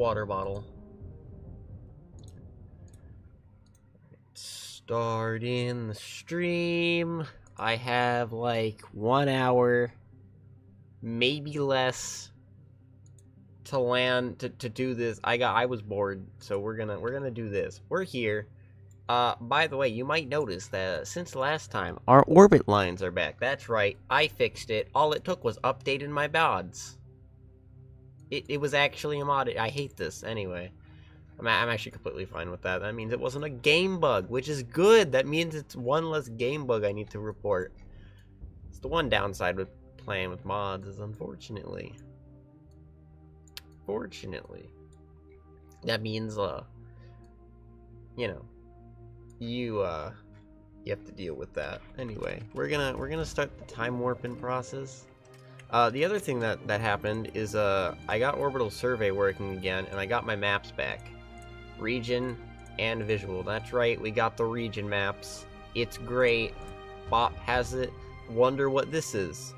water bottle. Starting the stream. I have like 1 hour, maybe less, to land to do this. I was bored, so we're gonna do this. We're here. By the way, you might notice that since last time, our orbit lines are back. That's right, I fixed it. All it took was updating my mods. It was actually a mod. I hate this anyway. I'm actually completely fine with that. That means it wasn't a game bug, which is good. That means it's one less game bug I need to report. It's the one downside with playing with mods is unfortunately. Fortunately. That means, you know, you have to deal with that. Anyway, we're gonna start the time warping process. The other thing that happened is I got Orbital Survey working again, and I got my maps back. Region and visual. That's right, we got the region maps. It's great. Bop has it. Wonder what this is.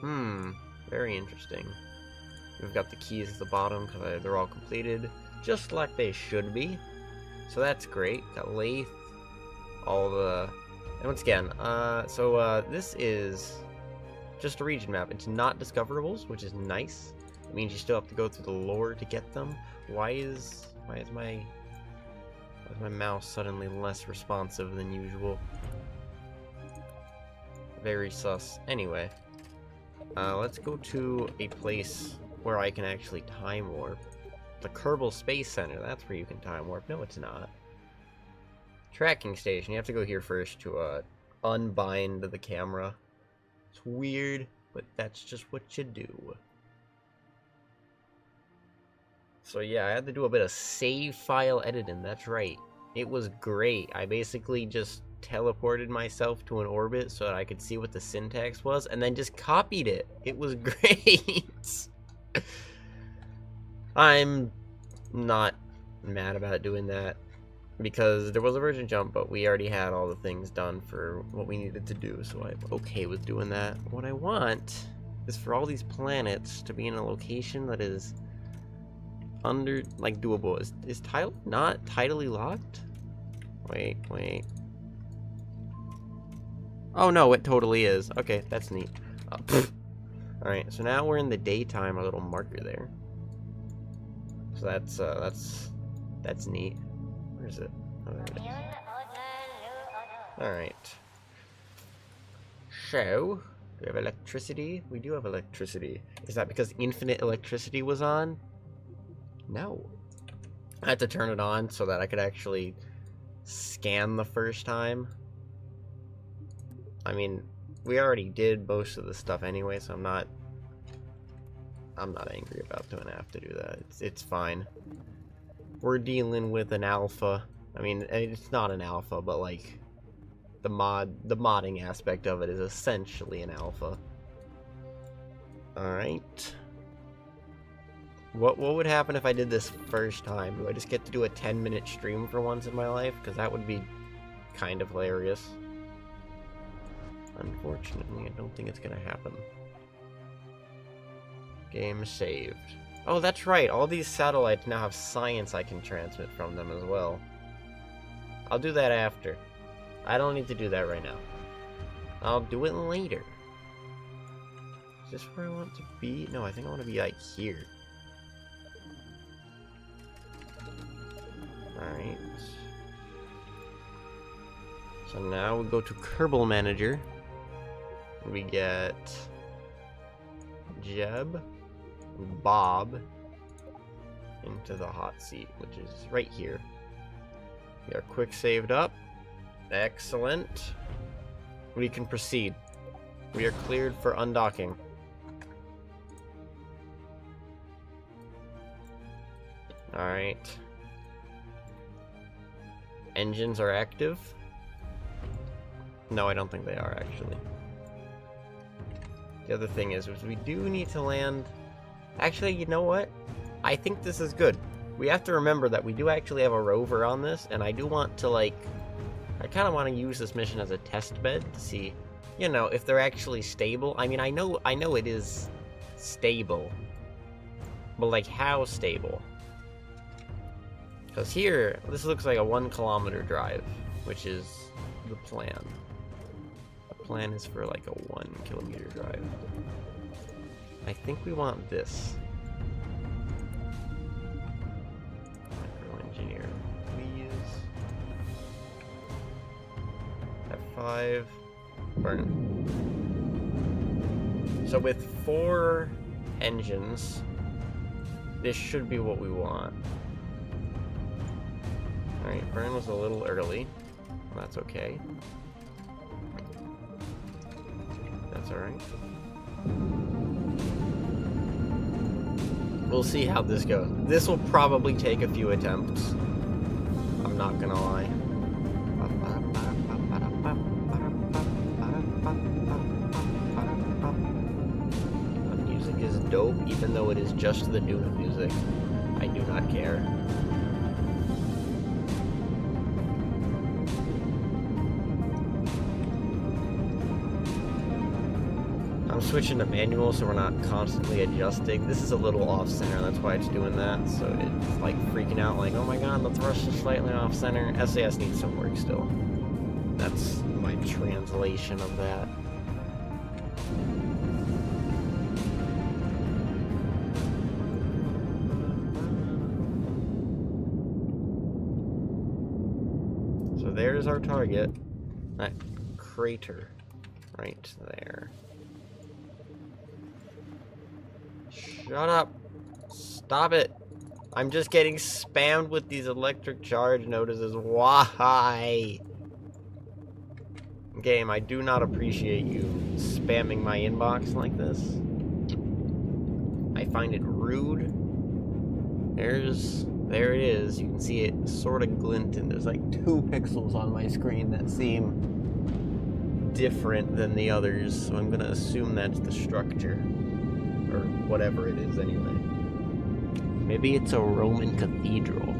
Very interesting. We've got the keys at the bottom because they're all completed, just like they should be. So that's great. Got lathe, all the, and once again, this is just a region map. It's not discoverables, which is nice. It means you still have to go through the lore to get them. Why is my mouse suddenly less responsive than usual? Very sus. Anyway, let's go to a place where I can actually time warp. The Kerbal Space Center, that's where you can time warp. No, it's not. Tracking station, you have to go here first to unbind the camera. It's weird, but that's just what you do. So yeah, I had to do a bit of save file editing, that's right. It was great. I basically just teleported myself to an orbit so that I could see what the syntax was, and then just copied it. It was great. I'm not mad about doing that, because there was a version jump, but we already had all the things done for what we needed to do, so I'm okay with doing that. What I want is for all these planets to be in a location that is under, like, doable. Is Tylo not tidally locked? Wait. Oh no, it totally is. Okay, that's neat. Alright, so now we're in the daytime, a little marker there. So that's neat. Where is it? Oh, there it is. Alright. So, do we have electricity? We do have electricity. Is that because infinite electricity was on? No. I had to turn it on so that I could actually scan the first time. I mean, we already did most of the stuff anyway, so I'm not angry about doing have to do that. It's fine. We're dealing with an alpha. I mean, it's not an alpha, but like the modding aspect of it is essentially an alpha. Alright. What would happen if I did this first time? Do I just get to do a 10-minute stream for once in my life? Because that would be kind of hilarious. Unfortunately, I don't think it's gonna happen. Game saved. Oh, that's right. All these satellites now have science I can transmit from them as well. I'll do that after. I don't need to do that right now. I'll do it later. Is this where I want to be? No, I think I want to be like here. Alright. So now we go to Kerbal Manager. We get Jeb and Bob into the hot seat, which is right here. We are quick saved up. Excellent. We can proceed. We are cleared for undocking. Alright. Engines are active. No, I don't think they are, actually. The other thing is we do need to land... Actually, you know what? I think this is good. We have to remember that we do actually have a rover on this, and I do want to, like... I kind of want to use this mission as a test bed to see, you know, if they're actually stable. I mean, I know it is stable. But, like, how stable? Because here, this looks like a 1 kilometer drive, which is the plan. The plan is for like a 1 kilometer drive. I think we want this. Micro engineer, please. F5, burn. So with 4 engines, this should be what we want. Alright, burn was a little early. That's okay. That's alright. We'll see how this goes. This will probably take a few attempts. I'm not gonna lie. The music is dope, even though it is just the Dune music. I do not care. I'm switching to manual so we're not constantly adjusting. This is a little off-center, that's why it's doing that. So it's like freaking out like, oh my god, the thrust is slightly off-center. SAS needs some work still. That's my translation of that. So there's our target. That crater right there. Shut up. Stop it. I'm just getting spammed with these electric charge notices. Why? Game, I do not appreciate you spamming my inbox like this. I find it rude. There it is. You can see it sort of glinting. There's like 2 pixels on my screen that seem different than the others. So I'm gonna assume that's the structure. Or whatever it is anyway. Maybe it's a Roman cathedral.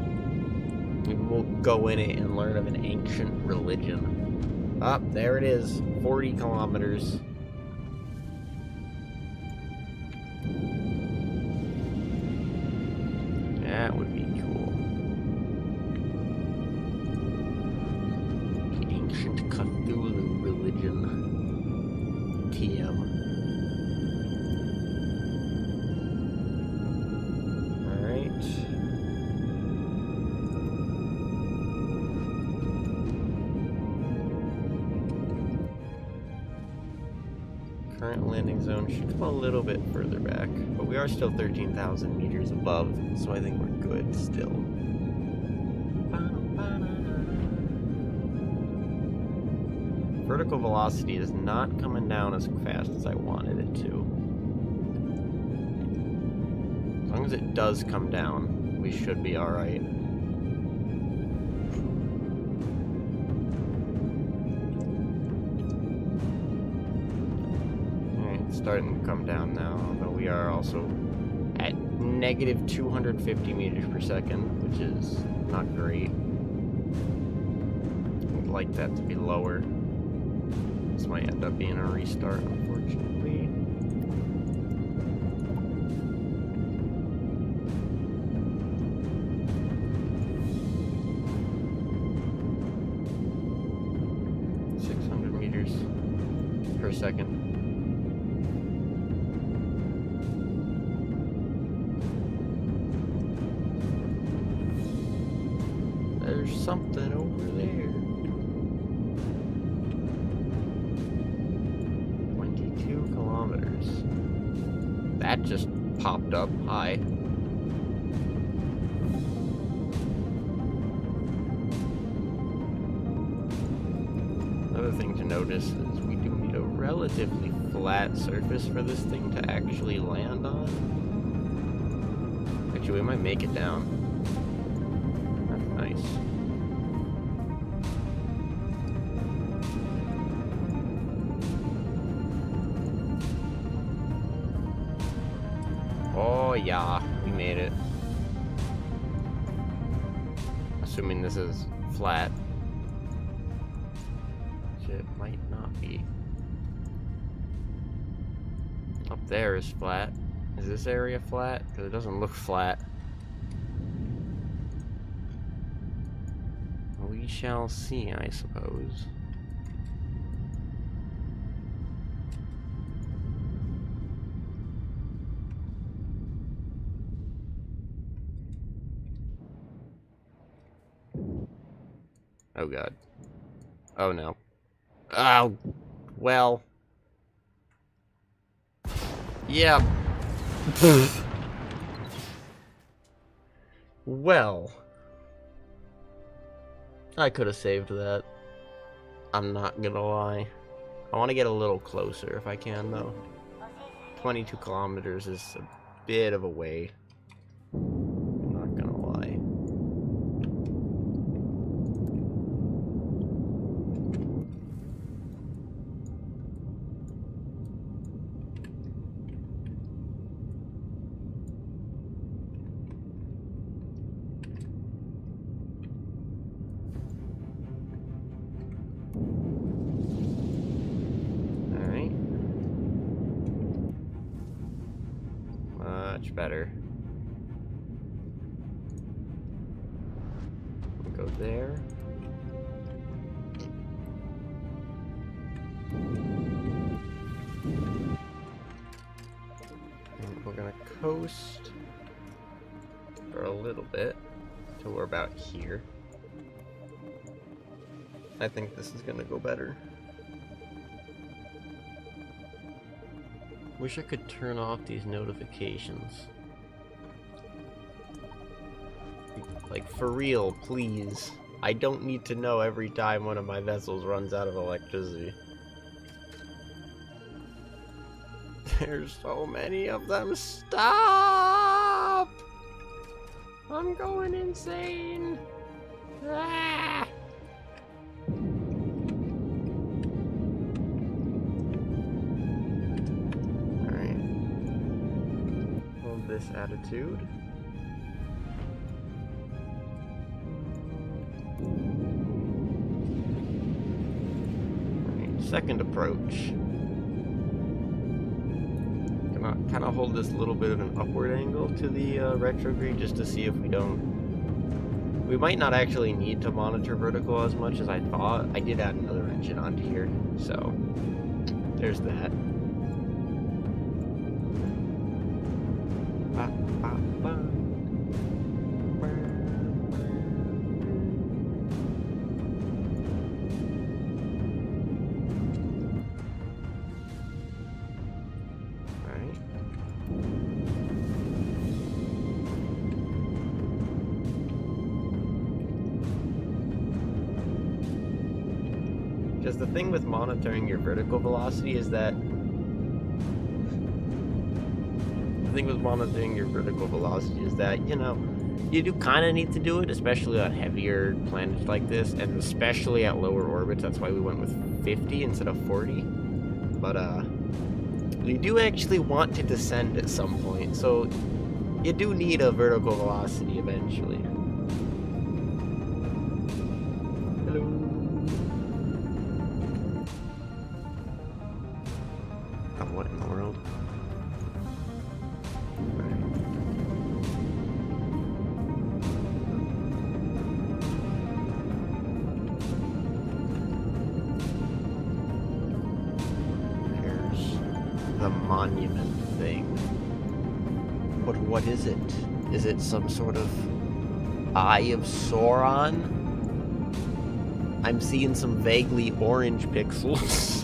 We will go in it and learn of an ancient religion. Ah, there it is. 40 kilometers. That would be cool. The ancient Cthulhu religion. TM. Current landing zone should come a little bit further back, but we are still 13,000 meters above, so I think we're good still. Vertical velocity is not coming down as fast as I wanted it to. As long as it does come down, we should be alright. Starting to come down now, but we are also at negative 250 meters per second, which is not great. I'd like that to be lower. This might end up being a restart, unfortunately. Meters per second. There's something over there. 22 kilometers. That just popped up high. Another thing to notice is we do need a relatively flat surface for this thing to actually land on. Actually, we might make it down. Nice. Oh yeah, we made it. Assuming this is flat. Which it might not be. Up there is flat. Is this area flat? Because it doesn't look flat. We shall see, I suppose. Oh god. Oh no. Oh, well. Yeah. Well. I could have saved that. I'm not gonna lie. I want to get a little closer if I can, though. 22 kilometers is a bit of a way. I'm not gonna lie. Alright. Much better. We'll go there. And we're gonna coast for a little bit till we're about here. I think this is gonna go better. Wish I could turn off these notifications. Like, for real, please. I don't need to know every time one of my vessels runs out of electricity. There's so many of them. Stop! I'm going insane. Ah! Alright. Hold this attitude. Alright, second approach. Kind of hold this little bit of an upward angle to the retrograde just to see if we don't... We might not actually need to monitor vertical as much as I thought. I did add another engine onto here, so there's that. Because the thing with monitoring your vertical velocity is that... you know, you do kind of need to do it, especially on heavier planets like this, and especially at lower orbits. That's why we went with 50 instead of 40. But, you do actually want to descend at some point, so you do need a vertical velocity eventually. Hello. What in the world? There's the monument thing. But what is it? Is it some sort of Eye of Sauron? I'm seeing some vaguely orange pixels.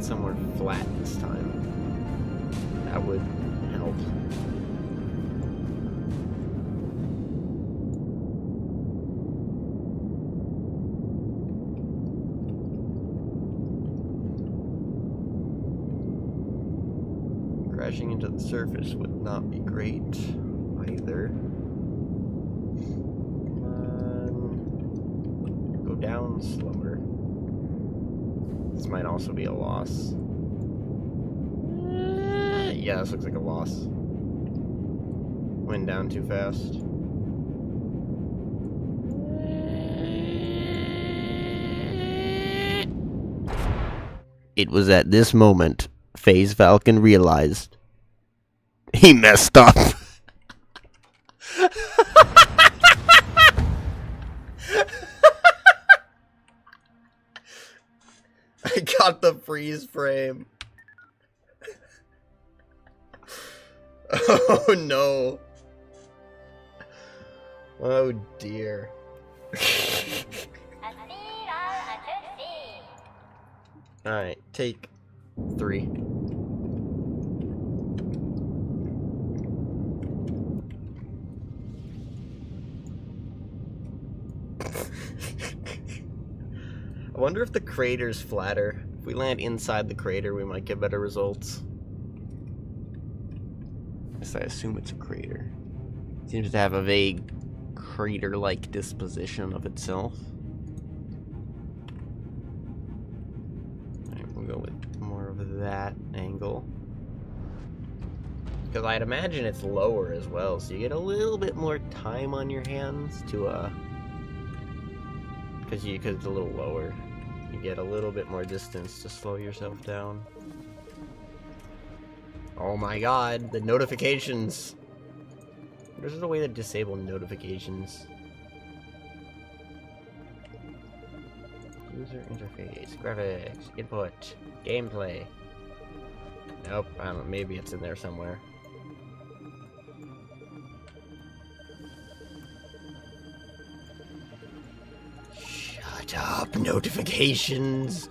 Somewhere flat this time. That would help. Crashing into the surface would not be great either. Come on. Go down slower. This might also be a loss. Yeah, this looks like a loss. Went down too fast. It was at this moment Phase Falcon realized he messed up. I got the freeze frame. Oh no. Oh dear. Alright, take 3. I wonder if the crater's flatter. If we land inside the crater, we might get better results. I assume it's a crater. It seems to have a vague crater-like disposition of itself. Alright, we'll go with more of that angle. Because I'd imagine it's lower as well, so you get a little bit more time on your hands to, because it's a little lower. You get a little bit more distance to slow yourself down. Oh my god, the notifications! There's a way to disable notifications. User interface, graphics, input, gameplay. Nope, I don't know, maybe it's in there somewhere. Shut up, notifications!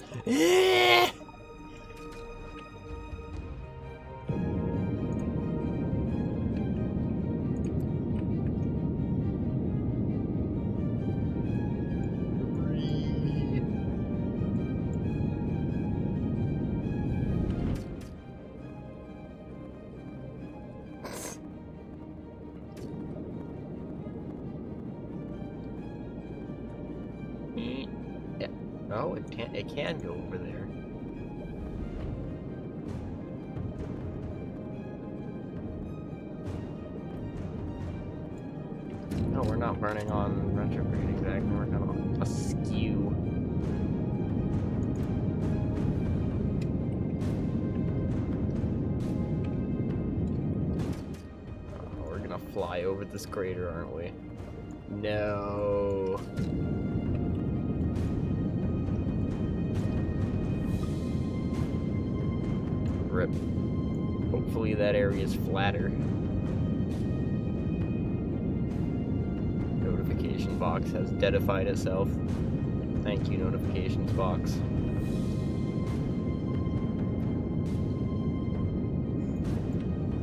Oh, it can go over there. No, we're not burning on retrograde exactly. We're kind of askew. Oh, we're gonna fly over this crater, aren't we? No. Rip. Hopefully that area is flatter. Notification box has deadified itself. Thank you, notifications box.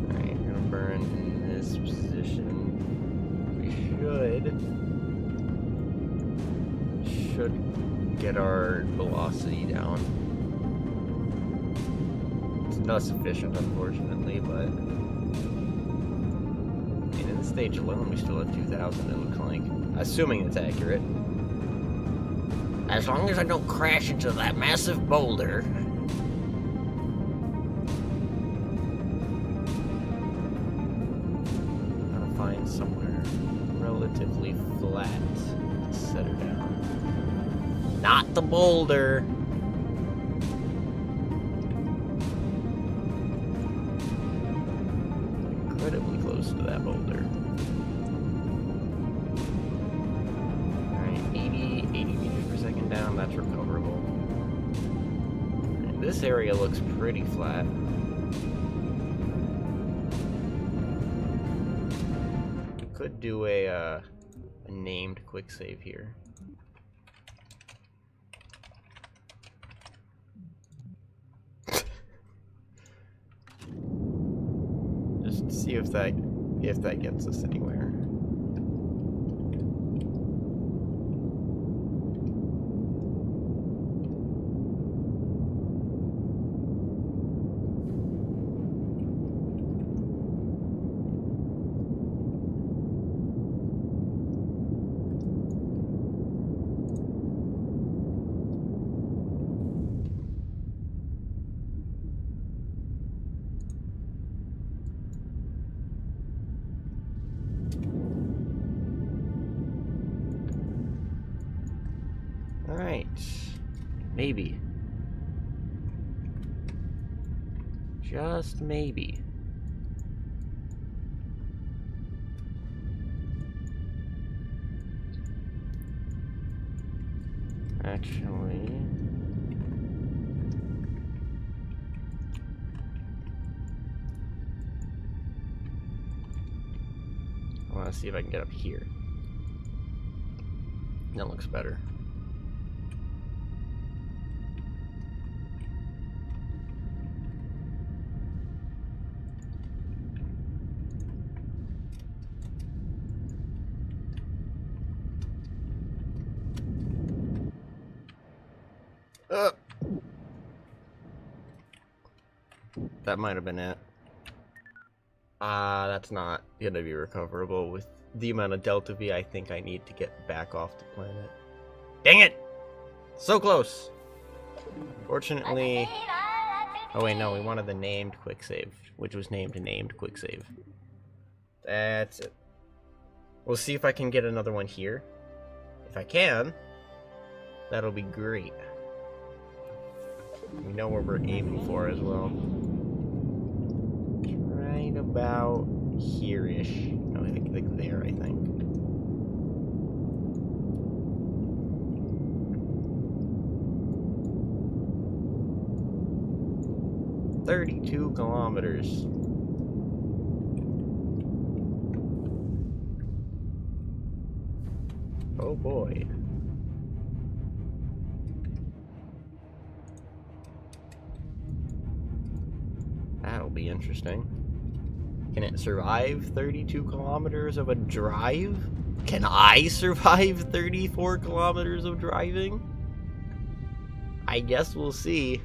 Alright, we're gonna burn in this position. We should get our velocity down. Not sufficient, unfortunately, but in this stage alone, we still have 2,000, it looks like. Assuming it's accurate. As long as I don't crash into that massive boulder. Gotta find somewhere relatively flat to set her down. Not the boulder! Incredibly close to that boulder. Alright, 80 meters per second down, that's recoverable. Right, this area looks pretty flat. We could do a named quick save here. Just see if that gets us anywhere. Alright. Maybe. Just maybe. Actually... I want to see if I can get up here. That looks better. That might have been it. That's not gonna be recoverable with the amount of Delta V I think I need to get back off the planet. Dang it! So close! Fortunately... Oh wait, no, we wanted the named quick save, which was named quick save. That's it. We'll see if I can get another one here. If I can, that'll be great. We know where we're aiming for as well. Right about here-ish. No, like there, I think. "32 kilometers. Oh boy. That'll be interesting. Can it survive 32 kilometers of a drive? Can I survive 34 kilometers of driving? I guess we'll see.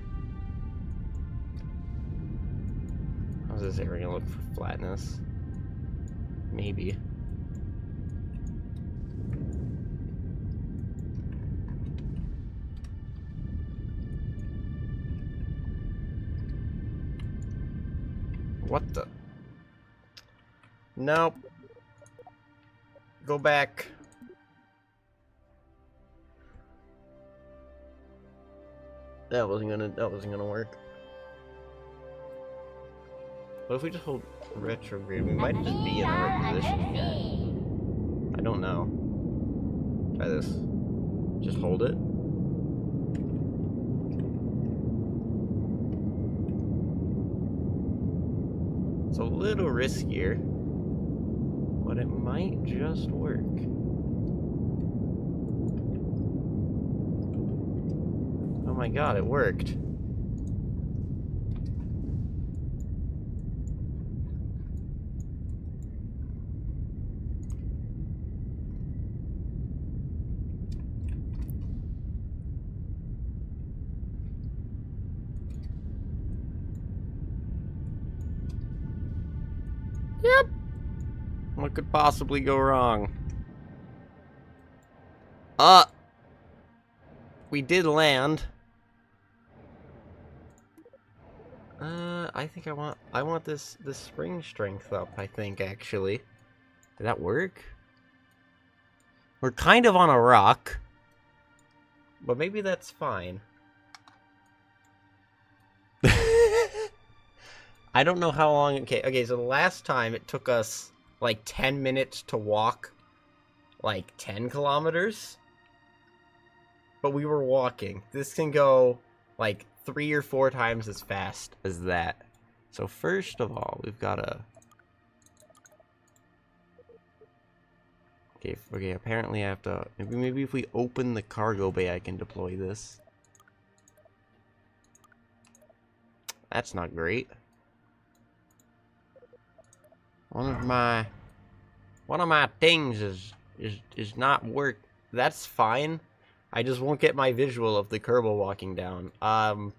How's this area gonna look for flatness? Maybe. What the? Nope. Go back. That wasn't gonna work. What if we just hold retrograde? We might just be in the right position here. I don't know. Try this. Just hold it. It's a little riskier, but it might just work. Oh my god, it worked. Yep. What could possibly go wrong? We did land. I think I want this spring strength up, I think, actually. Did that work? We're kind of on a rock. But maybe that's fine. I don't know how long... Okay, so the last time it took us, like, 10 minutes to walk, like, 10 kilometers. But we were walking. This can go, like, 3 or 4 times as fast as that. So first of all, we've got to... Okay, apparently I have to... Maybe if we open the cargo bay, I can deploy this. That's not great. One of my things is not work. That's fine. I just won't get my visual of the kerbal walking down. I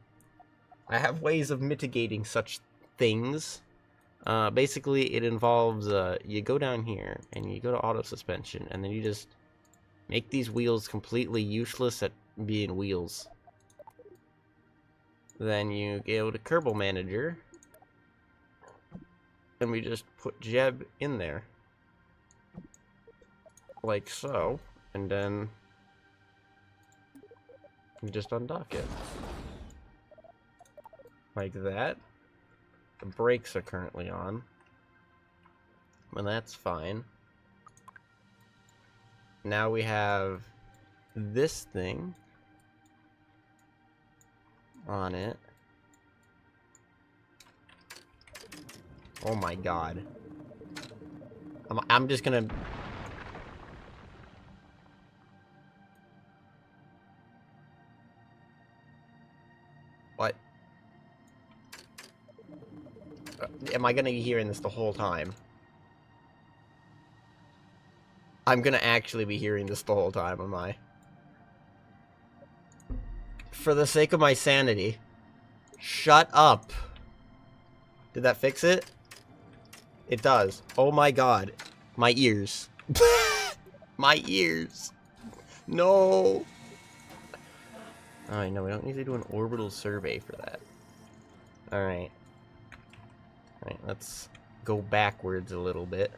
have ways of mitigating such things. Basically, it involves you go down here and you go to auto suspension, and then you just make these wheels completely useless at being wheels. Then you go to kerbal manager. And we just put Jeb in there. Like so. And then we just undock it. Like that. The brakes are currently on. Well, that's fine. Now we have this thing on it. Oh my god. I'm just gonna... What? Am I gonna be hearing this the whole time? I'm gonna actually be hearing this the whole time, am I? For the sake of my sanity. Shut up. Did that fix it? It does. Oh my god. My ears. My ears. No. Alright, no, we don't need to do an orbital survey for that. Alright. Alright, let's go backwards a little bit.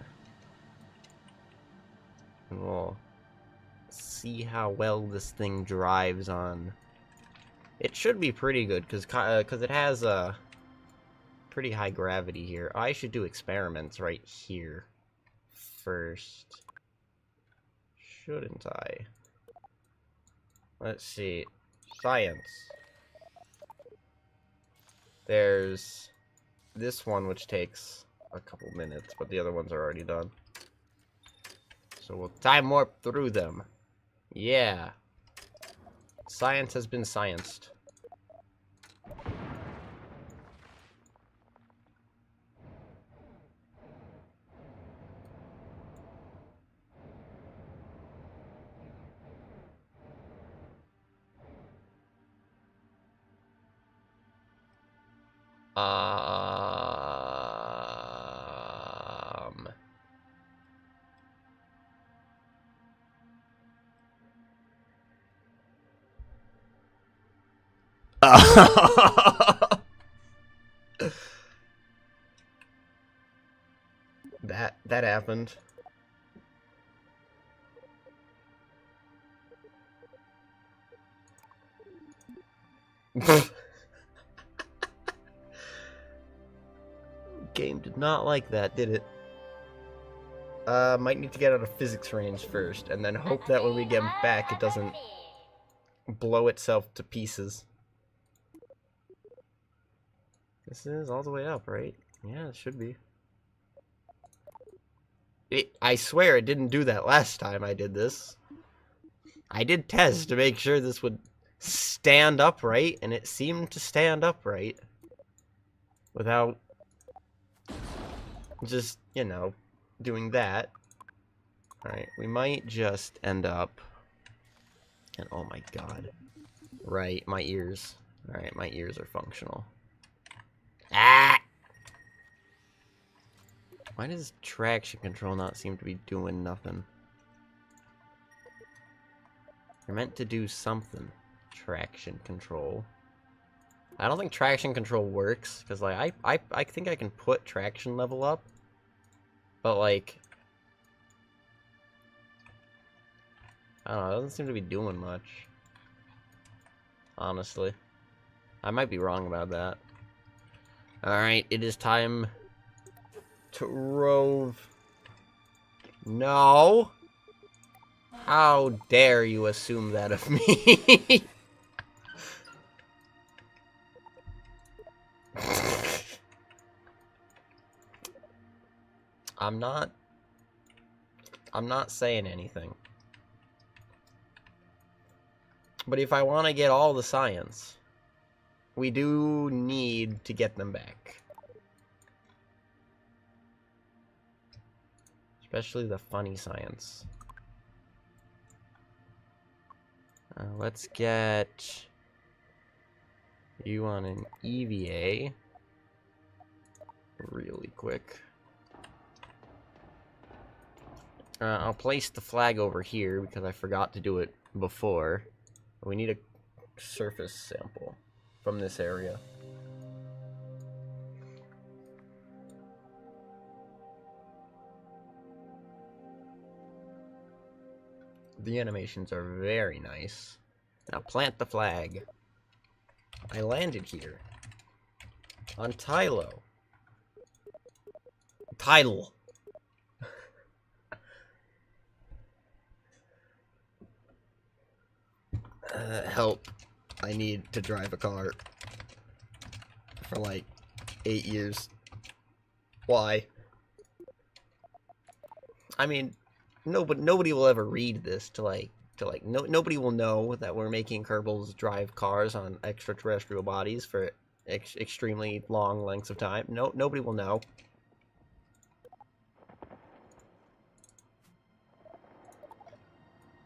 And we'll see how well this thing drives on. It should be pretty good, because it has a pretty high gravity here. I should do experiments right here first. Shouldn't I? Let's see. Science. There's this one, which takes a couple minutes, but the other ones are already done. So we'll time warp through them. Yeah. Science has been scienced. That happened. Game did not like that, did it? Might need to get out of physics range first, and then hope that when we get back it doesn't blow itself to pieces. This is all the way up, right? Yeah, it should be. I swear it didn't do that last time I did this. I did test to make sure this would stand upright, and it seemed to stand upright. Without just, you know, doing that. Alright, we might just end up... And oh my god. Right, my ears. Alright, my ears are functional. Ah! Why does traction control not seem to be doing nothing? You're meant to do something. Traction control. I don't think traction control works, because, like, I think I can put traction level up, but, like, I don't know, it doesn't seem to be doing much, honestly. I might be wrong about that. Alright, it is time to rove. No! How dare you assume that of me? I'm not saying anything. But if I want to get all the science, we do need to get them back. Especially the funny science. Let's get you on an EVA really quick. I'll place the flag over here because I forgot to do it before. We need a surface sample from this area. The animations are very nice. Now plant the flag. I landed here on Tylo. Tylo. Help. I need to drive a car. For like 8 years. Why? I mean, nobody will ever read this nobody will know that we're making Kerbals drive cars on extraterrestrial bodies for extremely long lengths of time. Nobody will know.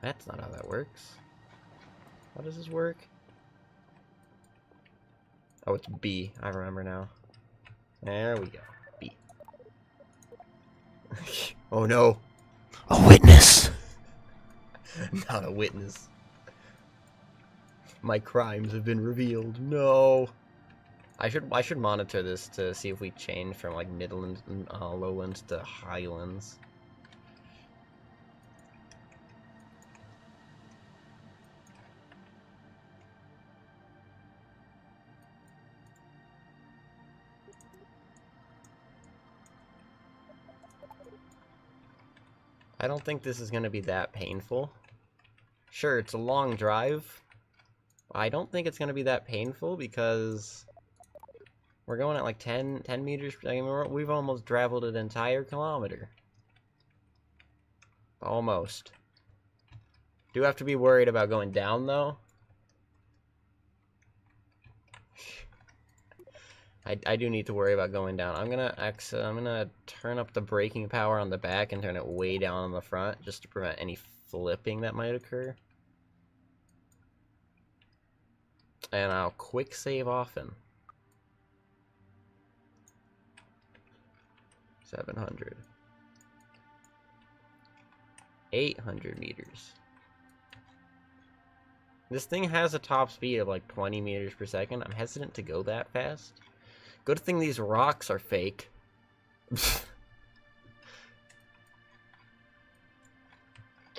That's not how that works. How does this work? Oh, it's B. I remember now. There we go. B. Oh no. A witness! Not a witness. My crimes have been revealed. No. I should monitor this to see if we change from like Midlands and Lowlands to Highlands. I don't think this is going to be that painful. Sure, it's a long drive. I don't think it's going to be that painful because we're going at like 10 meters per second. We've almost traveled an entire kilometer. Almost. Do have to be worried about going down though. I do need to worry about going down. I'm gonna turn up the braking power on the back and turn it way down on the front just to prevent any flipping that might occur. And I'll quick save often. 700. 800 meters. This thing has a top speed of like 20 meters per second. I'm hesitant to go that fast. Good thing these rocks are fake.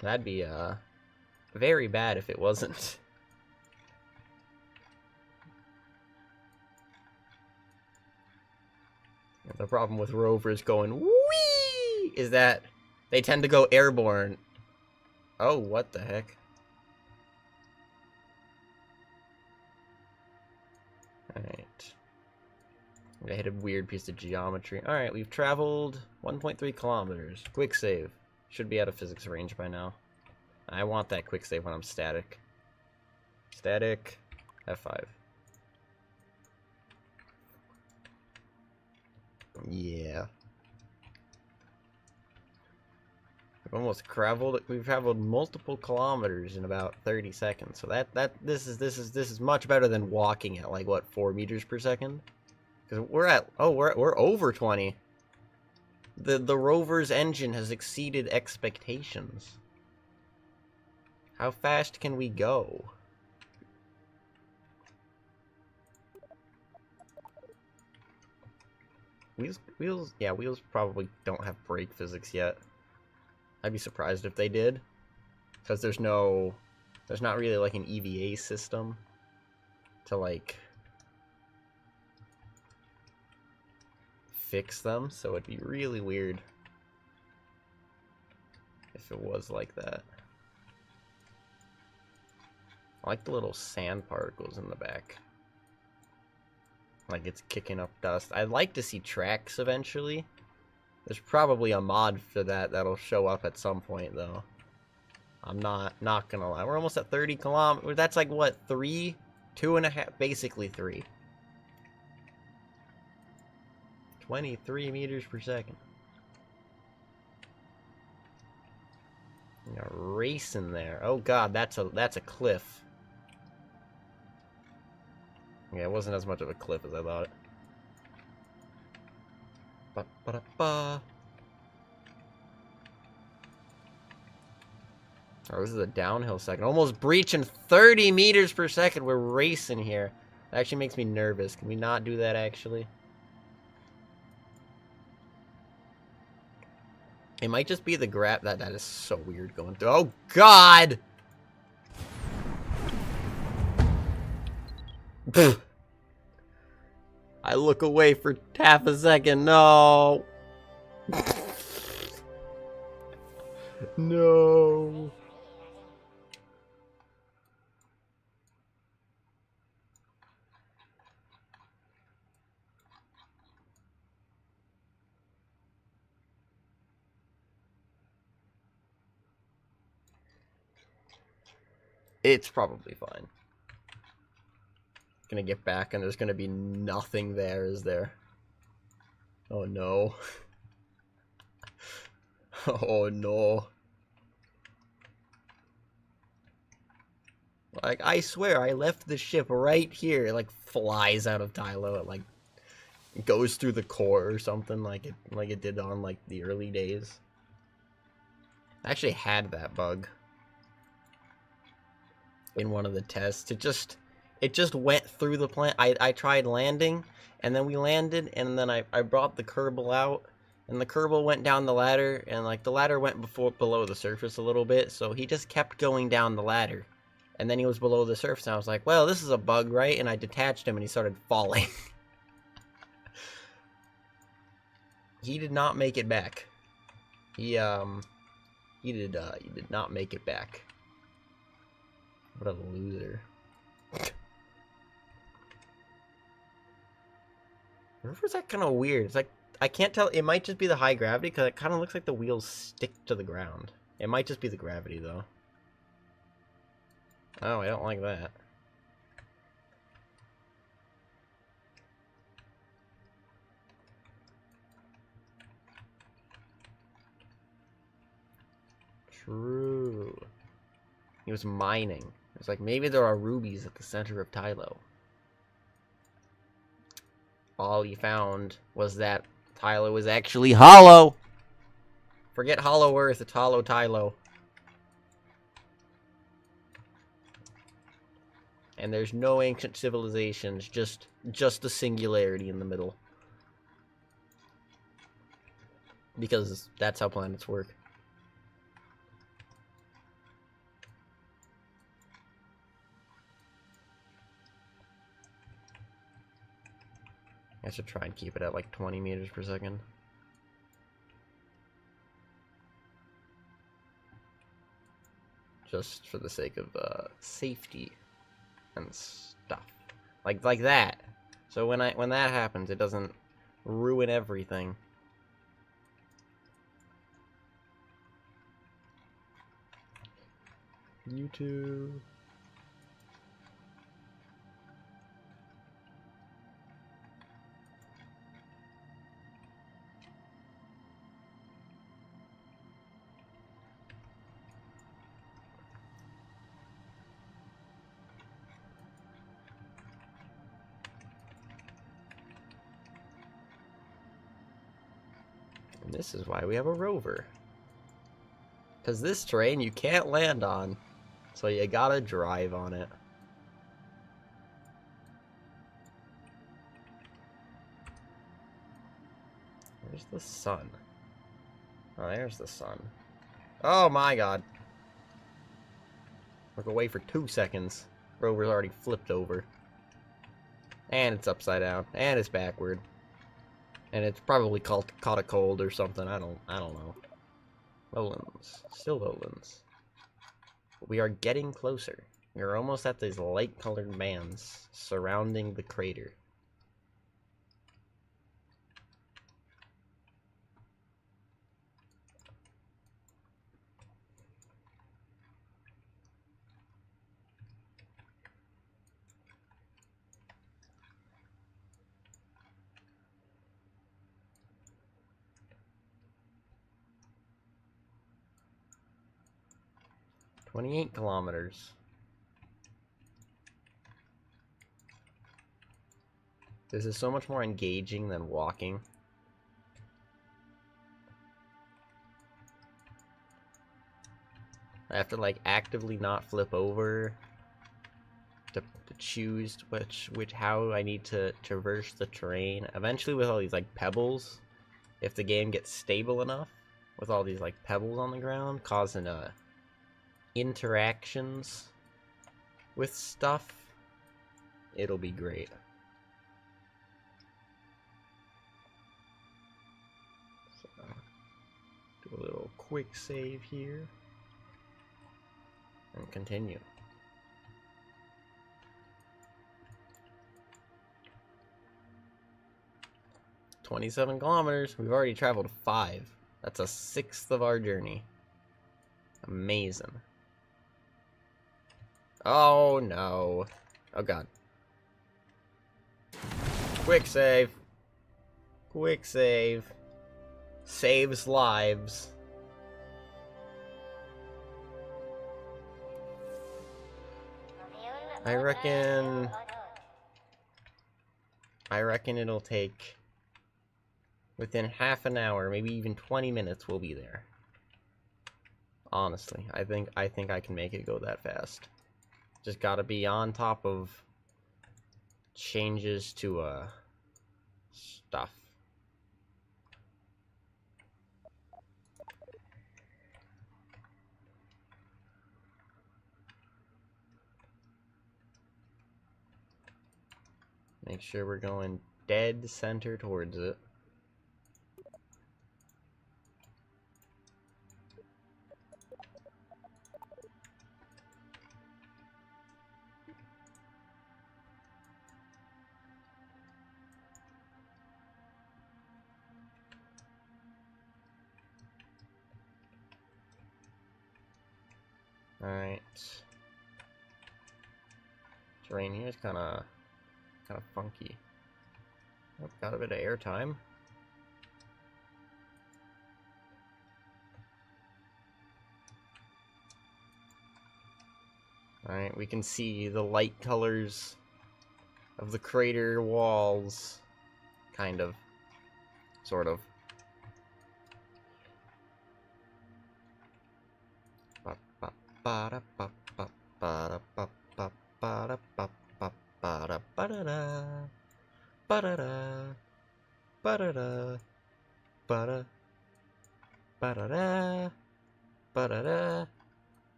That'd be very bad if it wasn't. The problem with rovers going whee is that they tend to go airborne. Oh, what the heck? Alright. I hit a weird piece of geometry. Alright, we've traveled 1.3 kilometers. Quick save. Should be out of physics range by now. I want that quick save when I'm static. Static. F5. Yeah. We've traveled multiple kilometers in about 30 seconds. So this is much better than walking at like what, 4 meters per second? Because we're over 20. The rover's engine has exceeded expectations. How fast can we go? Wheels probably don't have brake physics yet. I'd be surprised if they did, because there's not really like an EVA system to like fix them, so it'd be really weird if it was like that. I like the little sand particles in the back. Like it's kicking up dust. I'd like to see tracks eventually. There's probably a mod for that that'll show up at some point though. I'm not gonna lie. We're almost at 30 kilometers. That's like what, 3? 2.5, basically 3. 23 meters per second. You're racing there. Oh god, that's a cliff. Yeah, it wasn't as much of a cliff as I thought. Ba-ba-da-ba. Oh, this is a downhill second. Almost breaching 30 meters per second. We're racing here. That actually makes me nervous. Can we not do that, actually? It might just be the grab. That is so weird going through. Oh, God! I look away for half a second. No! No. It's probably fine. Gonna get back and there's gonna be nothing there, is there? Oh no. Oh no. Like, I swear, I left the ship right here. It, like, flies out of Tylo. It, like, goes through the core or something like it did on, like, the early days. I actually had that bug in one of the tests. It just went through the plant. I tried landing, and then we landed, and then I brought the kerbal out, and the kerbal went down the ladder, and, like, the ladder went below the surface a little bit, so he just kept going down the ladder. And then he was below the surface, and I was like, well, this is a bug, right? And I detached him, and he started falling. He did not make it back. He did not make it back. What a loser. River's that kind of weird. It's like, I can't tell. It might just be the high gravity, because it kind of looks like the wheels stick to the ground. It might just be the gravity, though. Oh, I don't like that. True. He was mining. It's like, maybe there are rubies at the center of Tylo. All he found was that Tylo is actually hollow! Forget Hollow Earth, it's Hollow Tylo. And there's no ancient civilizations, just the singularity in the middle. Because that's how planets work. I should try and keep it at like 20 meters per second. Just for the sake of safety and stuff. Like that. So when that happens, it doesn't ruin everything. YouTube. And this is why we have a rover. Because this terrain you can't land on. So you gotta drive on it. Where's the sun? Oh, there's the sun. Oh my god. Look away for 2 seconds. Rover's already flipped over. And it's upside down. And it's backward. And it's probably caught a cold or something. I don't know. Lowlands. Still lowlands. We are getting closer. We're almost at these light-colored bands surrounding the crater. "28 kilometers. This is so much more engaging than walking. I have to like actively not flip over to choose how I need to traverse the terrain. Eventually, with all these like pebbles, if the game gets stable enough, with all these like pebbles on the ground causing interactions with stuff, it'll be great. So, Do a little quick save here. And continue. "27 kilometers. We've already traveled 5. That's a sixth of our journey. Amazing. Oh no. Oh god. Quick save. Quick save. Saves lives. I reckon it'll take within half an hour, maybe even 20 minutes we'll be there. Honestly, I think I can make it go that fast. Just gotta be on top of changes to stuff. Make sure we're going dead center towards it. Alright. Terrain here is kind of funky. Oh, got a bit of airtime. Alright, we can see the light colors of the crater walls. Kind of. Sort of.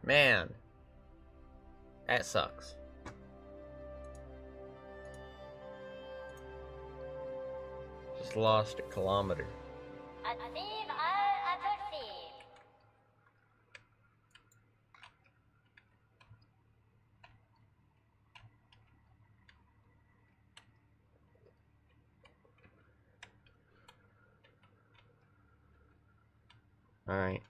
Man, that sucks. Just lost a kilometer. All right.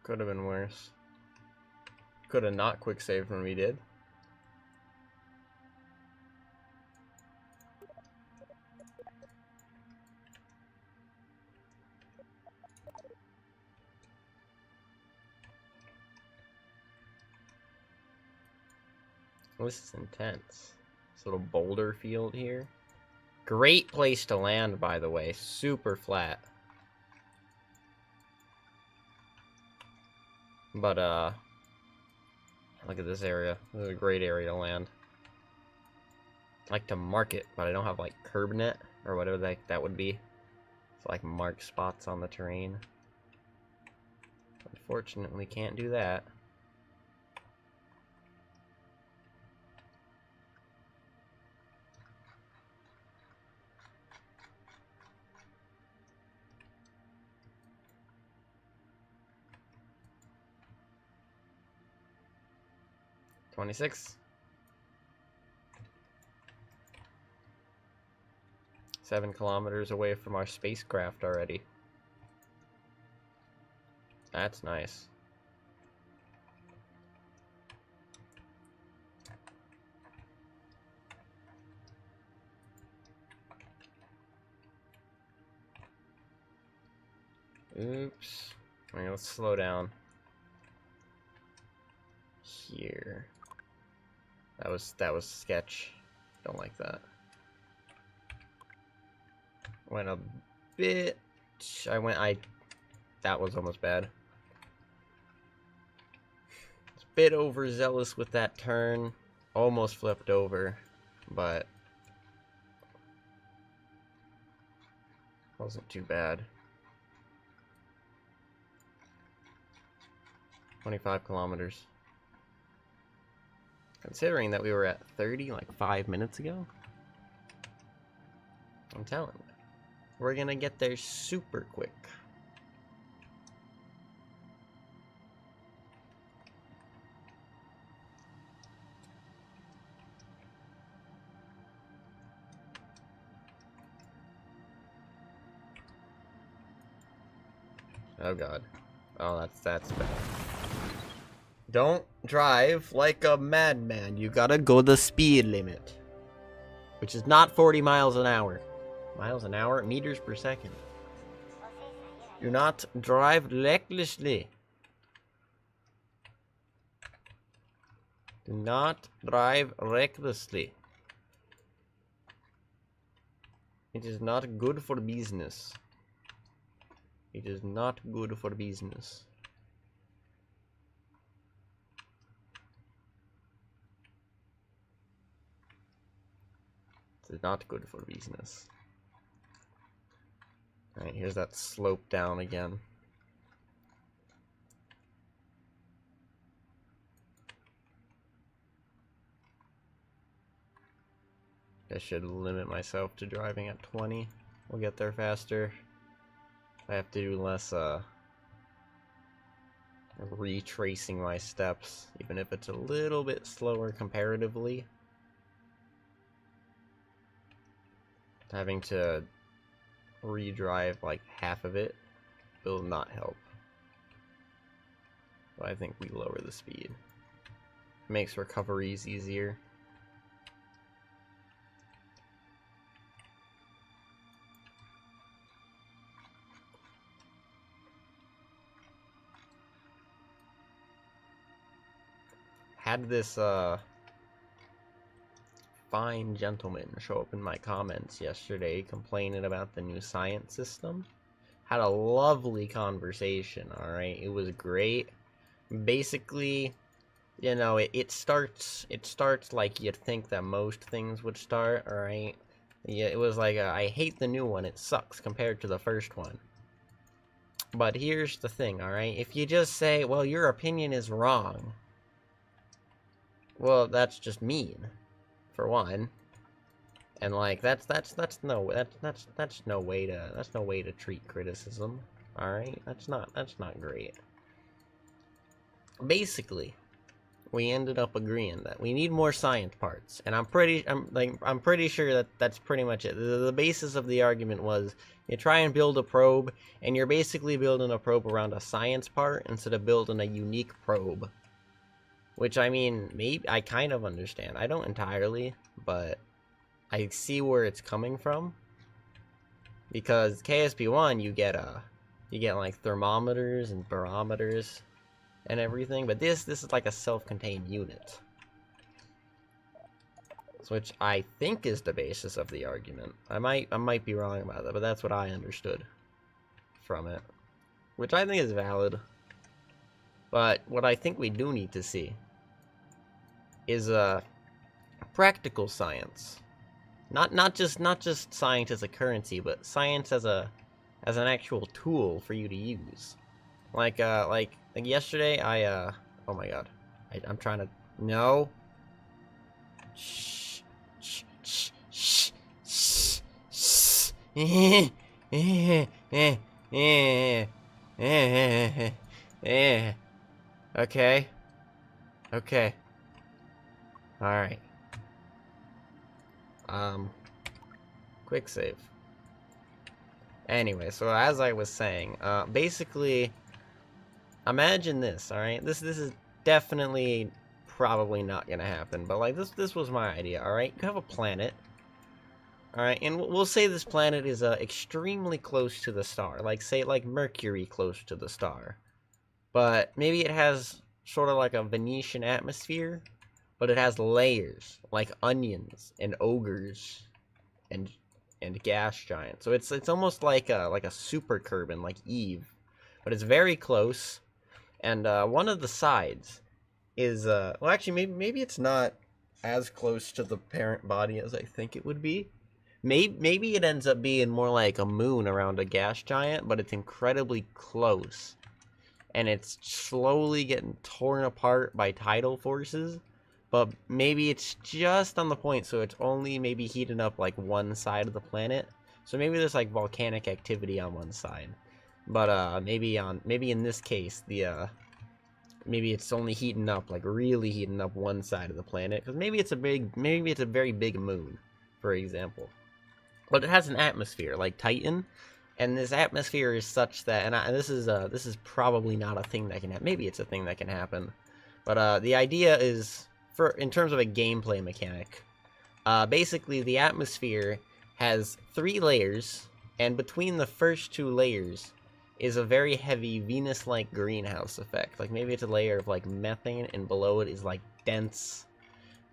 Could have been worse. Could have not quick saved when we did. This is intense. This little boulder field here. Great place to land, by the way. Super flat. But, look at this area. This is a great area to land. I like to mark it, but I don't have, like, curb net, or whatever that would be. It's like mark spots on the terrain. Unfortunately, can't do that. $26. 7 kilometers away from our spacecraft already. That's nice. Oops. Alright, let's slow down. Here. That was sketch. Don't like that. Went a bit. That was almost bad. It's a bit overzealous with that turn. Almost flipped over, but wasn't too bad. 25 kilometers. Considering that we were at 30 like 5 minutes ago. I'm telling you. We're gonna get there super quick. Oh god. Oh, that's bad. Don't drive like a madman. You gotta go the speed limit. Which is not 40 miles an hour. Miles an hour? Meters per second. Do not drive recklessly. Do not drive recklessly. It is not good for business. It is not good for business. It is not good for business. Alright, here's that slope down again. I should limit myself to driving at 20. We'll get there faster. I have to do less retracing my steps, even if it's a little bit slower comparatively. Having to redrive like half of it will not help. But I think we lower the speed. Makes recoveries easier. Had this fine gentleman show up in my comments yesterday complaining about the new science system. Had a lovely conversation, alright? It was great. Basically, you know, it starts like you'd think that most things would start, alright? Yeah, it was like, I hate the new one, it sucks compared to the first one. But here's the thing, alright? If you just say, well, your opinion is wrong, well, that's just mean, for one. And like that's no way to treat criticism. All right, that's not great. Basically, we ended up agreeing that we need more science parts, and I'm pretty sure that that's pretty much it. The basis of the argument was you try and build a probe, and you're basically building a probe around a science part instead of building a unique probe. Which, I mean, maybe I kind of understand. I don't entirely, but I see where it's coming from. Because KSP1, you get like thermometers and barometers and everything, but this is like a self-contained unit. Which I think is the basis of the argument. I might be wrong about that, but that's what I understood from it. Which I think is valid. But what I think we do need to see is practical science. Not just science as a currency, but science as an actual tool for you to use. Like yesterday, oh my god, I'm trying to shh. Okay. Alright. Quick save. Anyway, so as I was saying, basically, imagine this, alright? This is definitely probably not gonna happen, but like this was my idea, alright? You have a planet. Alright, and we'll say this planet is extremely close to the star. Like, say, like Mercury close to the star. But maybe it has sort of like a Venetian atmosphere, but it has layers, like onions and ogres and gas giants. So it's almost like a super Kerbin, like Eve. But it's very close. And one of the sides is well, actually maybe it's not as close to the parent body as I think it would be. Maybe it ends up being more like a moon around a gas giant, but it's incredibly close. And it's slowly getting torn apart by tidal forces. But maybe it's just on the point, so it's only maybe heating up like one side of the planet. So maybe there's like volcanic activity on one side. But maybe in this case, maybe it's only heating up, like really heating up one side of the planet. Because maybe it's a very big moon, for example. But it has an atmosphere like Titan, and this atmosphere is such that, and this is probably not a thing that can happen. Maybe it's a thing that can happen, but the idea is, in terms of a gameplay mechanic, basically the atmosphere has 3 layers, and between the first 2 layers is a very heavy Venus-like greenhouse effect. Like maybe it's a layer of like methane, and below it is like dense,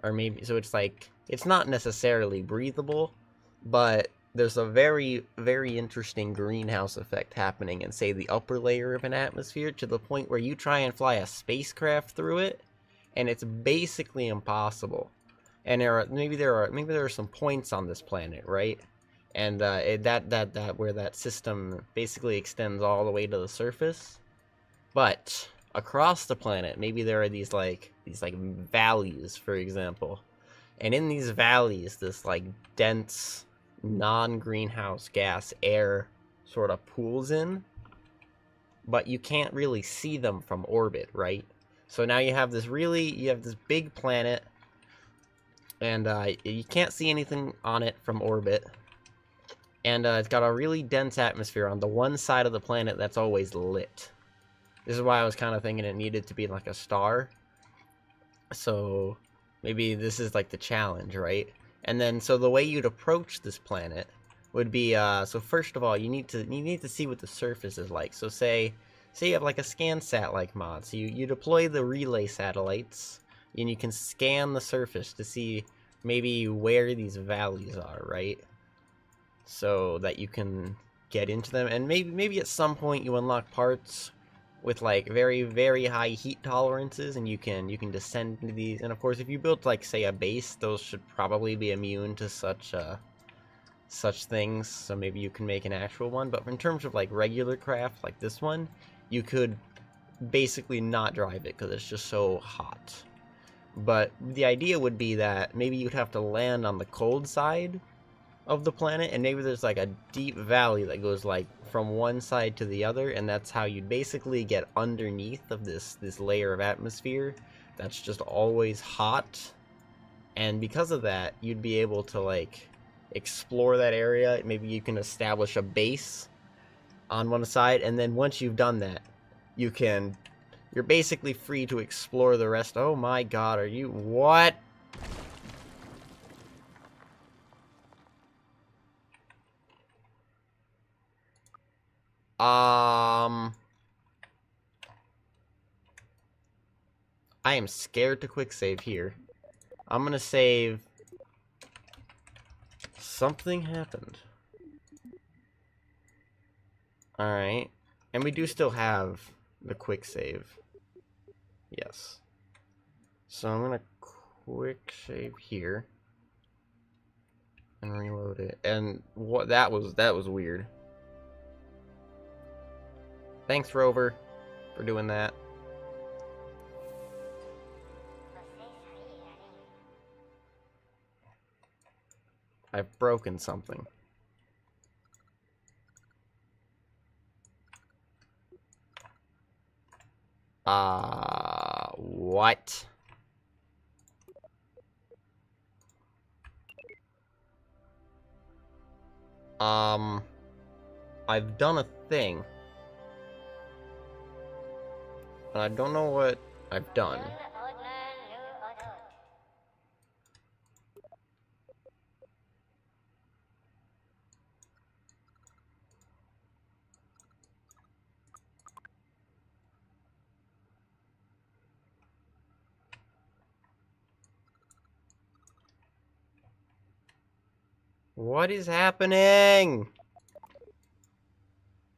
or maybe so it's like it's not necessarily breathable. But there's a very, very interesting greenhouse effect happening in, say, the upper layer of an atmosphere, to the point where you try and fly a spacecraft through it, and it's basically impossible. And maybe there are some points on this planet, right? And that where that system basically extends all the way to the surface. But across the planet, maybe there are these valleys, for example. And in these valleys, this like dense non-greenhouse gas air sort of pools in, but you can't really see them from orbit, right? So now you have this big planet, and you can't see anything on it from orbit, and it's got a really dense atmosphere on the one side of the planet that's always lit. This is why I was kind of thinking it needed to be like a star. So maybe this is like the challenge, right? And then, so the way you'd approach this planet would be, so first of all, you need to see what the surface is like. So say you have like a ScanSat-like mod. So you deploy the relay satellites, and you can scan the surface to see maybe where these valleys are, right? So that you can get into them, and maybe at some point you unlock parts with like very, very high heat tolerances, and you can descend into these. And of course, if you built like, say, a base, those should probably be immune to such things, so maybe you can make an actual one. But in terms of like regular craft like this one, you could basically not drive it because it's just so hot. But the idea would be that maybe you'd have to land on the cold side of the planet, and maybe there's like a deep valley that goes like from one side to the other, and that's how you'd basically get underneath of this layer of atmosphere that's just always hot. And because of that, you'd be able to like explore that area. Maybe you can establish a base on one side, and then once you've done that, you're basically free to explore the rest. Oh my god, are you what? I am scared to quick save here. I'm gonna save. Something happened. Alright. And we do still have the quick save. Yes. So I'm gonna quick save here. And reload it. And what that was weird. Thanks, Rover, for doing that. I've broken something. What? I've done a thing. And I don't know what I've done. What is happening?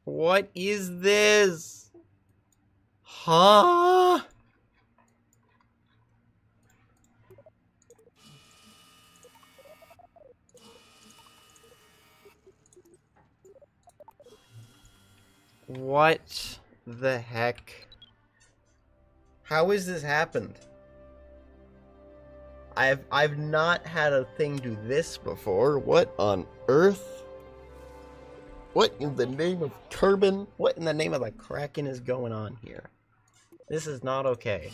What is this? Huh? What the heck? How has this happened? I've not had a thing do this before. What on earth? What in the name of Turbine? What in the name of the Kraken is going on here? This is not okay.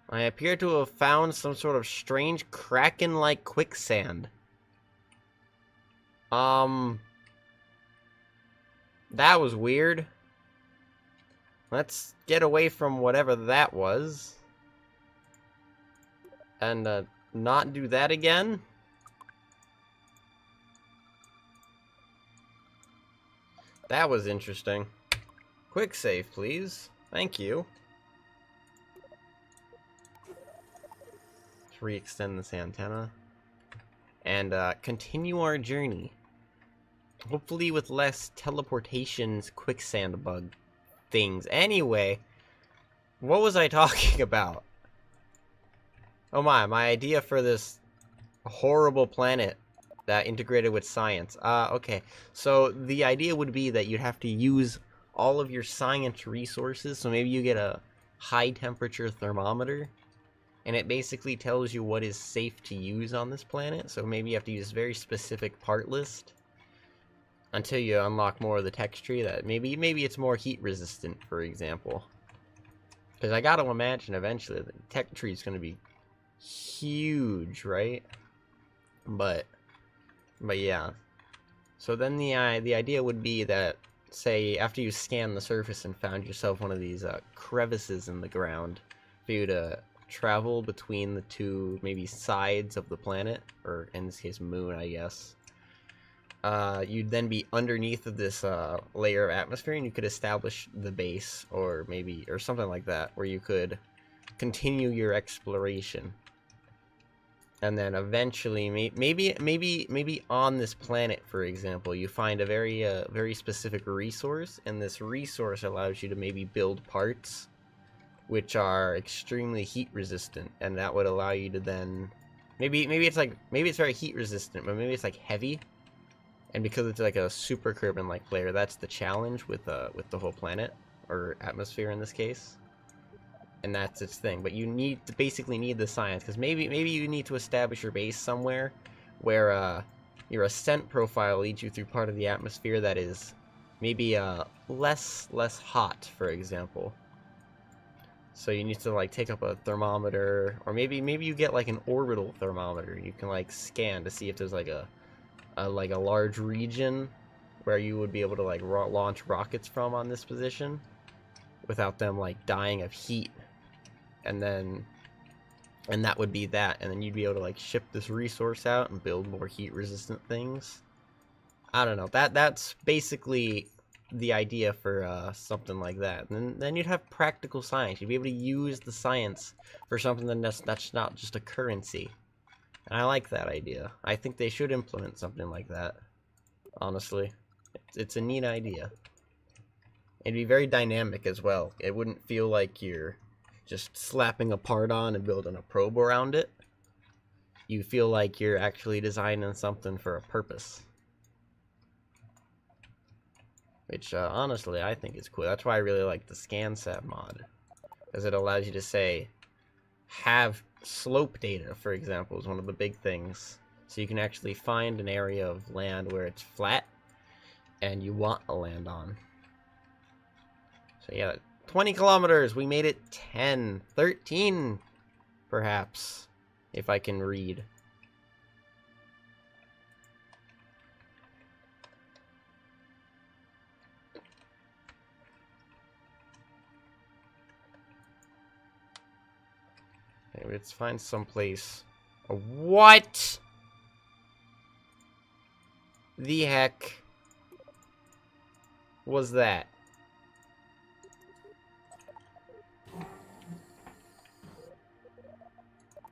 I appear to have found some sort of strange Kraken-like quicksand. That was weird. Let's get away from whatever that was. And, not do that again. That was interesting. Quick save, please. Thank you. Let's re-extend this antenna. And, continue our journey. Hopefully with less teleportations, quicksand bug things. Anyway, what was I talking about? Oh my idea for this horrible planet that integrated with science. Okay. So the idea would be that you'd have to use all of your science resources. So maybe you get a high temperature thermometer, and it basically tells you what is safe to use on this planet. So maybe you have to use a very specific part list until you unlock more of the tech tree. That maybe it's more heat resistant, for example. Because I gotta imagine eventually the tech tree is gonna be huge, right? But yeah. So then the idea would be that, say, after you scan the surface and found yourself one of these crevices in the ground, for you to travel between the two maybe sides of the planet, or in this case moon, I guess. You'd then be underneath of this layer of atmosphere, and you could establish the base, or something like that, where you could continue your exploration. And then eventually, maybe on this planet, for example, you find a very specific resource, and this resource allows you to maybe build parts which are extremely heat resistant, and that would allow you to then maybe it's very heat resistant, but maybe it's like heavy. And because it's like a super Kerbal-like layer, that's the challenge with the whole planet, or atmosphere in this case. And that's its thing. But you basically need the science, because maybe you need to establish your base somewhere where your ascent profile leads you through part of the atmosphere that is maybe less hot, for example. So you need to like take up a thermometer, or maybe you get like an orbital thermometer. You can like scan to see if there's like a large region where you would be able to like launch rockets from on this position without them like dying of heat, and that would be that, and then you'd be able to like ship this resource out and build more heat resistant things. I don't know, that's basically the idea for something like that. And then you'd have practical science. You'd be able to use the science for something that's not just a currency. And I like that idea. I think they should implement something like that. Honestly, it's a neat idea. It'd be very dynamic as well. It wouldn't feel like you're just slapping a part on and building a probe around it. You feel like you're actually designing something for a purpose. Which, honestly, I think is cool. That's why I really like the ScanSat mod. Because it allows you to, say, have slope data, for example, is one of the big things. So you can actually find an area of land where it's flat and you want to land on. So yeah, 20 kilometers. We made it 10, 13, perhaps, if I can read. Okay, let's find someplace. What the heck was that?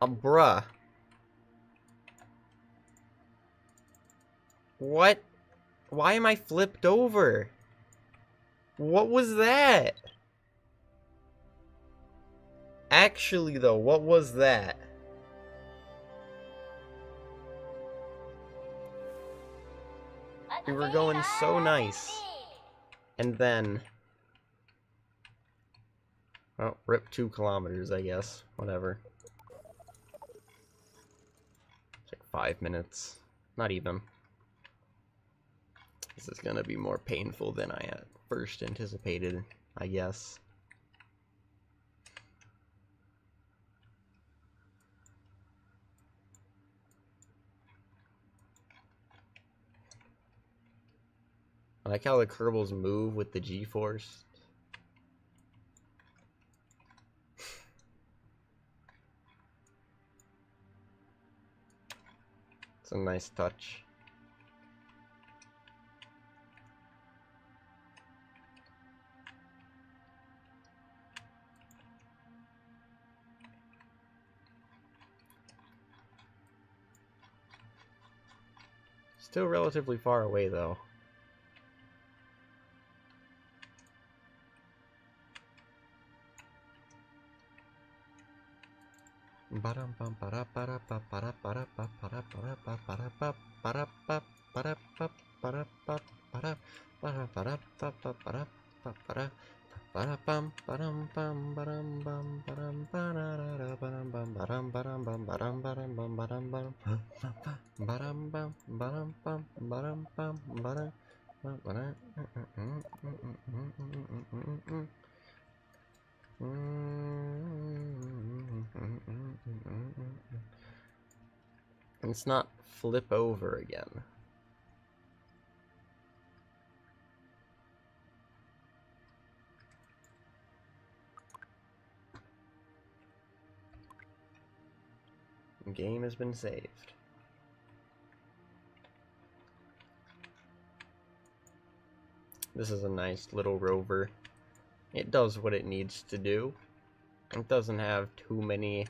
Bruh. What? Why am I flipped over? What was that? Actually, though, what was that? We were going so nice. And then... well, rip 2 kilometers, I guess. Whatever. It's like 5 minutes. Not even. This is gonna be more painful than I at first anticipated, I guess. I like how the kerbals move with the G-force. It's a nice touch. Still relatively far away, though. Let's not flip over again. The game has been saved. This is a nice little rover. It does what it needs to do. It doesn't have too many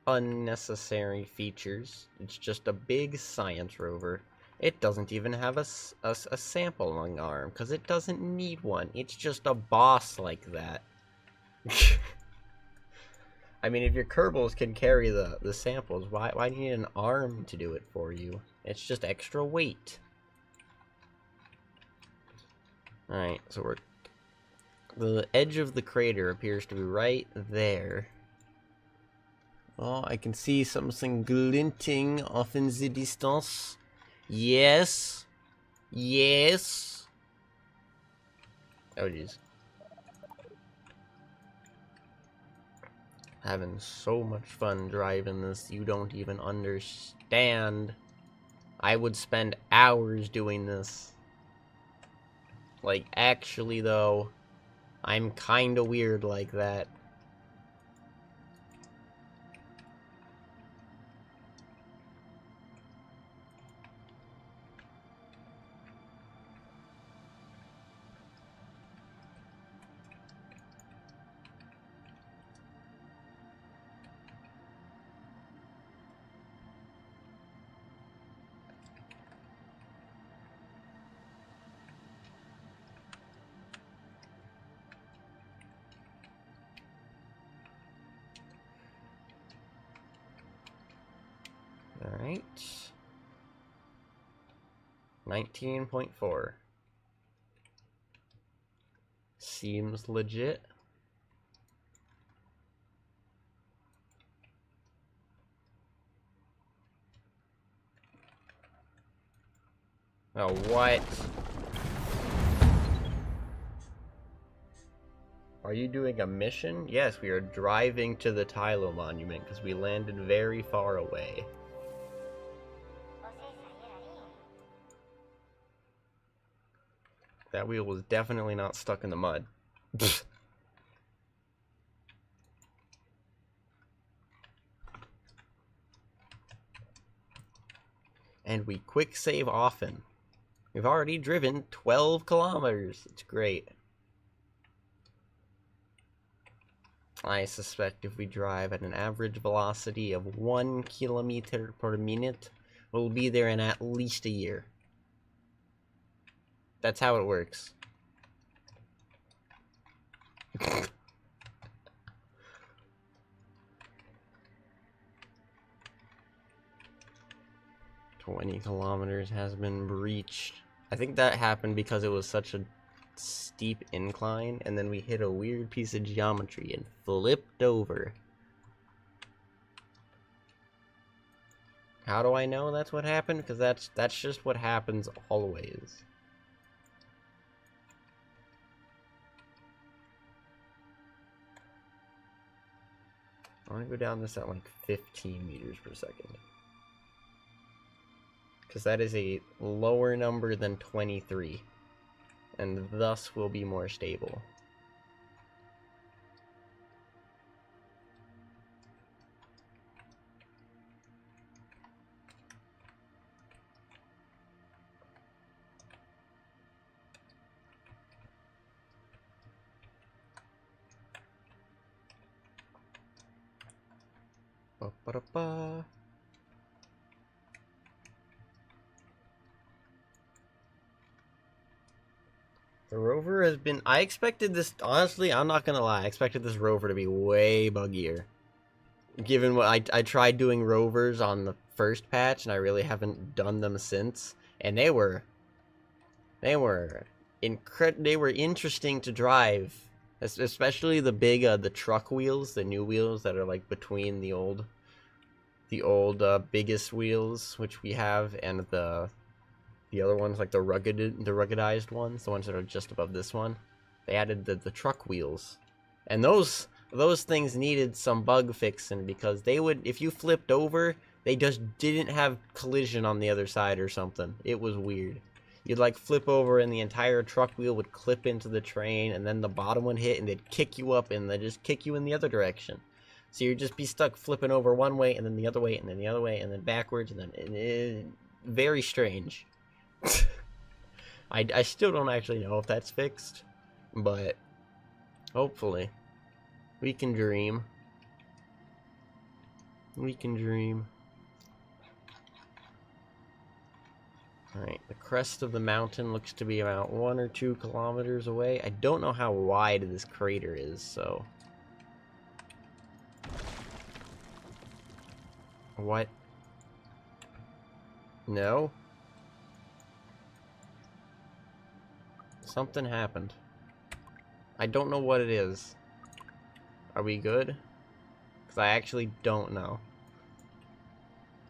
unnecessary features. It's just a big science rover. It doesn't even have a sampling arm, because it doesn't need one. It's just a boss like that. I mean, if your kerbals can carry the samples, why do you need an arm to do it for you? It's just extra weight. Alright, so the edge of the crater appears to be right there. Oh, I can see something glinting off in the distance. Yes. Yes. Oh, jeez. Having so much fun driving this, you don't even understand. I would spend hours doing this. Like, actually, though, I'm kinda weird like that. Alright. 19.4. Seems legit. Oh, what? Are you doing a mission? Yes, we are driving to the Tylo monument because we landed very far away. That wheel was definitely not stuck in the mud. And we quick save often. We've already driven 12 kilometers. It's great. I suspect if we drive at an average velocity of 1 kilometer per minute, we'll be there in at least a year. That's how it works. 20 kilometers has been breached. I think that happened because it was such a steep incline, and then we hit a weird piece of geometry and flipped over. How do I know that's what happened? Because that's just what happens always. I want to go down this at like 15 meters per second. Because that is a lower number than 23. And thus will be more stable. Ba-ba-da-ba. The rover has been... I expected this... Honestly, I'm not gonna lie. I expected this rover to be way buggier. Given what I tried doing rovers on the first patch, and I really haven't done them since. And they were interesting to drive. Especially the big, the truck wheels, the new wheels that are like between the old biggest wheels, which we have, and the other ones, like the ruggedized ones, the ones that are just above this one. They added the truck wheels, and those things needed some bug fixing because they would, if you flipped over, they just didn't have collision on the other side or something. It was weird. You'd like flip over and the entire truck wheel would clip into the train, and then the bottom would hit and they'd kick you up and they'd just kick you in the other direction. So you'd just be stuck flipping over one way and then the other way and then the other way and then backwards, and then very strange. I still don't actually know if that's fixed, but hopefully we can dream. We can dream. Alright, the crest of the mountain looks to be about 1 or 2 kilometers away. I don't know how wide this crater is, so... What? No? Something happened. I don't know what it is. Are we good? Because I actually don't know.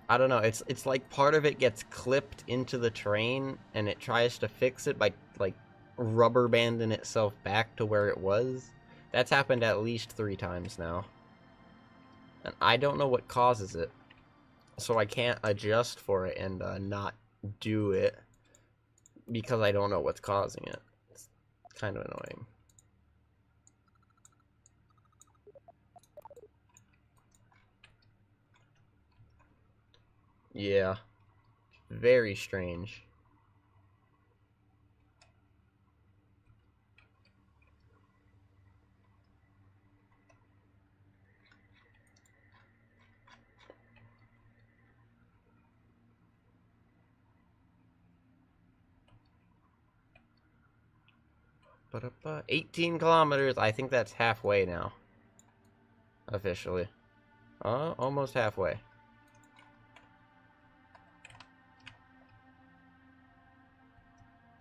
I don't know, it's like part of it gets clipped into the train and it tries to fix it by like rubber banding itself back to where it was. That's happened at least 3 times now. And I don't know what causes it. So I can't adjust for it and not do it because I don't know what's causing it. It's kind of annoying. Yeah. Very strange. Ba-da-ba. 18 kilometers. I think that's halfway now. Officially. Almost halfway.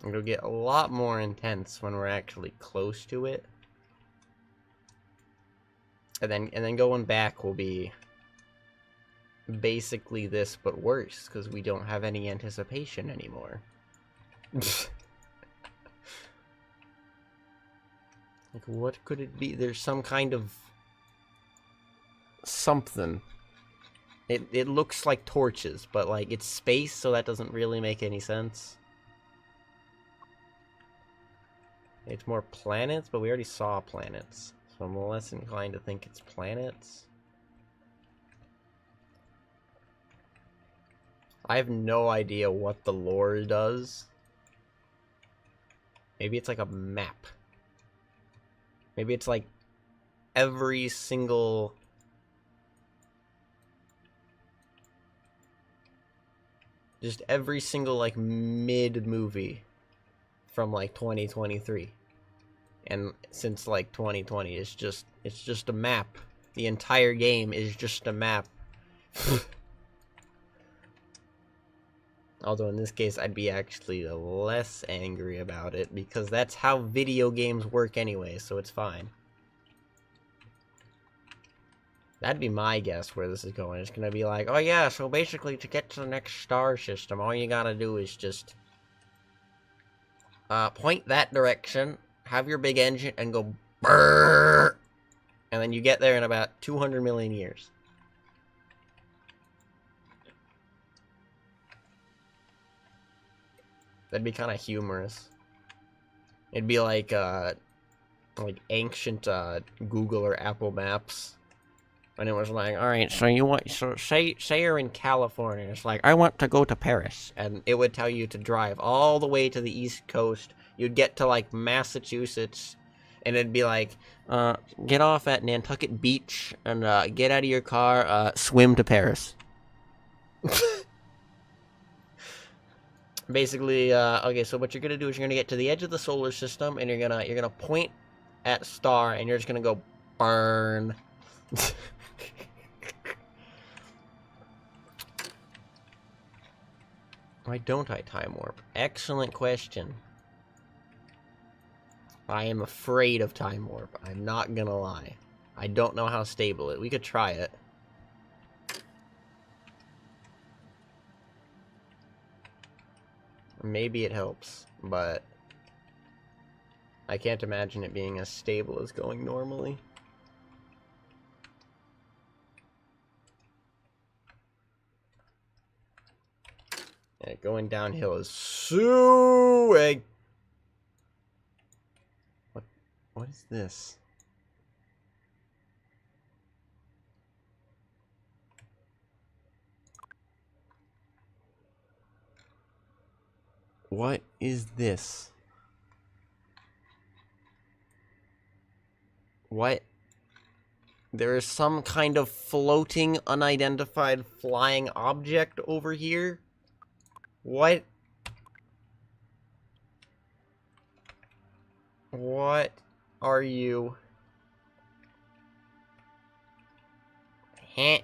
It'll get a lot more intense when we're actually close to it. And then going back will be basically this, but worse, because we don't have any anticipation anymore. Like, what could it be? There's some kind of something. It looks like torches, but like it's space, so that doesn't really make any sense. It's more planets, but we already saw planets, so I'm less inclined to think it's planets. I have no idea what the lore does. Maybe it's like a map. Maybe it's like every single... Just every single, like, mid-movie from, like, 2023. And since, like, 2020, it's just a map. The entire game is just a map. Although in this case, I'd be actually less angry about it, because that's how video games work anyway, so it's fine. That'd be my guess where this is going. It's gonna be like, oh yeah, so basically to get to the next star system, all you gotta do is just point that direction, have your big engine, and go brrrr, and then you get there in about 200 million years. That'd be kind of humorous. It'd be like ancient Google or Apple Maps. And it was like, all right, so you want, so say you're in California. It's like, I want to go to Paris, and it would tell you to drive all the way to the East Coast. You'd get to like Massachusetts, and it'd be like, get off at Nantucket Beach and get out of your car, swim to Paris. Basically, okay. So what you're gonna do is you're gonna get to the edge of the solar system, and you're gonna point at a star, and you're just gonna go burn. Why don't I time warp? Excellent question. I am afraid of time warp. I'm not gonna lie. I don't know how stable it. We could try it. Maybe it helps, but I can't imagine it being as stable as going normally. Yeah, going downhill is suing. What is this? What is this? What? There is some kind of floating, unidentified flying object over here? What? What are you? Heh.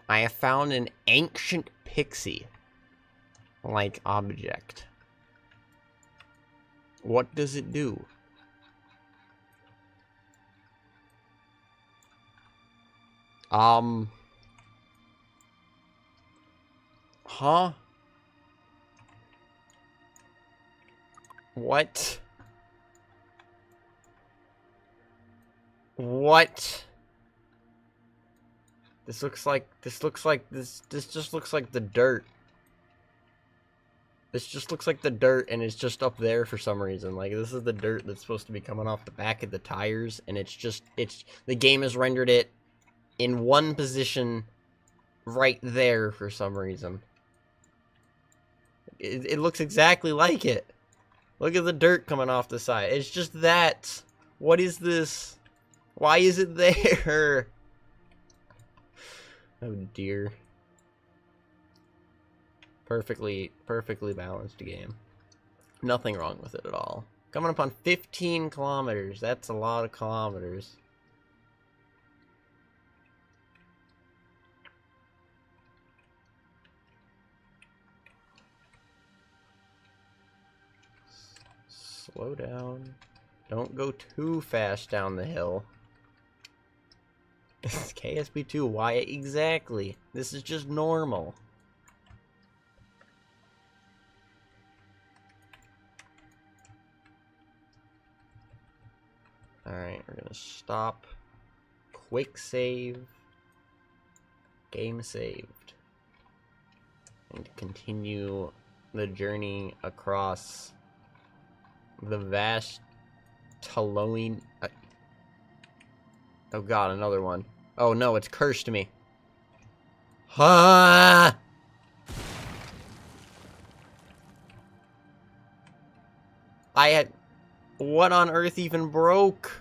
I have found an ancient pixie-like object. What does it do? Huh? What? What? This just looks like the dirt. This just looks like the dirt, and it's just up there for some reason. Like, this is the dirt that's supposed to be coming off the back of the tires, and the game has rendered it in one position right there for some reason. It looks exactly like it. Look at the dirt coming off the side. It's just that. What is this? Why is it there? Oh dear. Perfectly balanced game. Nothing wrong with it at all. Coming up on 15 kilometers. That's a lot of kilometers. Slow down. Don't go too fast down the hill. It's KSP2, why exactly? This is just normal. Alright, we're gonna stop. Quick save. Game saved. And continue the journey across the vast Tylo. Oh god, another one. Oh no, it's cursed me. Ah! I had... What on earth even broke?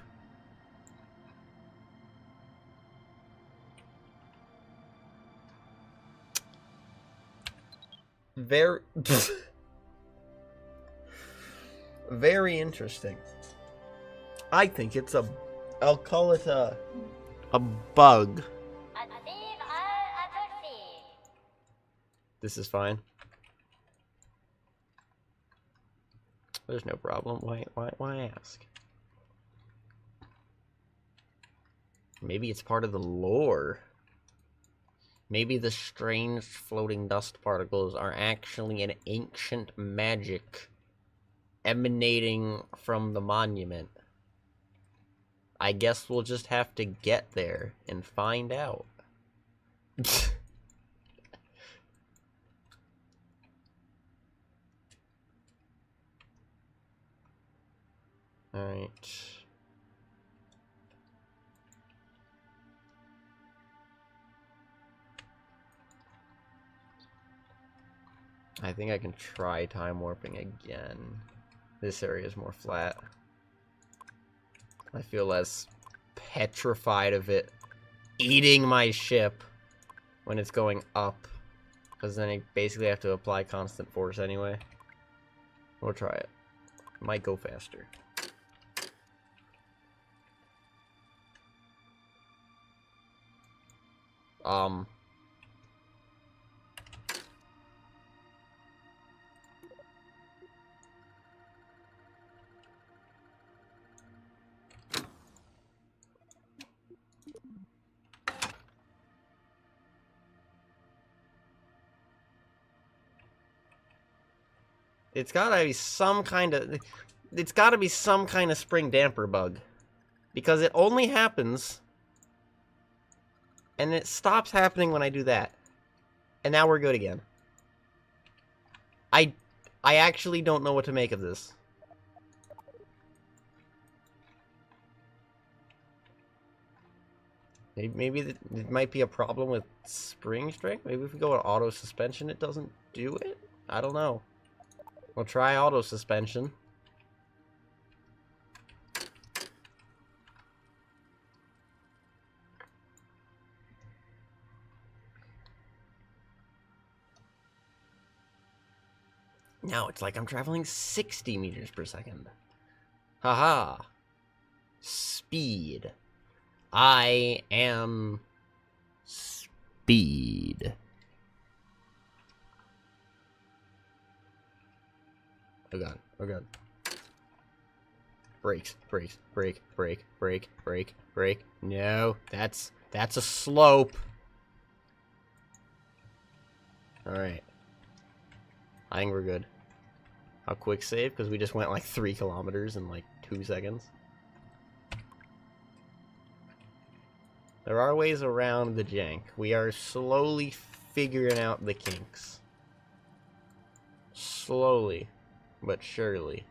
Very... Very interesting. I think it's a... I'll call it a bug. This is fine. There's no problem. Why ask? Maybe it's part of the lore. Maybe the strange floating dust particles are actually an ancient magic emanating from the monument. I guess we'll just have to get there and find out. Alright. I think I can try time warping again. This area is more flat. I feel less petrified of it eating my ship when it's going up. Because then I basically have to apply constant force anyway. We'll try it. Might go faster. It's gotta be some kind of... It's gotta be some kind of spring damper bug. Because it only happens... And it stops happening when I do that. And now we're good again. I actually don't know what to make of this. Maybe it might be a problem with spring strength? Maybe if we go with auto suspension it doesn't do it? I don't know. We'll try auto suspension. Now it's like I'm traveling 60 meters per second. Haha. Speed. I am speed. Oh god, oh god. Brakes, brakes, brake, brake, brake, brake, brake. No, that's a slope. Alright. I think we're good. I'll quick save, because we just went like 3 kilometers in like 2 seconds. There are ways around the jank. We are slowly figuring out the kinks. Slowly, but surely.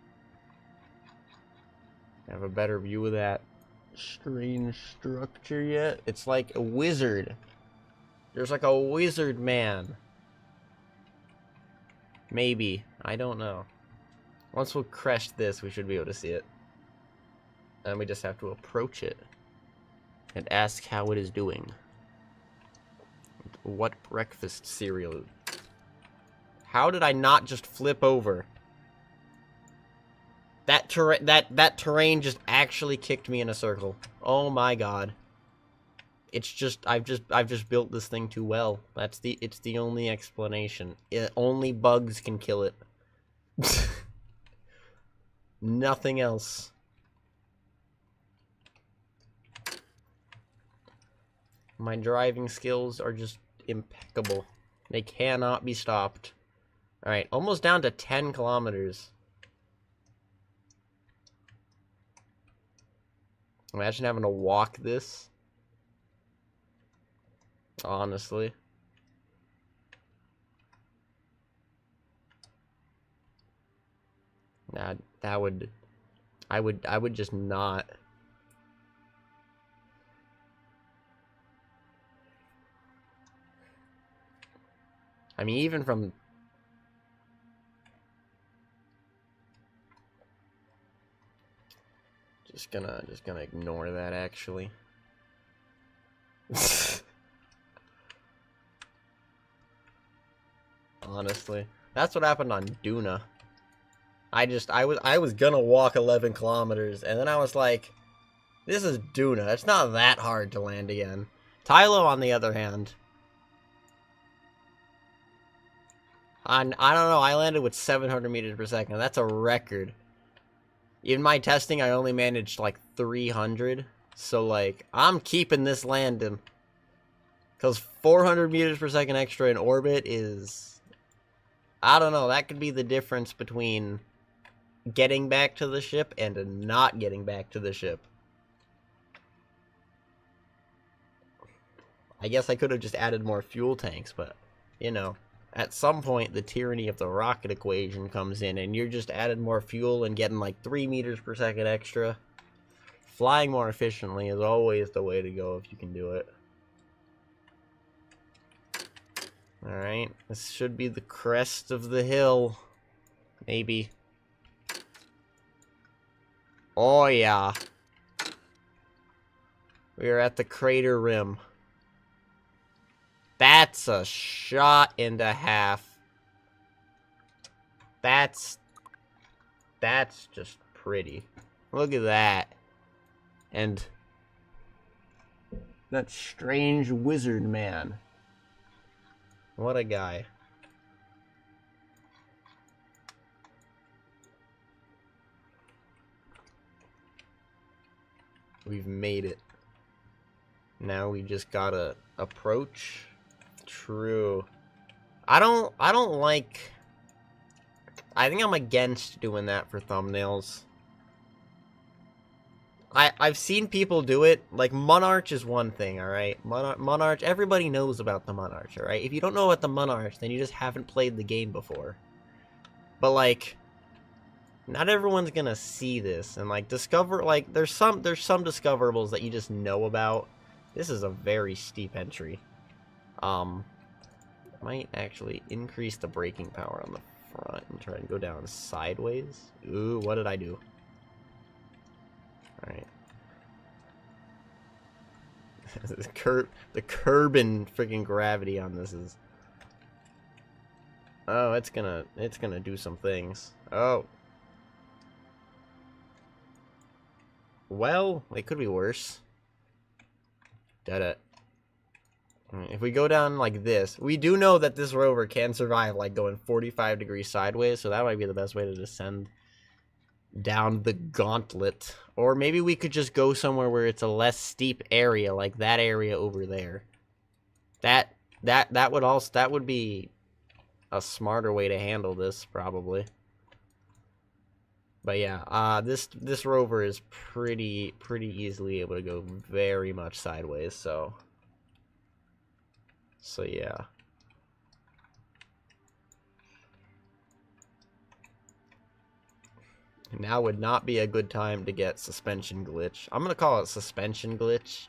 Have a better view of that strange structure yet? It's like a wizard. There's like a wizard man. Maybe. I don't know. Once we crest this, we should be able to see it. And we just have to approach it. And ask how it is doing. What breakfast cereal? How did I not just flip over? That terrain just actually kicked me in a circle. Oh my god. It's just I've just built this thing too well. It's the only explanation. Only bugs can kill it. Nothing else. My driving skills are just impeccable. They cannot be stopped. Alright, almost down to 10 kilometers. Imagine having to walk this. Honestly. Nah, that would... I would just not. I mean, even from... Just gonna ignore that, actually. Honestly. That's what happened on Duna. I was gonna walk 11 kilometers, and then I was like, this is Duna. It's not that hard to land again. Tylo, on the other hand... I don't know, I landed with 700 meters per second. That's a record. In my testing, I only managed, like, 300. So, like, I'm keeping this landing. Because 400 meters per second extra in orbit is... I don't know, that could be the difference between getting back to the ship and not getting back to the ship. I guess I could have just added more fuel tanks, but, you know... At some point, the tyranny of the rocket equation comes in, and you're just adding more fuel and getting like 3 meters per second extra. Flying more efficiently is always the way to go if you can do it. Alright, this should be the crest of the hill. Maybe. Oh yeah. We are at the crater rim. That's a shot and a half. That's just pretty. Look at that. And that strange wizard man. What a guy. We've made it. Now we just gotta approach. True. I don't like... I think I'm against doing that for thumbnails. I've seen people do it. Like, Monarch is one thing, alright? Monarch, everybody knows about the Monarch, alright? If you don't know about the Monarch, then you just haven't played the game before. But, like, not everyone's gonna see this. And, like, there's some discoverables that you just know about. This is a very steep entry. Might actually increase the braking power on the front and try and go down sideways. Ooh, what did I do? Alright. The curb and freaking gravity on this is... Oh, it's gonna do some things. Oh. Well, it could be worse. Did it. If we go down like this, we do know that this rover can survive like going 45 degrees sideways, so that might be the best way to descend down the gauntlet. Or maybe we could just go somewhere where it's a less steep area, like that area over there. That would be a smarter way to handle this, probably. But yeah, this rover is pretty easily able to go very much sideways, so yeah. Now would not be a good time to get suspension glitch. I'm gonna call it suspension glitch,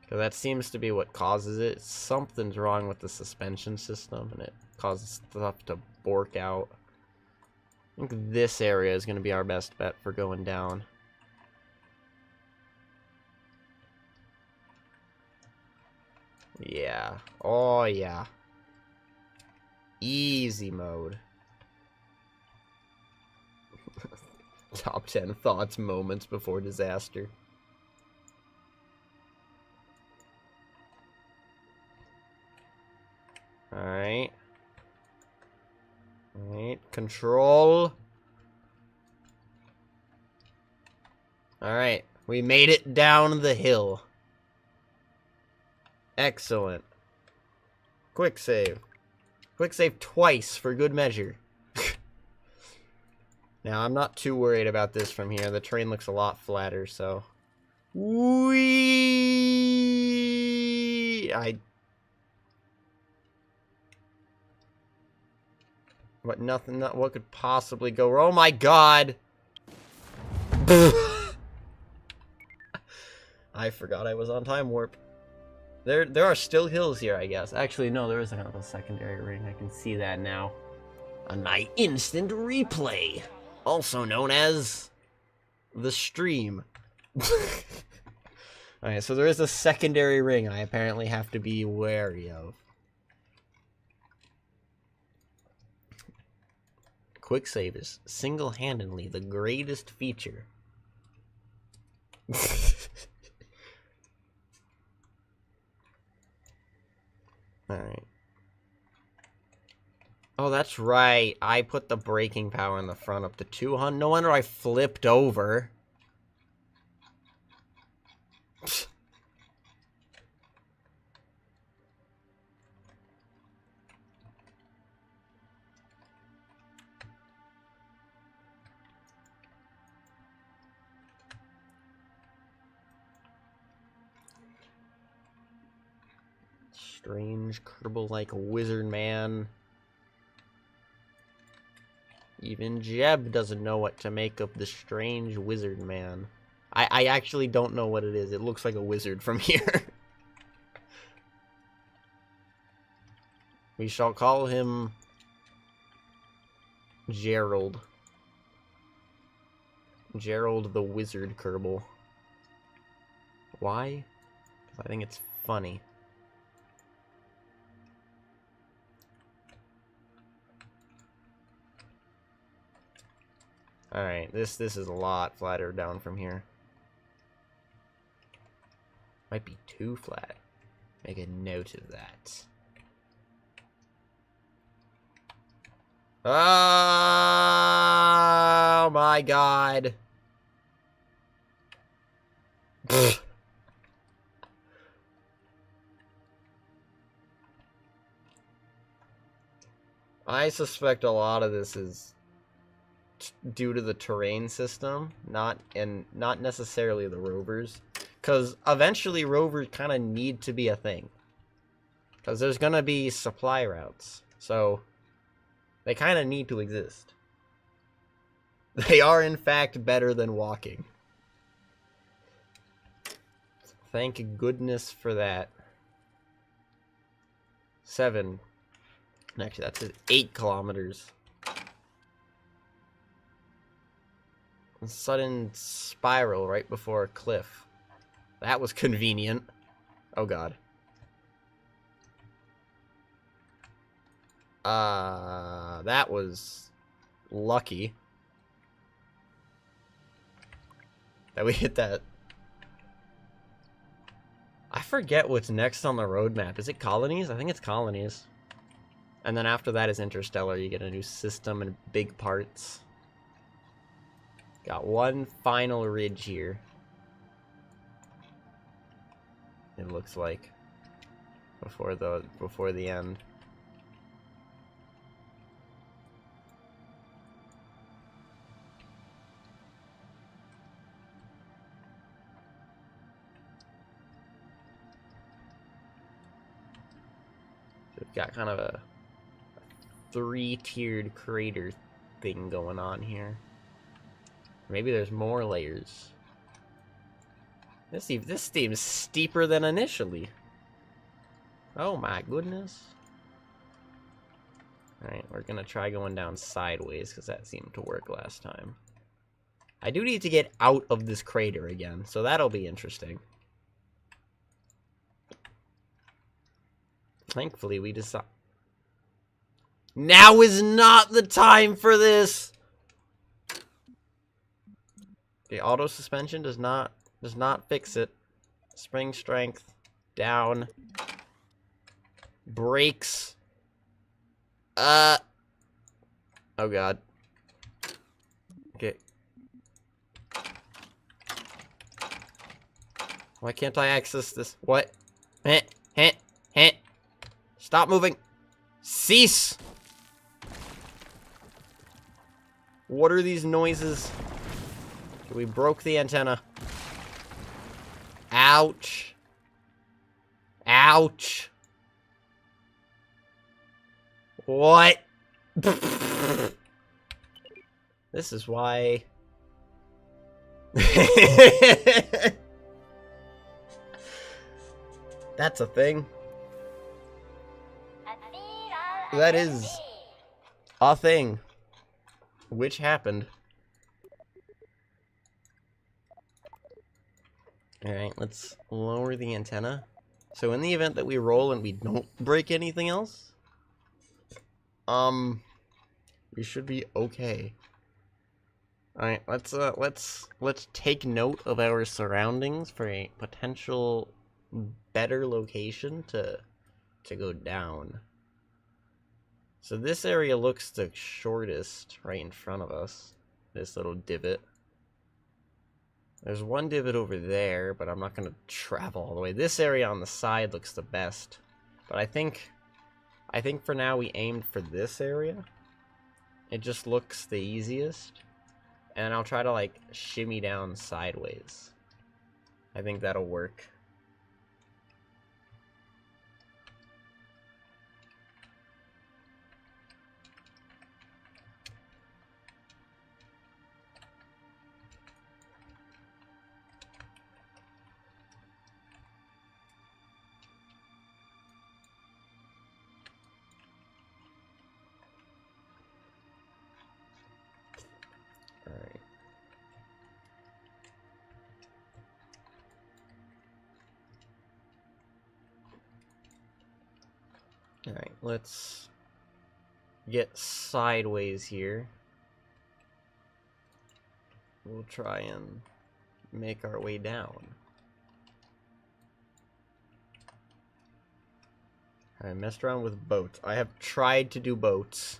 because that seems to be what causes it. Something's wrong with the suspension system, and it causes stuff to bork out. I think this area is gonna be our best bet for going down. Yeah. Oh, yeah. Easy mode. Top 10 thoughts, moments before disaster. Alright. Alright, control. Alright, we made it down the hill. Excellent. Quick save. Quick save twice for good measure. Now, I'm not too worried about this from here. The terrain looks a lot flatter, so... Whee! What could possibly go wrong? Oh my god! I forgot I was on time warp. There are still hills here, I guess. Actually, no, there is kind of a secondary ring. I can see that now. My instant replay, also known as the stream. Alright, so there is a secondary ring I apparently have to be wary of. Quick save is single-handedly the greatest feature. Alright. Oh, that's right. I put the braking power in the front up to 200. No wonder I flipped over. Strange, kerbal-like wizard man. Even Jeb doesn't know what to make of the strange wizard man. I actually don't know what it is. It looks like a wizard from here. We shall call him Gerald. Gerald the Wizard Kerbal. Why? I think it's funny. Alright, this is a lot flatter down from here. Might be too flat. Make a note of that. Oh my god. I suspect a lot of this is due to the terrain system, not necessarily the rovers, because eventually rovers kind of need to be a thing, because there's gonna be supply routes, so they kind of need to exist. They are in fact better than walking. Thank goodness for that. 7. Actually, that's 8 kilometers. A sudden spiral right before a cliff. That was convenient. Oh god. That was lucky that we hit that. I forget what's next on the roadmap. Is it colonies? I think it's colonies. And then after that is interstellar. You get a new system and big parts. Got one final ridge here. It looks like before the end. So we've got kind of a 3-tiered crater thing going on here. Maybe there's more layers. This seems steeper than initially. Oh my goodness. Alright, we're gonna try going down sideways, because that seemed to work last time. I do need to get out of this crater again, so that'll be interesting. Thankfully, we decide. Now is not the time for this! The auto suspension does not fix it. Spring strength down. Brakes. Oh god. Okay. Why can't I access this? What? Heh. Stop moving. Cease. What are these noises? We broke the antenna. Ouch. Ouch. What? This is why... That's a thing. That is a thing. Which happened. Alright, let's lower the antenna. So in the event that we roll and we don't break anything else, we should be okay. Alright, let's take note of our surroundings for a potential better location to go down. So this area looks the shortest right in front of us. This little divot. There's one divot over there, but I'm not going to travel all the way. This area on the side looks the best. But I think for now we aimed for this area. It just looks the easiest. And I'll try to like shimmy down sideways. I think that'll work. Alright, let's get sideways here. We'll try and make our way down. I messed around with boats. I have tried to do boats.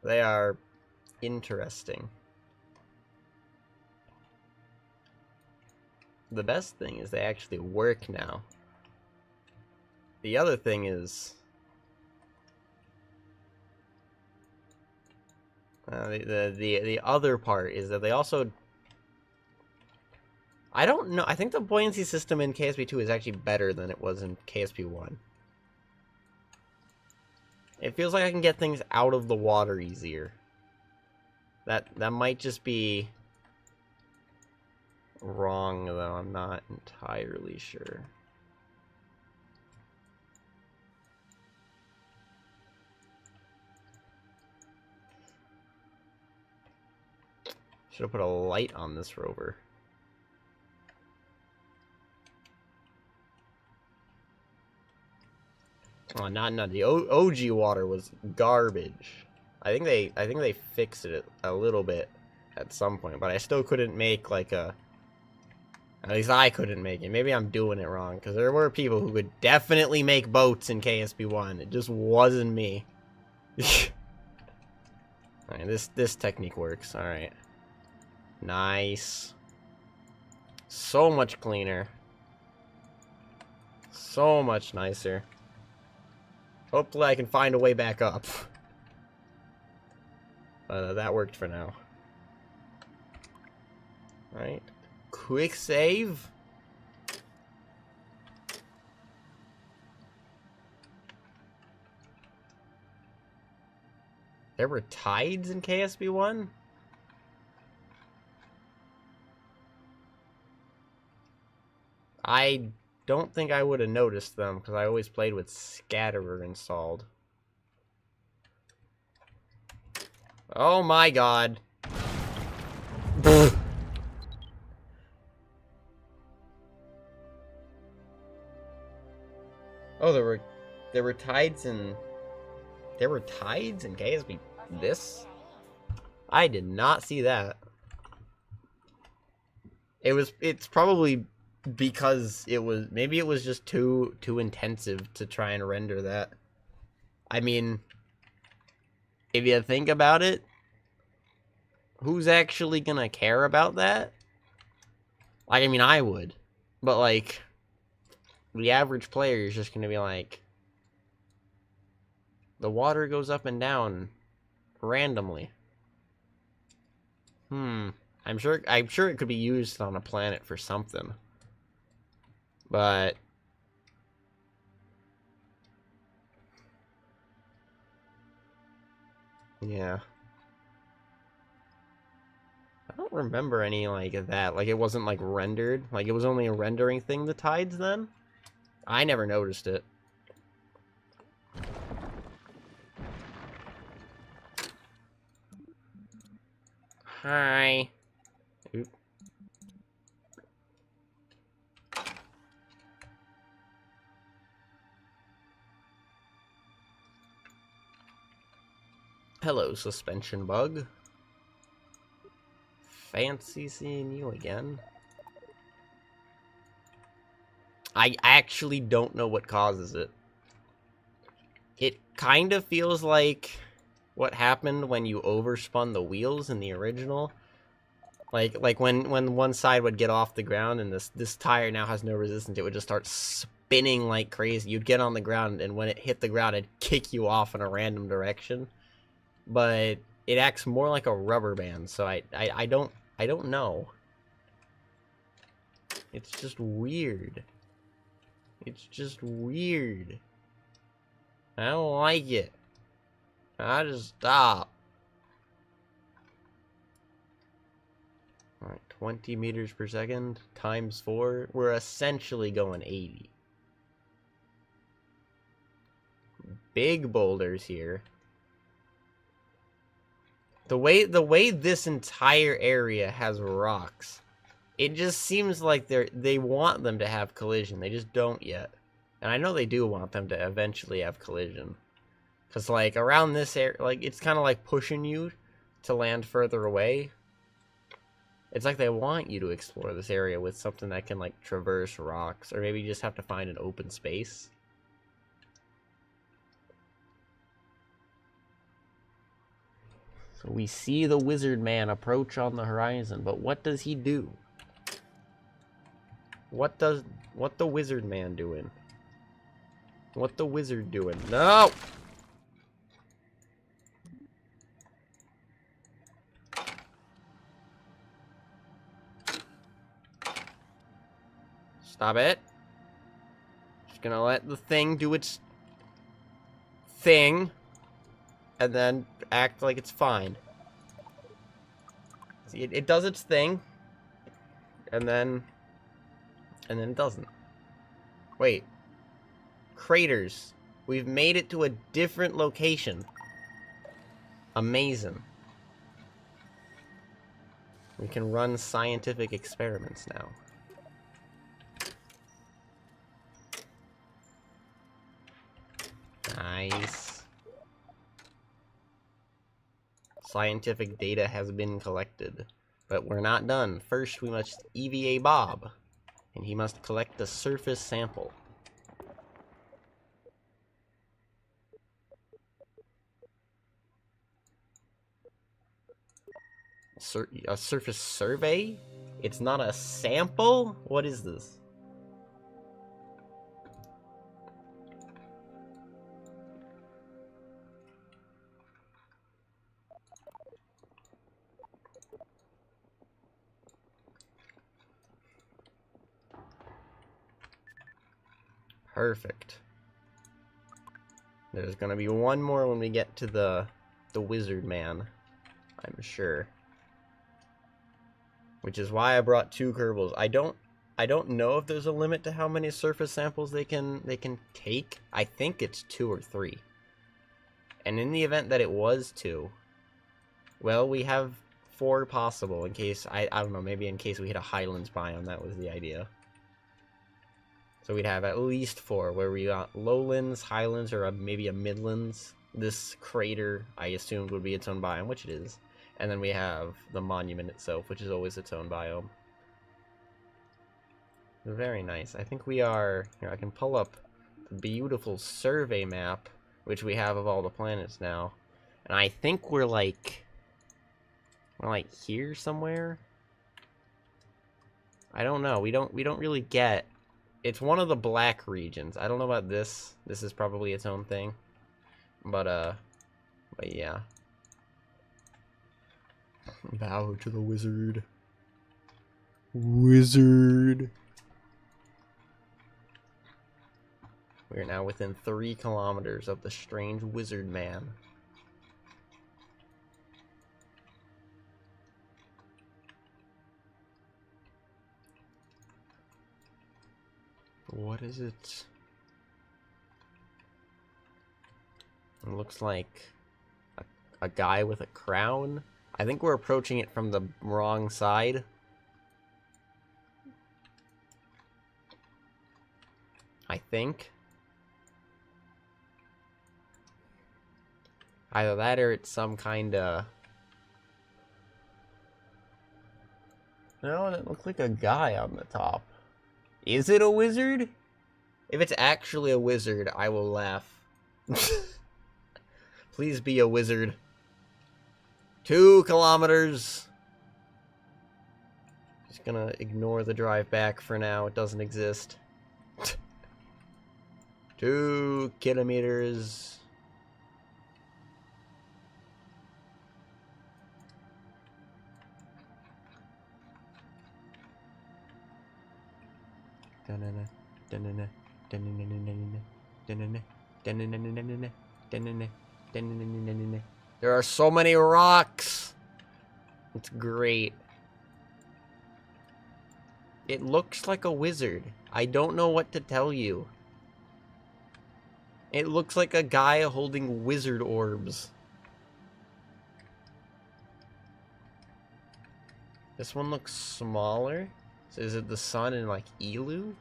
They are interesting. The best thing is they actually work now. The other thing is... the other part is that they also... I don't know. I think the buoyancy system in KSP2 is actually better than it was in KSP1. It feels like I can get things out of the water easier. That might just be wrong, though. I'm not entirely sure. Should have put a light on this rover. Oh, not the OG water was garbage. I think they fixed it a little bit at some point, but I still couldn't make like a... At least I couldn't make it. Maybe I'm doing it wrong, because there were people who could definitely make boats in KSP1. It just wasn't me. Alright, this technique works. Alright. Nice. So much cleaner. So much nicer. Hopefully I can find a way back up. But that worked for now. Alright. Quick save. There were tides in KSP1? I don't think I would have noticed them, because I always played with Scatterer installed. Oh my god. Oh, there were tides in... There were tides in KSP this? I did not see that. It's probably because maybe it was just too intensive to try and render that. I mean, if you think about it, who's actually gonna care about that? Like, I mean, I would, but like, the average player is just gonna be like, the water goes up and down randomly. I'm sure it could be used on a planet for something. But yeah. I don't remember any like that. Like it wasn't like rendered. Like it was only a rendering thing, the tides then? I never noticed it. Hi. Oop. Hello, suspension bug. Fancy seeing you again. I actually don't know what causes it. It kind of feels like what happened when you overspun the wheels in the original. Like when one side would get off the ground and this tire now has no resistance, it would just start spinning like crazy. You'd get on the ground, and when it hit the ground, it'd kick you off in a random direction. But it acts more like a rubber band, so I don't know. It's just weird. It's just weird. I don't like it. I just stop. Alright, 20 meters per second times 4. We're essentially going 80. Big boulders here. The way this entire area has rocks, it just seems like they want them to have collision. They just don't yet. And I know they do want them to eventually have collision. Because, like, around this area, like, it's kind of like pushing you to land further away. It's like they want you to explore this area with something that can, like, traverse rocks. Or maybe you just have to find an open space. So we see the wizard man approach on the horizon, but what does he do? What the wizard man doing? What the wizard doing? No! Stop it. Just gonna let the thing do its thing, and then act like it's fine. See, it does its thing, and then it doesn't. Wait. Craters. We've made it to a different location. Amazing. We can run scientific experiments now. Nice. Scientific data has been collected. But we're not done. First, we must EVA Bob. And he must collect the surface sample. A surface survey? It's not a sample? What is this? Perfect. There's gonna be one more when we get to the wizard man, I'm sure. Which is why I brought 2 kerbals. I don't know if there's a limit to how many surface samples they can take. I think it's 2 or 3. And in the event that it was 2, well, we have 4 possible in case I don't know, maybe in case we hit a highlands biome. That was the idea. So we'd have at least 4 where we got lowlands, highlands, or maybe a midlands. This crater, I assumed, would be its own biome, which it is. And then we have the monument itself, which is always its own biome. Very nice. I think we are... Here, I can pull up the beautiful survey map, which we have of all the planets now. And I think we're like here somewhere? I don't know. We don't really get It's one of the black regions. I don't know about this. This is probably its own thing. But yeah. Bow to the wizard. Wizard. We are now within 3 kilometers of the strange wizard man. What is it? It looks like a guy with a crown. I think we're approaching it from the wrong side. I think. Either that or it's some kind of... No, it looks like a guy on the top. Is it a wizard? If it's actually a wizard, I will laugh. Please be a wizard. 2 kilometers. Just gonna ignore the drive back for now. It doesn't exist. 2 kilometers. There are so many rocks. It's great. It looks like a wizard. I don't know what to tell you. It looks like a guy holding wizard orbs. This one looks smaller. So is it the sun in like Elu?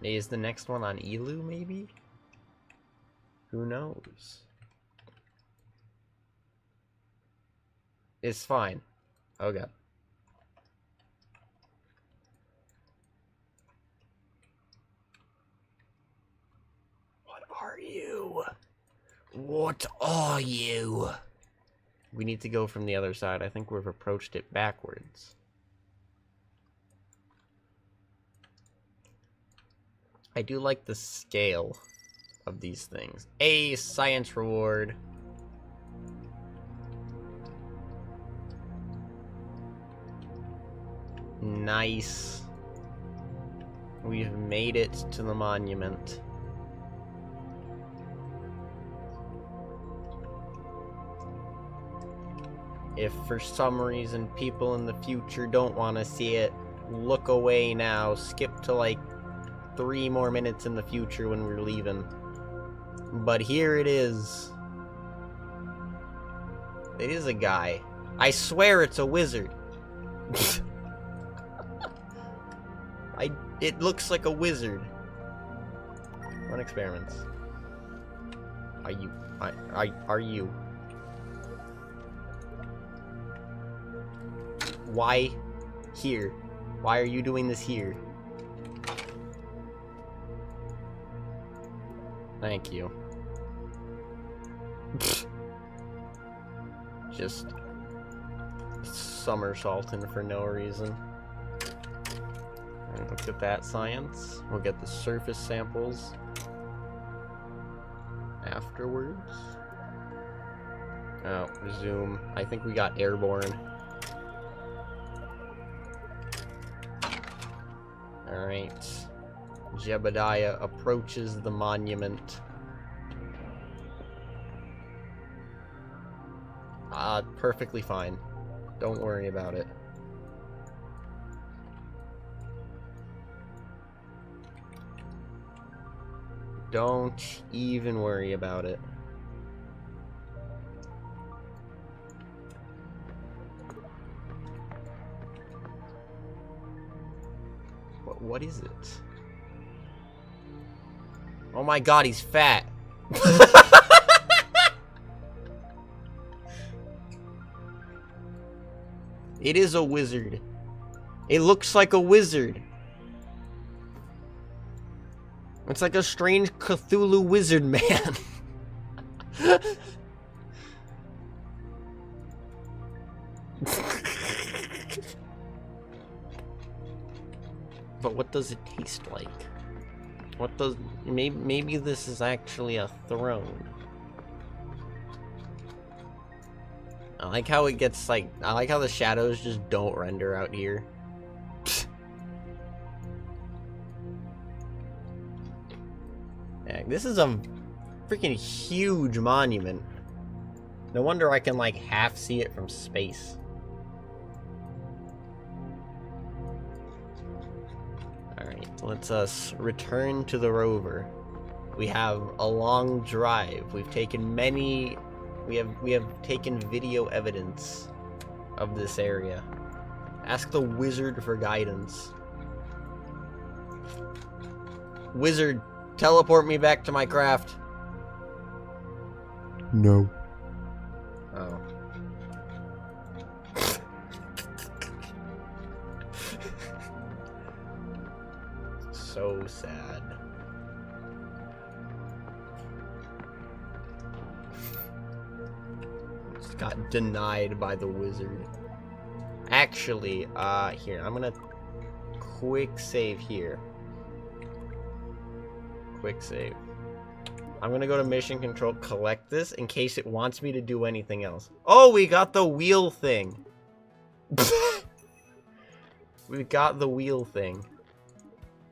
Is the next one on Elu maybe? Who knows? It's fine. Oh god. What are you? What are you? We need to go from the other side. I think we've approached it backwards. I do like the scale of these things. A science reward. Nice. We've made it to the monument. If for some reason people in the future don't want to see it, look away now. Skip to like 3 more minutes in the future when we're leaving. But here it is. It is a guy. I swear it's a wizard. It looks like a wizard. Run experiments. Are you? Why here? Why are you doing this here? Thank you. Just somersaulting for no reason. Alright, let's get that science. We'll get the surface samples afterwards. Oh, resume. I think we got airborne. Alright. Jebediah approaches the monument. Perfectly fine. Don't worry about it. Don't even worry about it. What is it? Oh my god, he's fat. It is a wizard. It looks like a wizard. It's like a strange Cthulhu wizard man. But what does it taste like? What does... Maybe this is actually a throne. I like how it gets, like... I like how the shadows just don't render out here. Yeah, this is a freaking huge monument. No wonder I can, like, half see it from space. Alright, let's return to the rover. We have a long drive. We've taken many... We have taken video evidence of this area. Ask the wizard for guidance. Wizard, teleport me back to my craft. No. Oh. So sad. Just got denied by the wizard. Actually, here, I'm gonna quick save here. Quick save. I'm gonna go to mission control, collect this in case it wants me to do anything else. Oh, we got the wheel thing. We got the wheel thing.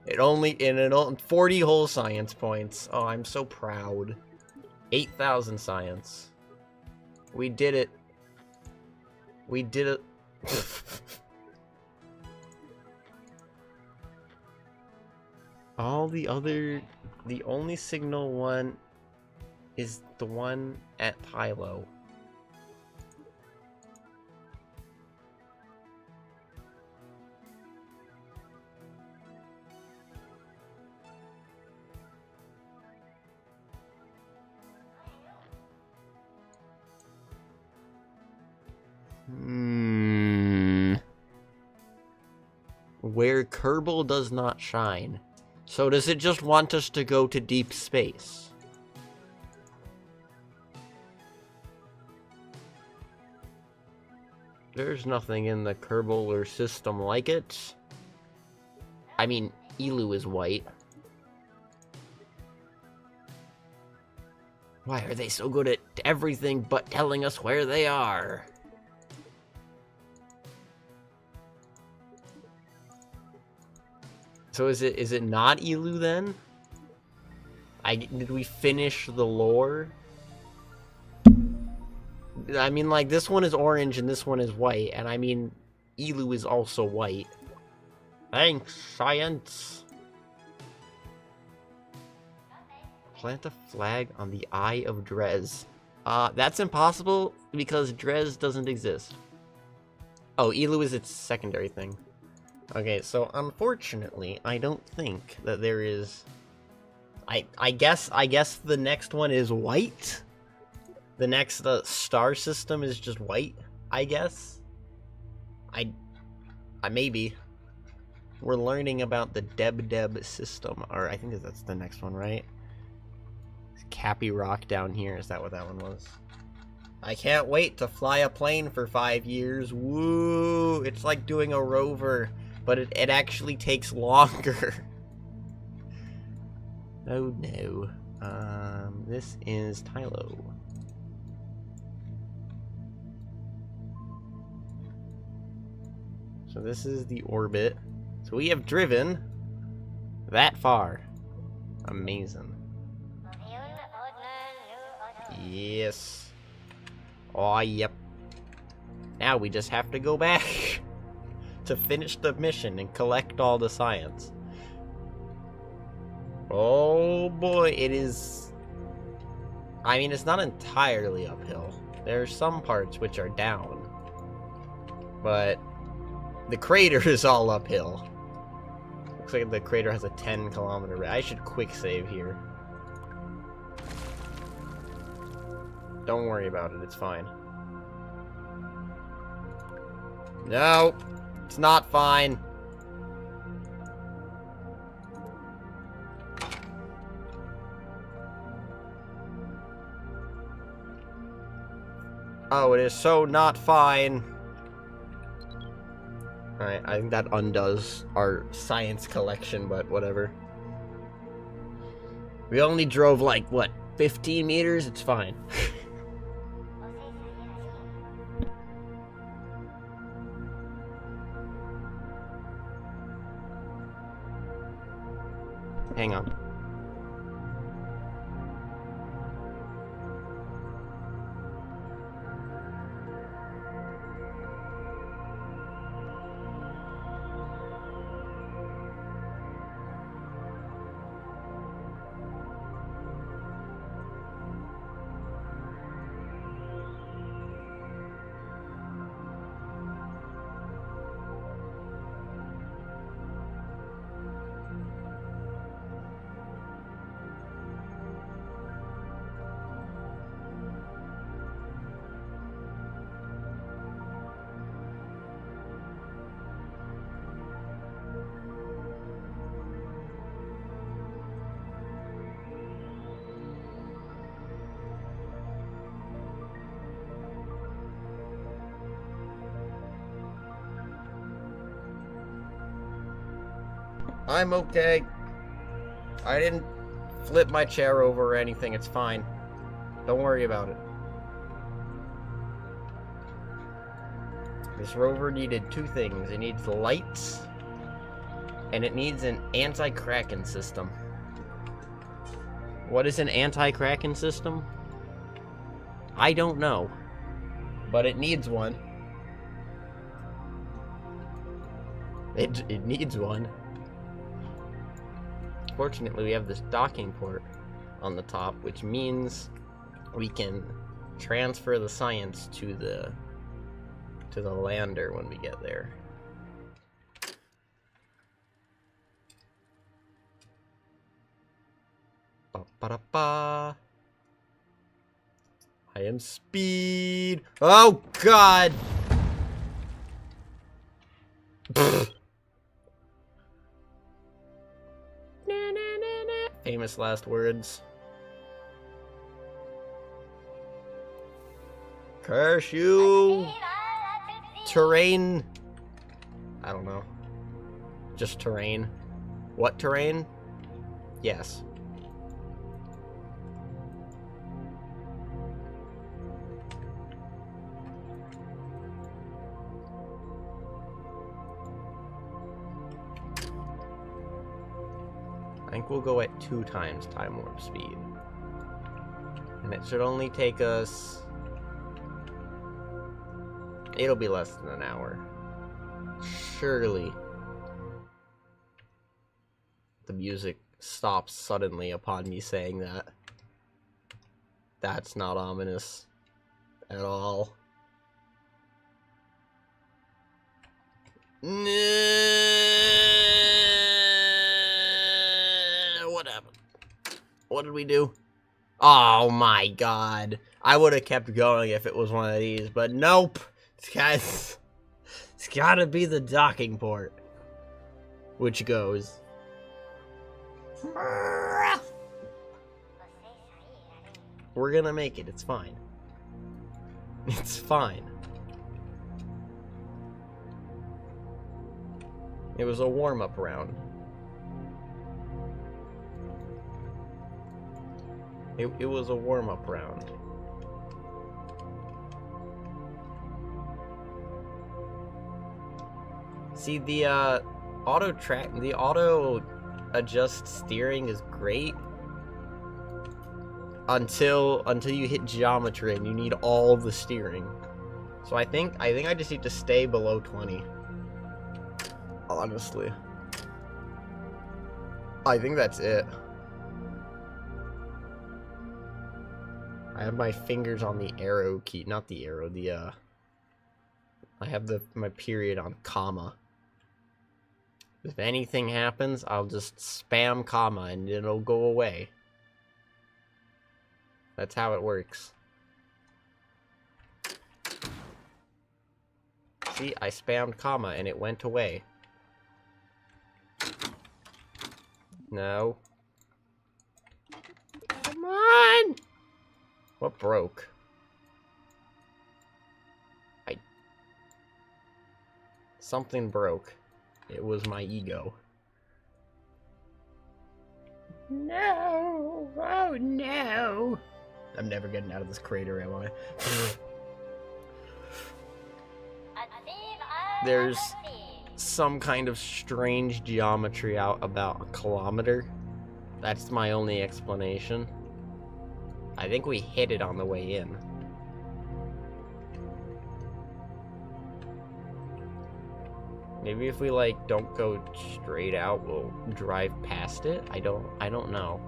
It only 40 whole science points. Oh, I'm so proud. 8,000 science. We did it. We did it. All the other... The only signal one is the one at Tylo. Where Kerbal does not shine. So does it just want us to go to deep space? There's nothing in the Kerbaler system like it. I mean, Elu is white. Why are they so good at everything but telling us where they are? So is it not Elu then? Did we finish the lore? I mean, like, this one is orange and this one is white, and I mean, Elu is also white. Thanks, science! Plant a flag on the Eye of Drez. That's impossible because Drez doesn't exist. Oh, Elu is its secondary thing. Okay, so unfortunately, I don't think that there is... I guess the next one is white? The next star system is just white, I guess? I maybe. We're learning about the Deb system, or I think that's the next one, right? Cappy Rock down here, is that what that one was? I can't wait to fly a plane for 5 years, woo! It's like doing a rover. But it actually takes longer. Oh no. This is Tylo. So this is the orbit. So we have driven that far. Amazing. Yes. Oh, yep. Now we just have to go back. To finish the mission and collect all the science. Oh boy, it is... I mean, it's not entirely uphill. There are some parts which are down. But the crater is all uphill. Looks like the crater has a 10-kilometer range. I should quick save here. Don't worry about it, it's fine. No! It's not fine. Oh, it is so not fine. Alright, I think that undoes our science collection, but whatever. We only drove like, what, 15 meters? It's fine. Hang on. I'm okay. I didn't flip my chair over or anything. It's fine. Don't worry about it. This rover needed two things. It needs lights, and it needs an anti-cracking system. What is an anti-cracking system? I don't know. But it needs one. It needs one. Fortunately, we have this docking port on the top, which means we can transfer the science to the lander when we get there. Ba-ba-da-ba. I am speed. Oh God. Famous last words. Curse you! Terrain. I don't know. Just terrain. What terrain? Yes. I think we'll go at 2 times time warp speed. And it should only take us... It'll be less than an hour. Surely. The music stops suddenly upon me saying that. That's not ominous at all. What happened? What did we do? Oh my God. I would have kept going if it was one of these, but nope. It's gotta be the docking port. Which goes... We're gonna make it. It's fine. It's fine. It was a warm-up round. It was a warm-up round. See, the auto adjust steering is great until you hit geometry and you need all the steering. So I think I just need to stay below 20. Honestly. I think that's it. I have my fingers on the arrow key, not the arrow, I have my period on comma. If anything happens, I'll just spam comma and it'll go away. That's how it works. See, I spammed comma and it went away. No. Come on! What broke? Something broke. It was my ego. No! Oh no! I'm never getting out of this crater, am I? There's some kind of strange geometry out about a kilometer. That's my only explanation. I think we hit it on the way in. Maybe if we like don't go straight out, we'll drive past it. I don't know.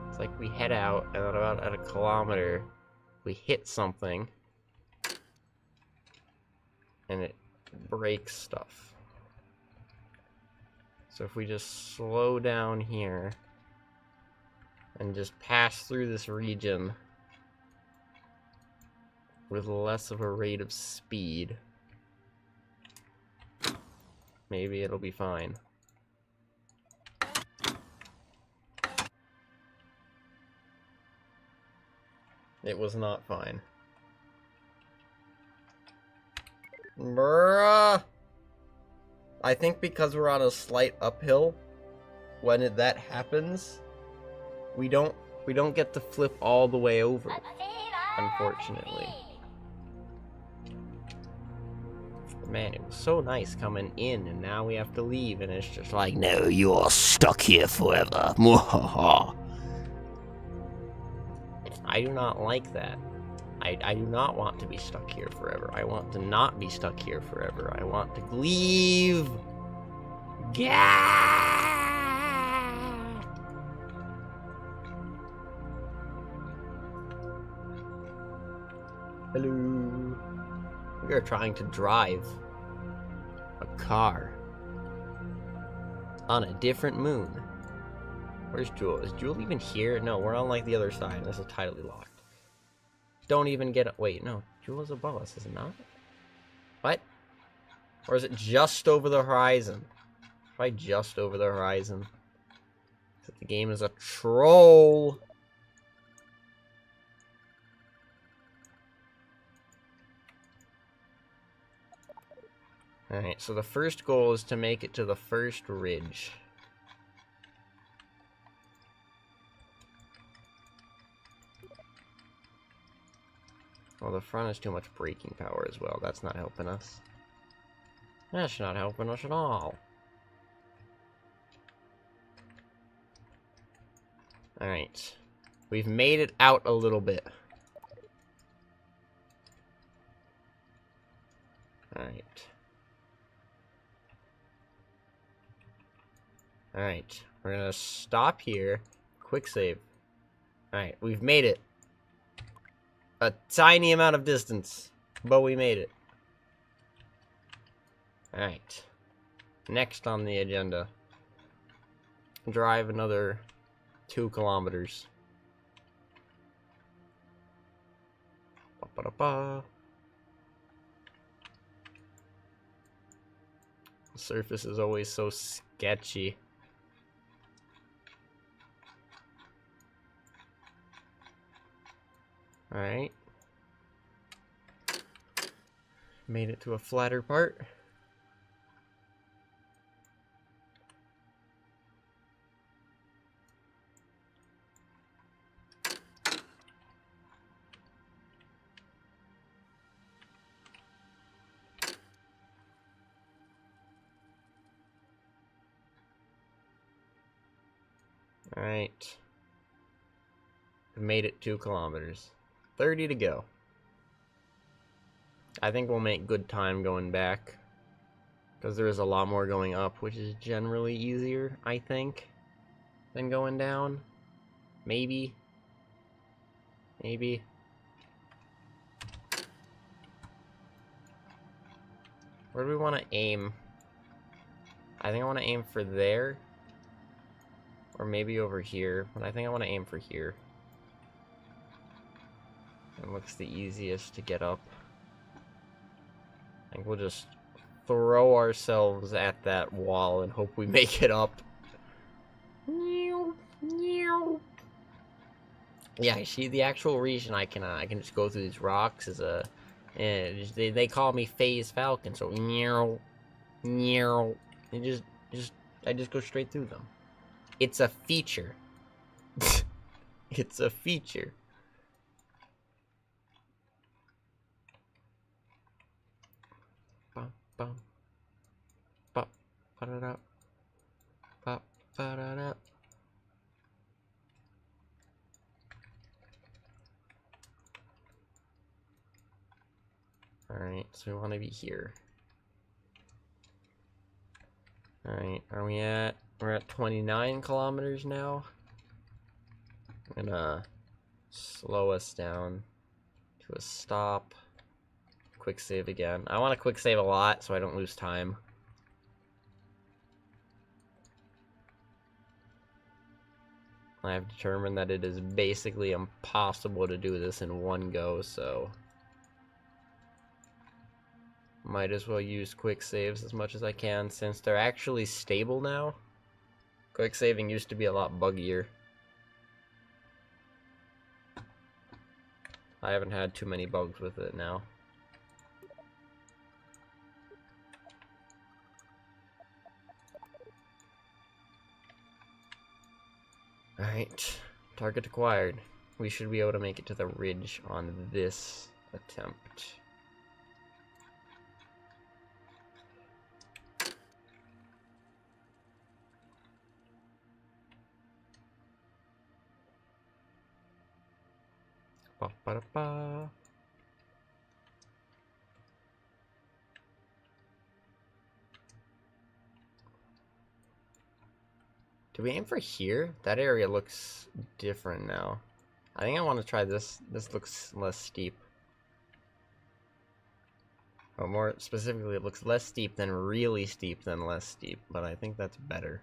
It's like we head out and then about at a kilometer we hit something and it breaks stuff. So if we just slow down here and just pass through this region with less of a rate of speed, maybe it'll be fine. It was not fine. Bruh! I think because we're on a slight uphill, when that happens, we don't get to flip all the way over, unfortunately. Man, it was so nice coming in, and now we have to leave, and it's just like, no, you are stuck here forever. I do not like that. I do not want to be stuck here forever. I want to not be stuck here forever. I want to leave. Gah! Hello. We are trying to drive a car on a different moon. Where's Jewel? Is Jewel even here? No, we're on like the other side. This is tidally locked. Don't even get it. Wait, no. Jewel's above us, is it not? What? Or is it just over the horizon? Probably just over the horizon. The game is a troll. Alright, so the first goal is to make it to the first ridge. Well, the front has too much braking power as well. That's not helping us. That's not helping us at all. Alright. We've made it out a little bit. Alright. Alright. We're gonna stop here. Quick save. Alright, we've made it. A tiny amount of distance, but we made it. Alright. Next on the agenda. Drive another 2 kilometers. Ba-ba-da-ba. The surface is always so sketchy. Alright. Made it to a flatter part. Alright. We made it 2 kilometers. 30 to go. I think we'll make good time going back, because there is a lot more going up, which is generally easier, I think, than going down. Maybe. Maybe. Where do we want to aim? I think I want to aim for there. Or maybe over here, but I think I want to aim for here. It looks the easiest to get up. I think we'll just throw ourselves at that wall and hope we make it up. Yeah, I see the actual reason I can just go through these rocks is they call me Phase Falcon, so meow, meow, and I just go straight through them. It's a feature. It's a feature. Bum bum. Bum ba-da-da. Bum ba-da-da. Alright, so we want to be here. Alright, we're at 29 kilometers now. I'm gonna slow us down to a stop. Quick save again. I want to quick save a lot so I don't lose time. I have determined that it is basically impossible to do this in one go, so might as well use quick saves as much as I can since they're actually stable now. Quick saving used to be a lot buggier. I haven't had too many bugs with it now. Alright, target acquired. We should be able to make it to the ridge on this attempt. Ba-ba-da-ba. Do we aim for here? That area looks different now. I think I want to try this. This looks less steep. Or more specifically, it looks less steep than really steep than less steep, but I think that's better.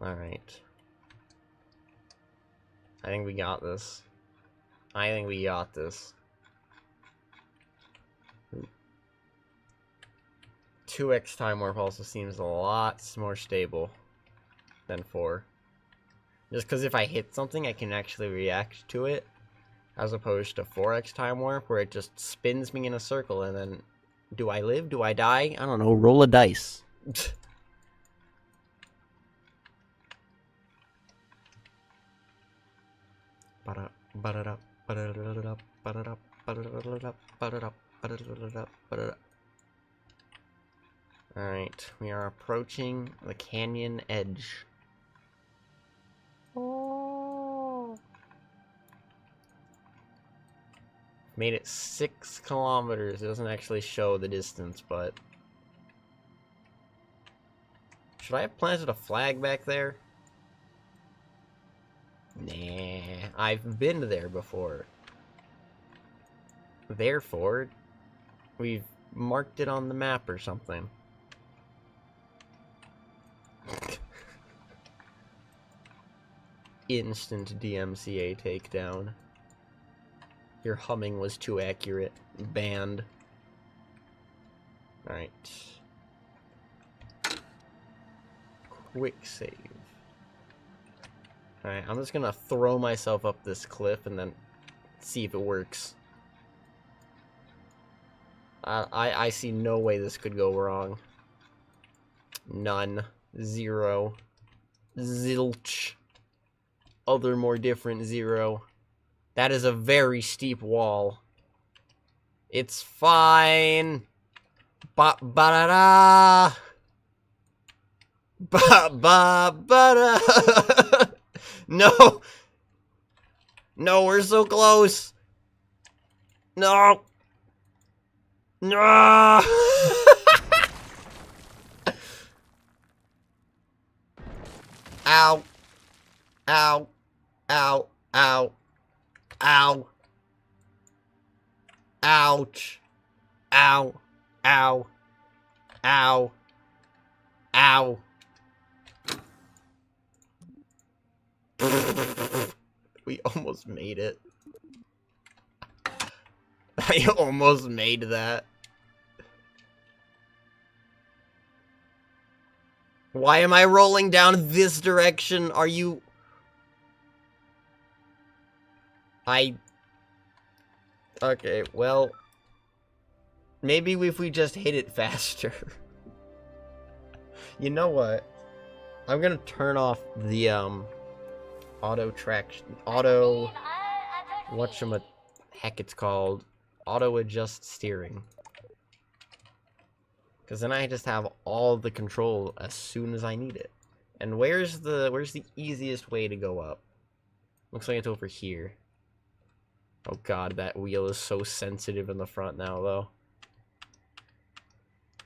Alright. I think we got this. I think we got this. 2x time warp also seems a lot more stable than 4. Just because if I hit something, I can actually react to it. As opposed to 4x time warp, where it just spins me in a circle, and then... Do I live? Do I die? I don't know. Roll a dice. Alright, we are approaching the canyon edge. Oh. Made it 6 kilometers. It doesn't actually show the distance, but... Should I have planted a flag back there? Nah, I've been there before. Therefore, we've marked it on the map or something. Instant DMCA takedown. Your humming was too accurate. Banned. Alright. Quick save. Alright, I'm just gonna throw myself up this cliff and then see if it works. I see no way this could go wrong. None. Zero. Zilch. Other more different 0. That is a very steep wall. It's fine. Ba-ba-da-da. Ba-ba-ba-da. No. No, we're so close. No. No. Ow. Ow. Ow. Ow. Ow. Ouch. Ow. Ow. Ow. Ow. We almost made it. I almost made that. Why am I rolling down this direction? Are you... Okay, well... Maybe if we just hit it faster. You know what? I'm gonna turn off the, auto traction... Whatchamahheck it's called? Auto adjust steering. Because then I just have all the control as soon as I need it. And where's the easiest way to go up? Looks like it's over here. Oh god, that wheel is so sensitive in the front now, though.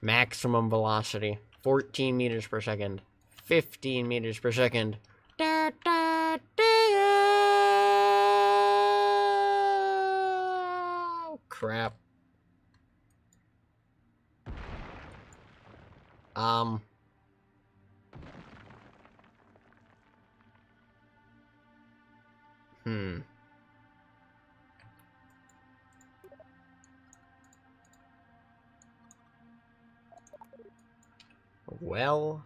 Maximum velocity. 14 meters per second. 15 meters per second. Da, da, da. Crap. Well...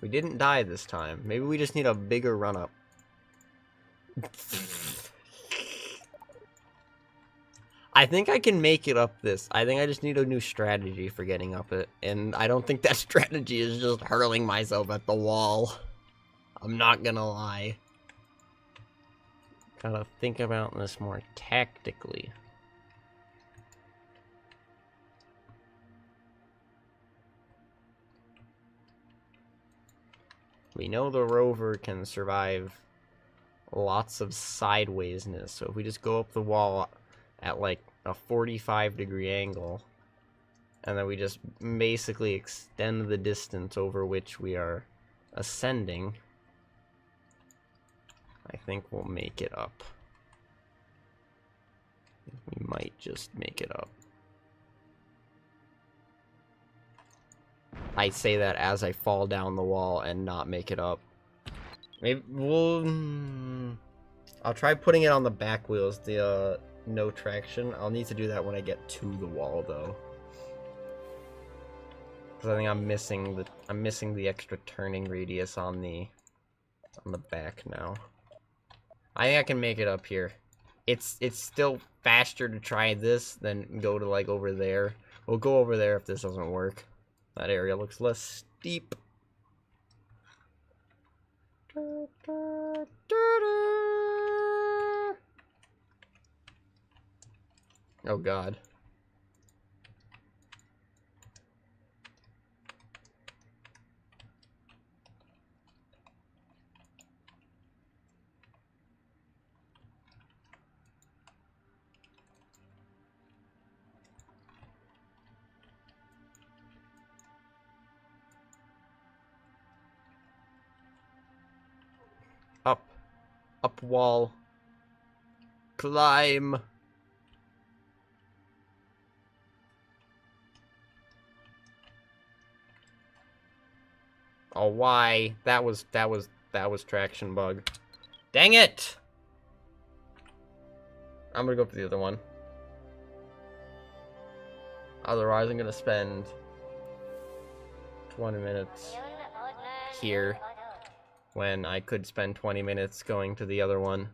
We didn't die this time. Maybe we just need a bigger run-up. I think I can make it up this. I think I just need a new strategy for getting up it. And I don't think that strategy is just hurling myself at the wall. I'm not gonna lie. Gotta think about this more tactically. We know the rover can survive lots of sidewaysness, so if we just go up the wall at like a 45-degree angle, and then we just basically extend the distance over which we are ascending, I think we'll make it up. We might just make it up. I say that as I fall down the wall and not make it up. Maybe we'll... I'll try putting it on the back wheels, the no traction. I'll need to do that when I get to the wall, though. Because I think I'm missing the extra turning radius on the back now. I think I can make it up here. It's still faster to try this than go to like over there. We'll go over there if this doesn't work. That area looks less steep. Oh god. Up wall. Climb. Oh, why? That was traction bug. Dang it! I'm gonna go for the other one. Otherwise, I'm gonna spend 20 minutes here when I could spend 20 minutes going to the other one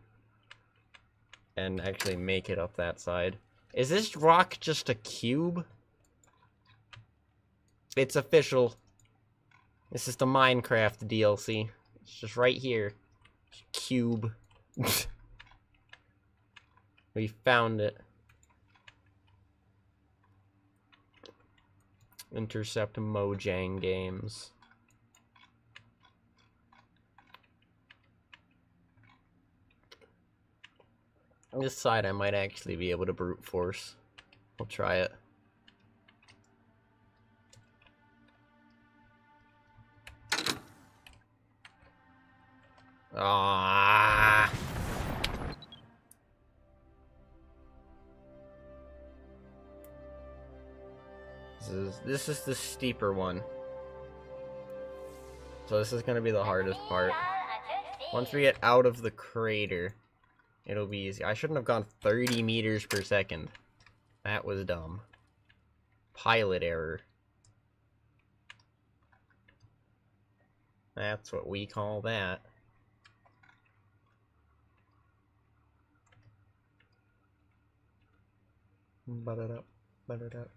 and actually make it up that side. Is this rock just a cube? It's official. This is the Minecraft DLC. It's just right here. Cube. We found it. Intercept Mojang Games. On this side, I might actually be able to brute force. We'll try it. Ah. This is the steeper one. So this is gonna be the hardest part. Once we get out of the crater, it'll be easy. I shouldn't have gone 30 meters per second. That was dumb. Pilot error. That's what we call that. Butt it up, butt it up.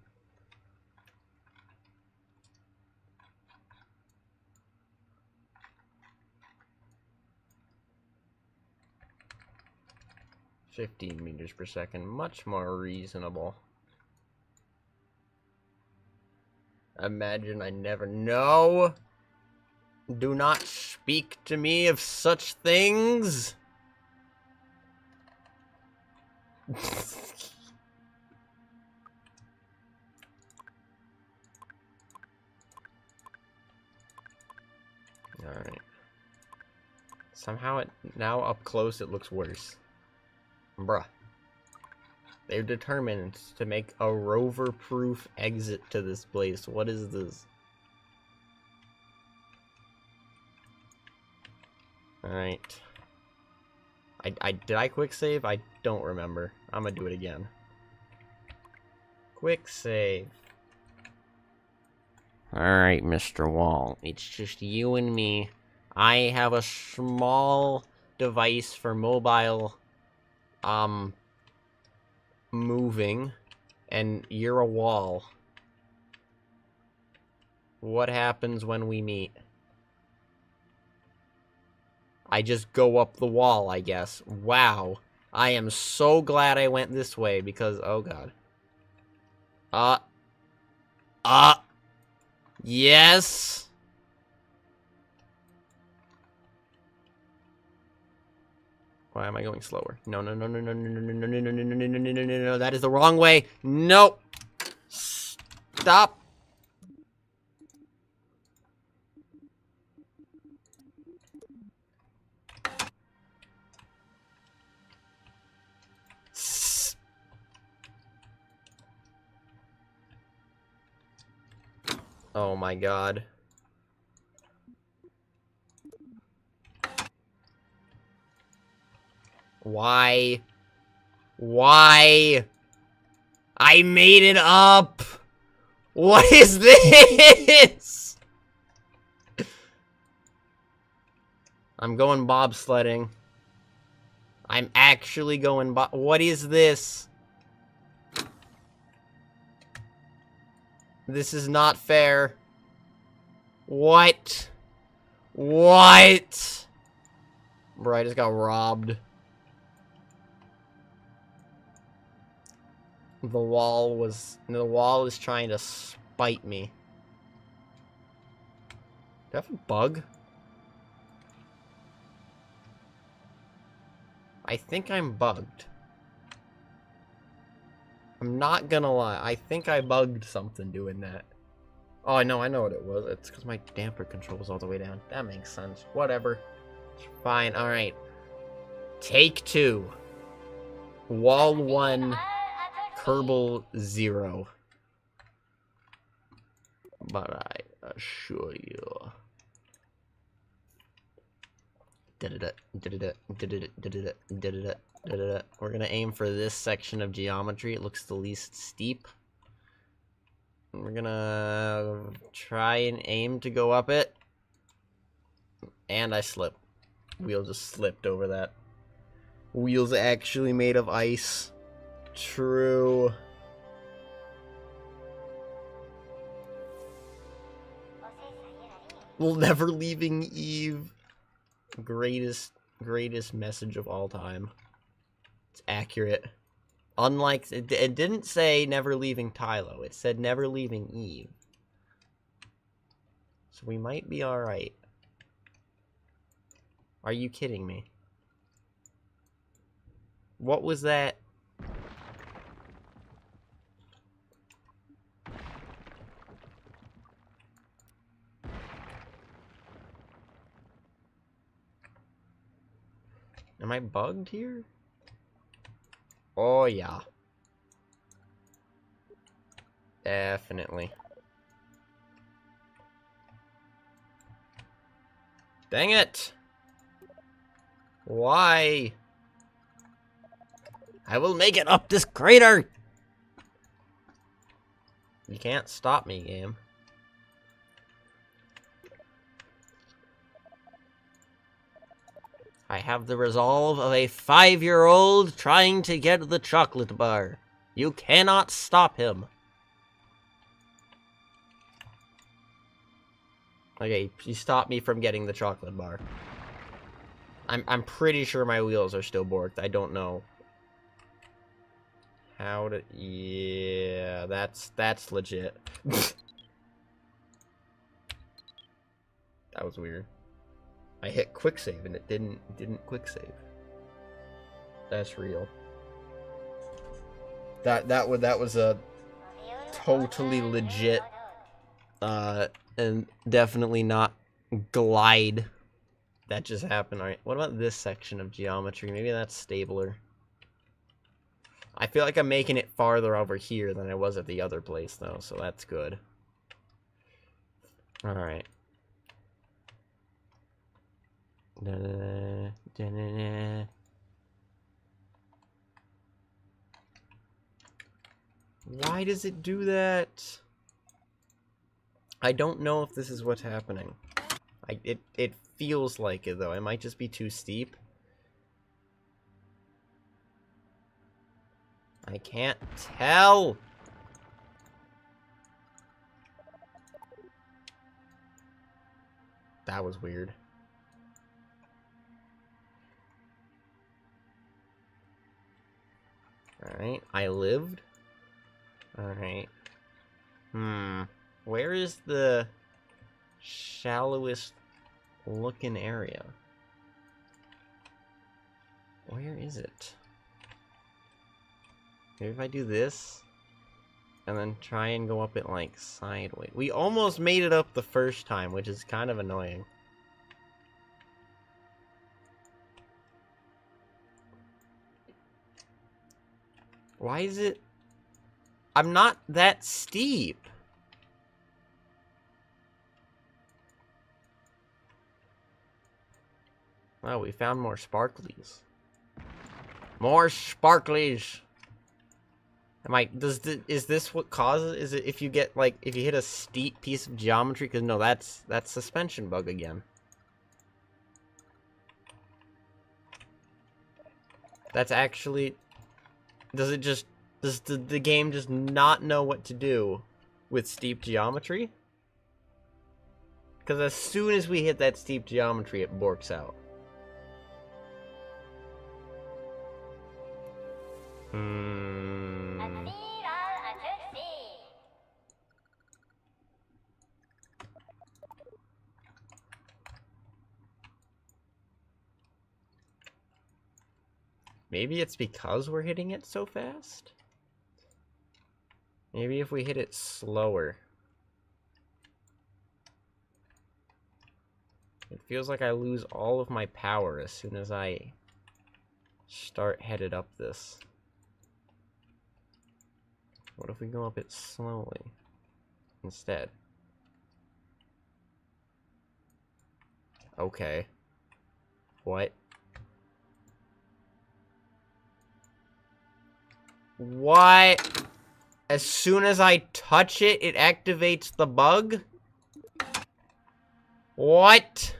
$15 meters per second, much more reasonable. Imagine I never know. Do not speak to me of such things. Alright. Somehow now up close it looks worse. Bruh. They're determined to make a rover-proof exit to this place. What is this? Alright. Did I quick save? I don't remember. I'm gonna do it again. Quick save. Alright, Mr. Wall. It's just you and me. I have a small device for mobile, moving, and you're a wall. What happens when we meet? I just go up the wall, I guess. Wow. I am so glad I went this way because, oh god. Yes! Why am I going slower? No, no, no, no, no, no, no, no, no, no, no, no, no, no, no, no, no, no, that is the wrong way. Nope. Stop. Oh my god. Why? Why? I made it up! What is this? I'm going bobsledding. I'm actually going what is this? This is not fair. What? What? Bro, I just got robbed. The wall is trying to spite me. Do I have a bug? I think I'm bugged. I'm not gonna lie. I think I bugged something doing that. Oh, no, I know what it was. It's because my damper control was all the way down. That makes sense. Whatever. It's fine. Alright. Take 2. Wall 1. Kerbal 0. But I assure you. We're gonna aim for this section of geometry. It looks the least steep. We're gonna try and aim to go up it. And I slipped. Wheel just slipped over that. Wheel's actually made of ice. True. We'll never leaving Eve. Greatest message of all time. It's accurate. Unlike, it didn't say never leaving Tylo. It said never leaving Eve. So we might be alright. Are you kidding me? What was that? Am I bugged here? Oh, yeah. Definitely. Dang it! Why? I will make it up this crater! You can't stop me, game. I have the resolve of a 5-year-old trying to get the chocolate bar. You cannot stop him. Okay, you stopped me from getting the chocolate bar. I'm pretty sure my wheels are still borked. I don't know. How to... Yeah, that's legit. That was weird. I hit quick save and it didn't quick save. That's real. That was a totally legit and definitely not glide that just happened. All right, what about this section of geometry? Maybe that's stabler. I feel like I'm making it farther over here than I was at the other place though, so that's good. All right. Why does it do that? I don't know if this is what's happening. It feels like it though. It might just be too steep. I can't tell. That was weird. Alright, I lived. Alright. Where is the shallowest looking area? Where is it? Maybe if I do this, and then try and go up it, like, sideways. We almost made it up the first time, which is kind of annoying. Why is it... I'm not that steep. Oh, we found more sparklies. More sparklies! Is this what causes, is it if you get, like, if you hit a steep piece of geometry? Because no, that's suspension bug again. That's actually, does the game just not know what to do with steep geometry? Because as soon as we hit that steep geometry, it borks out. Maybe it's because we're hitting it so fast? Maybe if we hit it slower. It feels like I lose all of my power as soon as I start headed up this. What if we go up it slowly instead? Okay. What? What? As soon as I touch it, it activates the bug? What?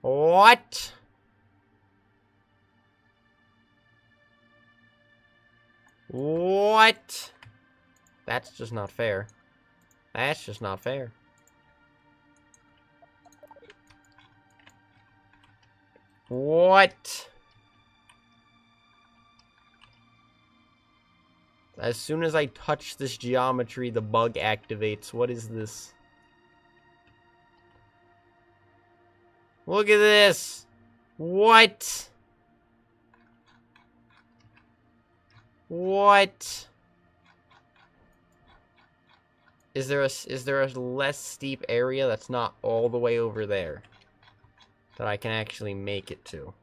What? What? That's just not fair. That's just not fair. What? As soon as I touch this geometry, the bug activates. What is this? Look at this! What? What? Is there a less steep area that's not all the way over there that I can actually make it to?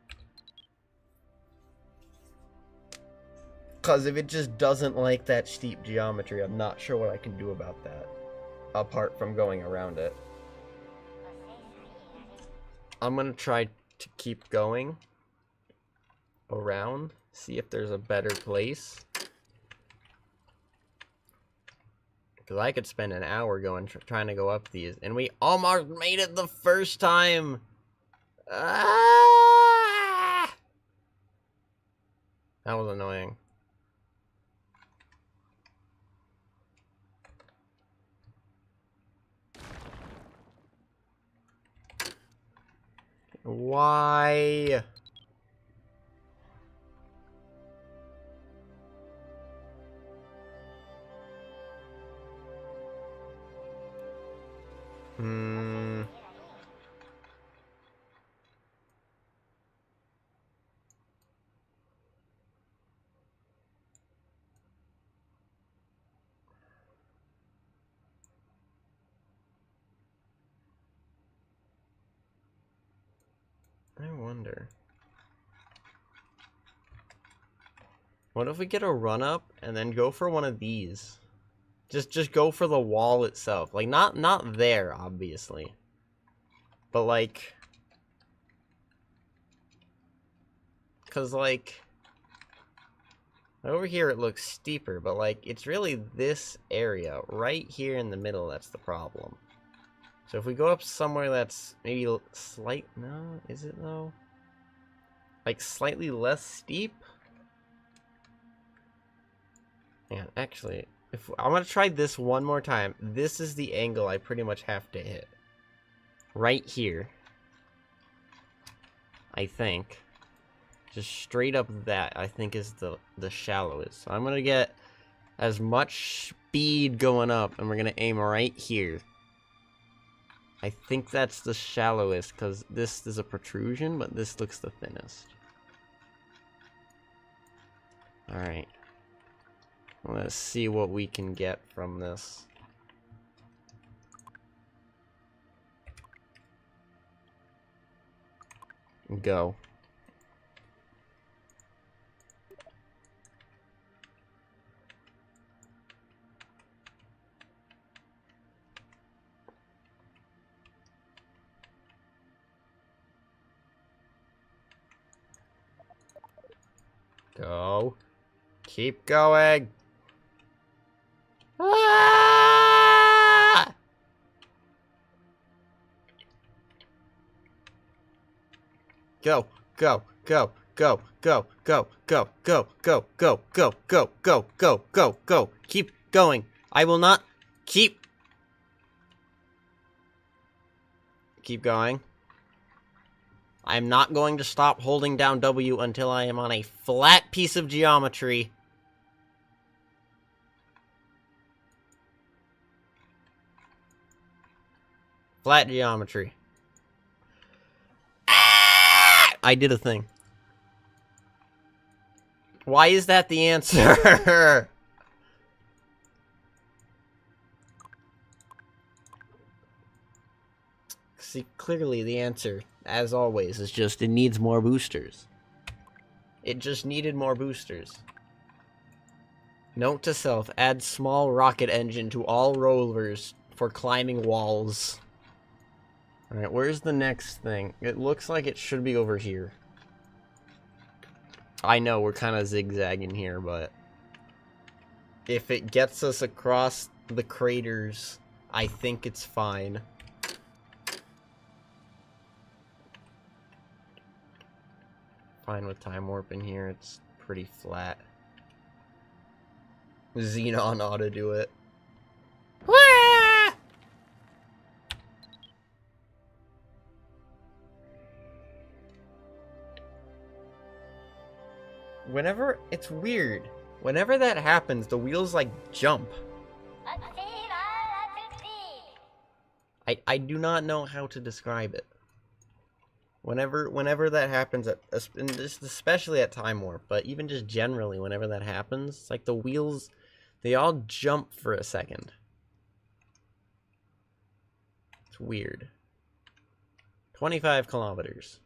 Because if it just doesn't like that steep geometry, I'm not sure what I can do about that, apart from going around it. I'm gonna try to keep going around, see if there's a better place. Because I could spend an hour trying to go up these. And we almost made it the first time! Ah! That was annoying. Why? I wonder. What if we get a run up and then go for one of these? Just go for the wall itself. Like not there, obviously. But like, cause like over here it looks steeper, but like it's really this area right here in the middle that's the problem. So if we go up somewhere that's maybe no, is it though? Like slightly less steep? Yeah, actually, if I'm gonna try this one more time. This is the angle I pretty much have to hit. Right here. I think. Just straight up that, I think, is the shallowest. So I'm gonna get as much speed going up, and we're gonna aim right here. I think that's the shallowest, because this is a protrusion, but this looks the thinnest. Alright. Let's see what we can get from this. Go. Go. Keep going. Ah! Go, go, go, go, go, go, go, go, go, go, go, go, go, go, go, go. Keep going. I will not keep going. I'm not going to stop holding down W until I am on a flat piece of geometry. Flat geometry. Ah! I did a thing. Why is that the answer? See, clearly the answer, as always, is just it needs more boosters. It just needed more boosters. Note to self, add small rocket engine to all rovers for climbing walls. Alright, where's the next thing? It looks like it should be over here. I know, we're kind of zigzagging here, but if it gets us across the craters, I think it's fine. Fine with time warp in here, it's pretty flat. Xenon ought to do it. Whenever, it's weird. Whenever that happens, the wheels like jump. I do not know how to describe it. Whenever that happens, especially at time warp, but even just generally, whenever that happens, it's like the wheels, they all jump for a second. It's weird. 25 kilometers.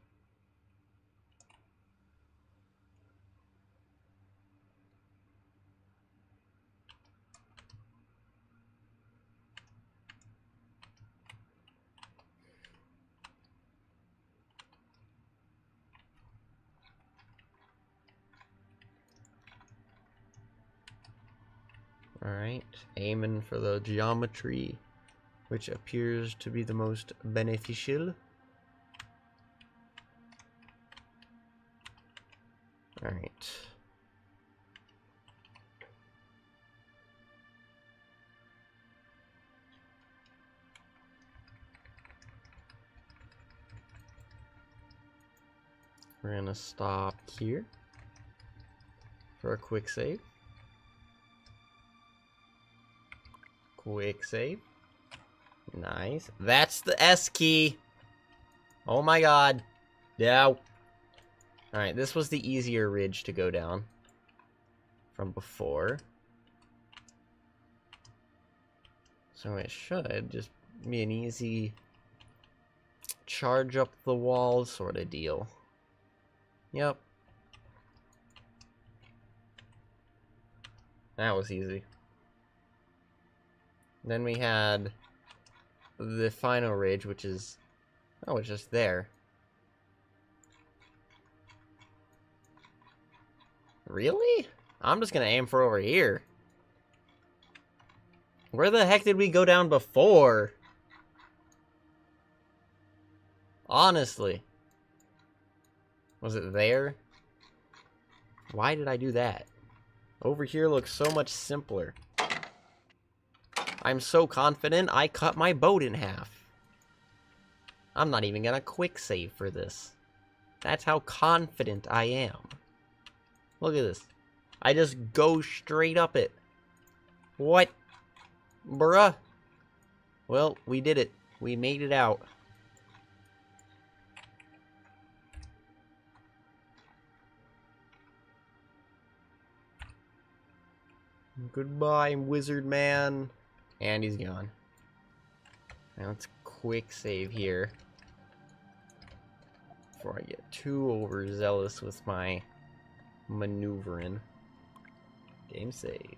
Alright, aiming for the geometry, which appears to be the most beneficial. Alright. We're gonna stop here for a quick save. Quick save. Nice. That's the S key. Oh my god. Yeah. Alright, this was the easier ridge to go down from before. So it should just be an easy charge up the wall sort of deal. Yep. That was easy. Then we had the final ridge, which is... oh, it's just there. Really? I'm just gonna aim for over here. Where the heck did we go down before? Honestly. Was it there? Why did I do that? Over here looks so much simpler. I'm so confident I cut my boat in half. I'm not even gonna quick save for this. That's how confident I am. Look at this. I just go straight up it. What? Bruh. Well, we did it. We made it out. Goodbye, wizard man. And he's gone. Now let's quick save here. Before I get too overzealous with my maneuvering. Game saved.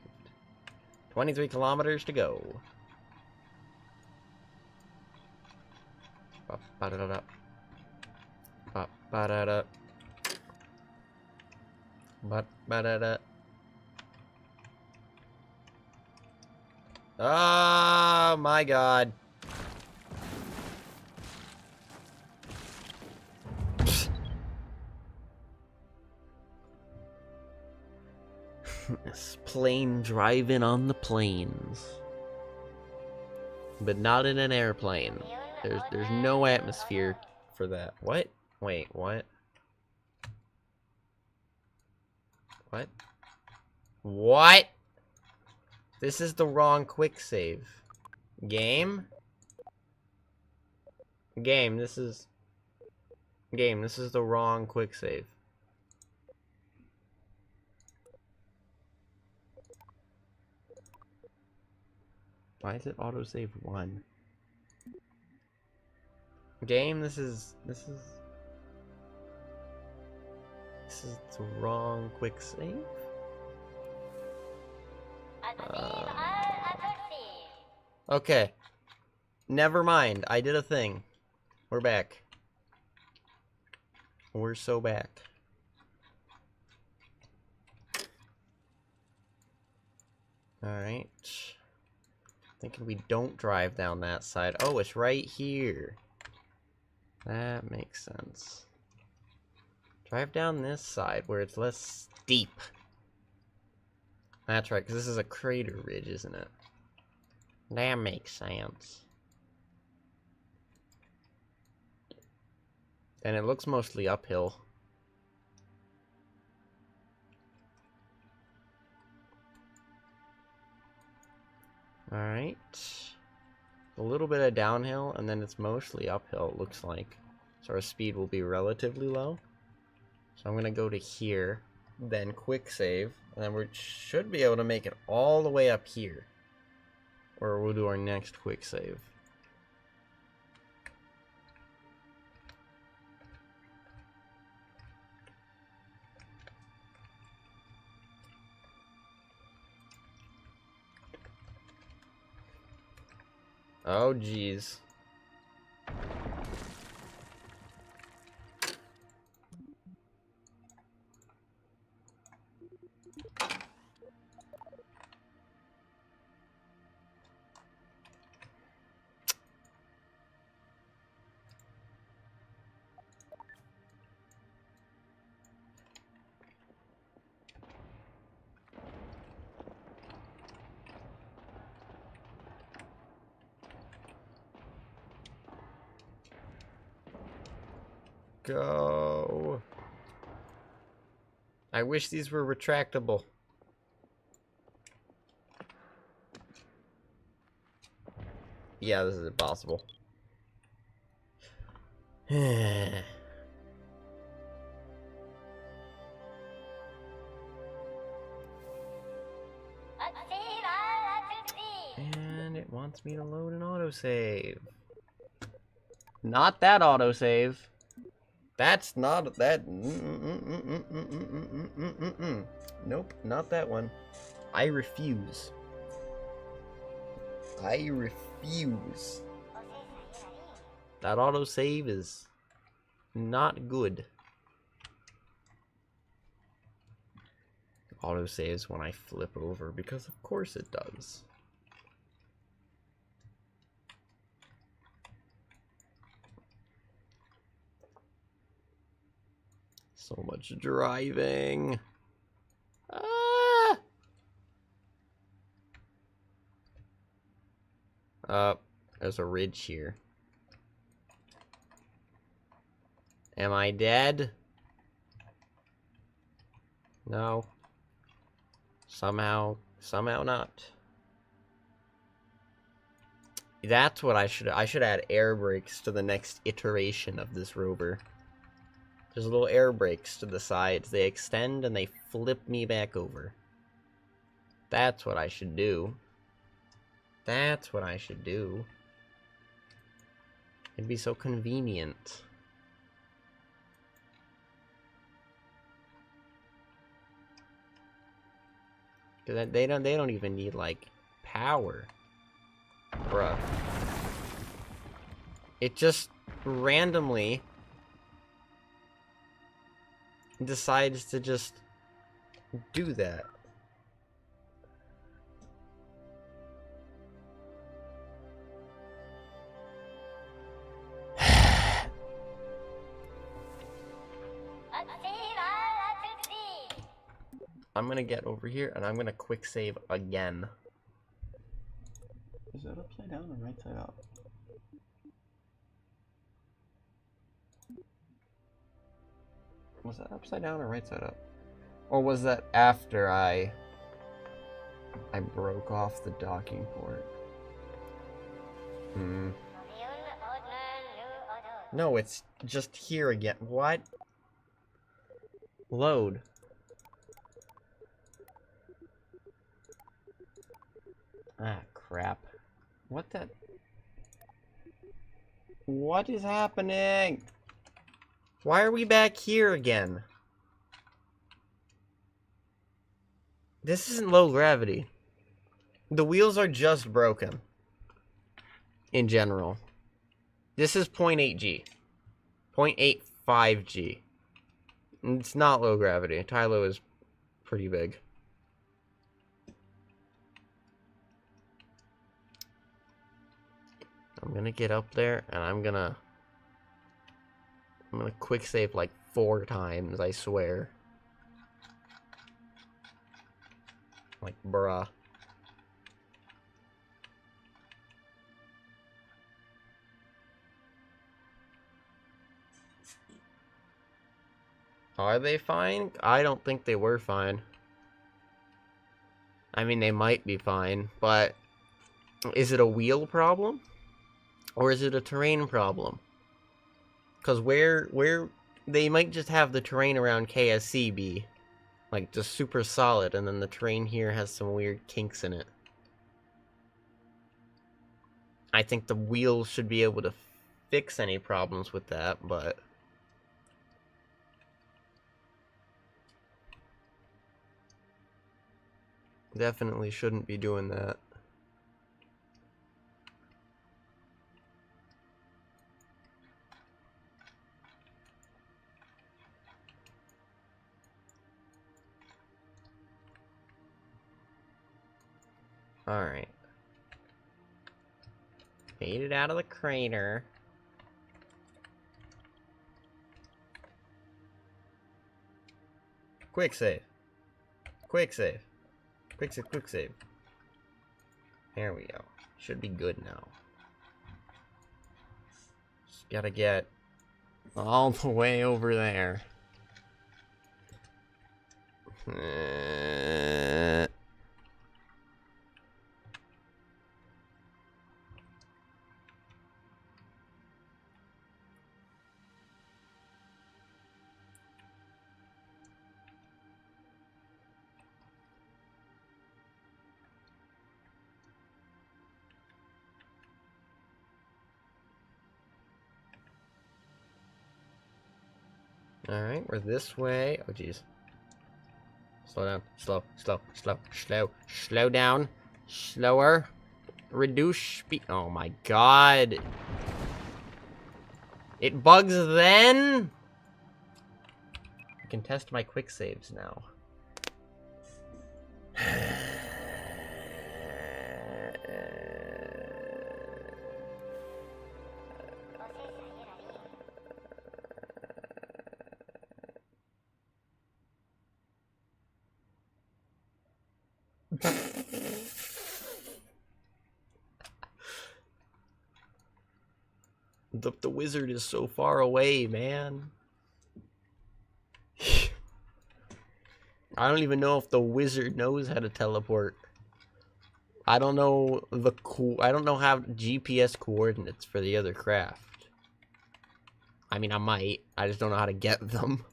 23 kilometers to go. Ba-ba-da-da. Ba-ba-da-da. Ba-ba-da-da. Oh my god. This plane driving on the plains. But not in an airplane. There's no atmosphere for that. What? Wait, what? What? What? This is the wrong quick save. Game? Game, this is the wrong quick save. Why is it autosave 1? Game, this is the wrong quick save? Okay. Never mind. I did a thing. We're back. We're so back. Alright. Thinking we don't drive down that side. Oh, it's right here. That makes sense. Drive down this side where it's less steep. That's right, because this is a crater ridge, isn't it? That makes sense. And it looks mostly uphill. Alright. A little bit of downhill, and then it's mostly uphill, it looks like. So our speed will be relatively low. So I'm going to go to here, then quick save, and then we should be able to make it all the way up here. Or we'll do our next quick save. Oh, jeez. go. I wish these were retractable. Yeah, this is impossible. And it wants me to load an autosave. Not that autosave. That's not that. Nope, not that one. I refuse. I refuse. That autosave is not good. Autosaves when I flip over, because of course it does. So much driving. Ah! There's a ridge here. Am I dead? No. Somehow not. That's what I should add air brakes to the next iteration of this rover. There's little air brakes to the sides. They extend and they flip me back over. That's what I should do. That's what I should do. It'd be so convenient. Cause they don't even need like power. Bruh. It just randomly decides to just do that. I'm gonna get over here and I'm gonna quick save again. Is that upside down or right side up? Was that upside down or right side up? Or was that after I broke off the docking port? No, it's just here again. What? Load. Ah, crap. What the? What is happening? Why are we back here again? This isn't low gravity. The wheels are just broken. In general. This is 0.8G. 0.85G. It's not low gravity. Tylo is pretty big. I'm gonna get up there and I'm gonna quick save like 4 times, I swear. Like, bruh. Are they fine? I don't think they were fine. I mean, they might be fine, but is it a wheel problem? Or is it a terrain problem? Because where they might just have the terrain around KSC be like just super solid, and then the terrain here has some weird kinks in it. I think the wheels should be able to fix any problems with that, but definitely shouldn't be doing that. Alright. Made it out of the crater. Quick save. Quick save. Quick save, quick save. There we go. Should be good now. Just gotta get All the way over there. Alright, we're this way. Oh, jeez. Slow down. Slow down. Slower. Reduce speed. Oh my god. It bugs then? I can test my quick saves now. The wizard is so far away, man. I don't even know if the wizard knows how to teleport. I don't know I don't know how GPS coordinates for the other craft. I mean, I might. I just don't know how to get them.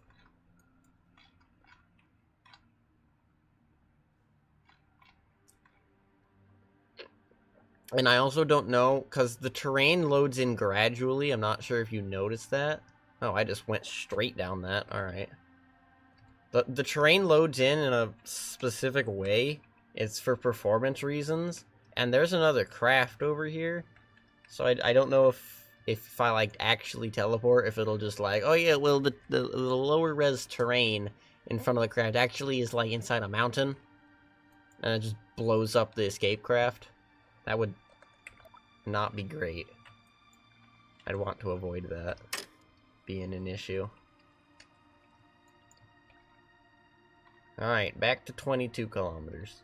And I also don't know, because the terrain loads in gradually. I'm not sure if you noticed that. Oh, I just went straight down that. Alright. The terrain loads in a specific way. It's for performance reasons. And there's another craft over here. So I don't know if I, like, actually teleport, if it'll just, like, oh yeah, well, the lower res terrain in front of the craft actually is, like, inside a mountain. And it just blows up the escape craft. That would not be great. I'd want to avoid that being an issue. Alright, back to 22 kilometers.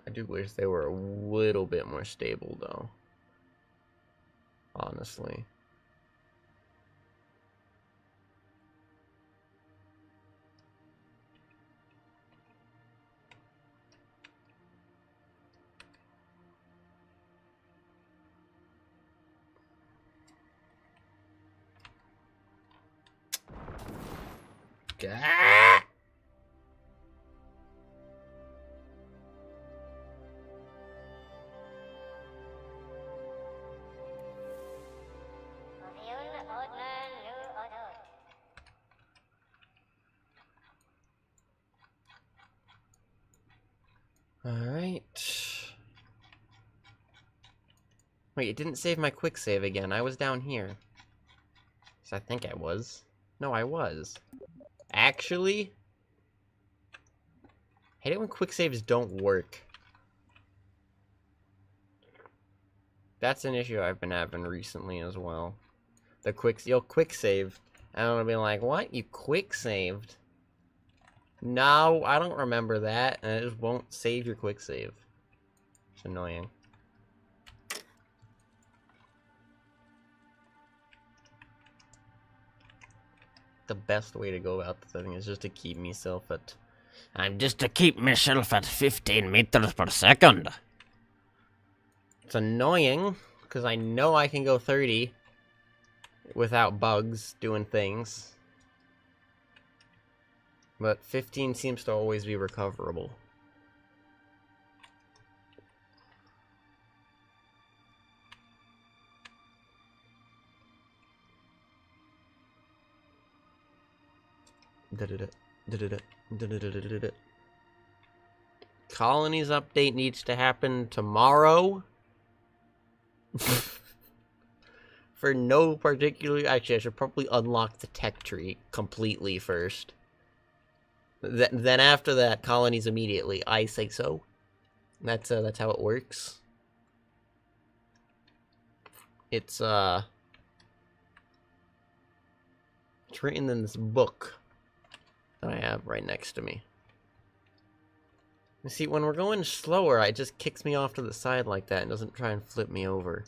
I do wish they were a little bit more stable, though. Honestly. Gah! Alright. Wait, it didn't save my quick save again. I was down here. So I think I was. No, I was. Actually? I hate it when quick saves don't work. That's an issue I've been having recently as well. You'll quick save, and I'll be like, what? You quick saved? No, I don't remember that, and it just won't save your quick save. It's annoying. The best way to go about the thing is just to keep myself at... just to keep myself at 15 meters per second. It's annoying, because I know I can go 30 without bugs doing things. But 15 seems to always be recoverable. Colonies update needs to happen tomorrow. For no particular... Actually, I should probably unlock the tech tree completely first. Then after that, colonies immediately. I say so. That's how it works. It's written in this book that I have right next to me. You see, when we're going slower, it just kicks me off to the side like that and doesn't try and flip me over.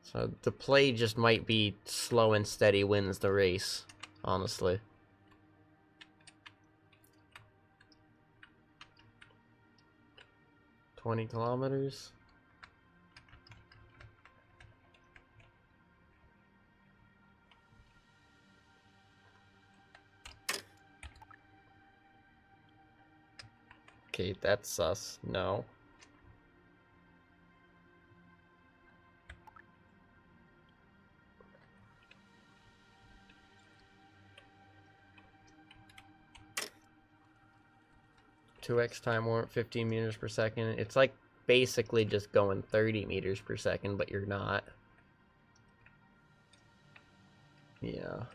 So the play just might be slow and steady wins the race, honestly. $20 kilometers. Okay, that's sus. No. (2x time warp, 15 meters per second. It's like basically just going 30 meters per second, but you're not. Yeah.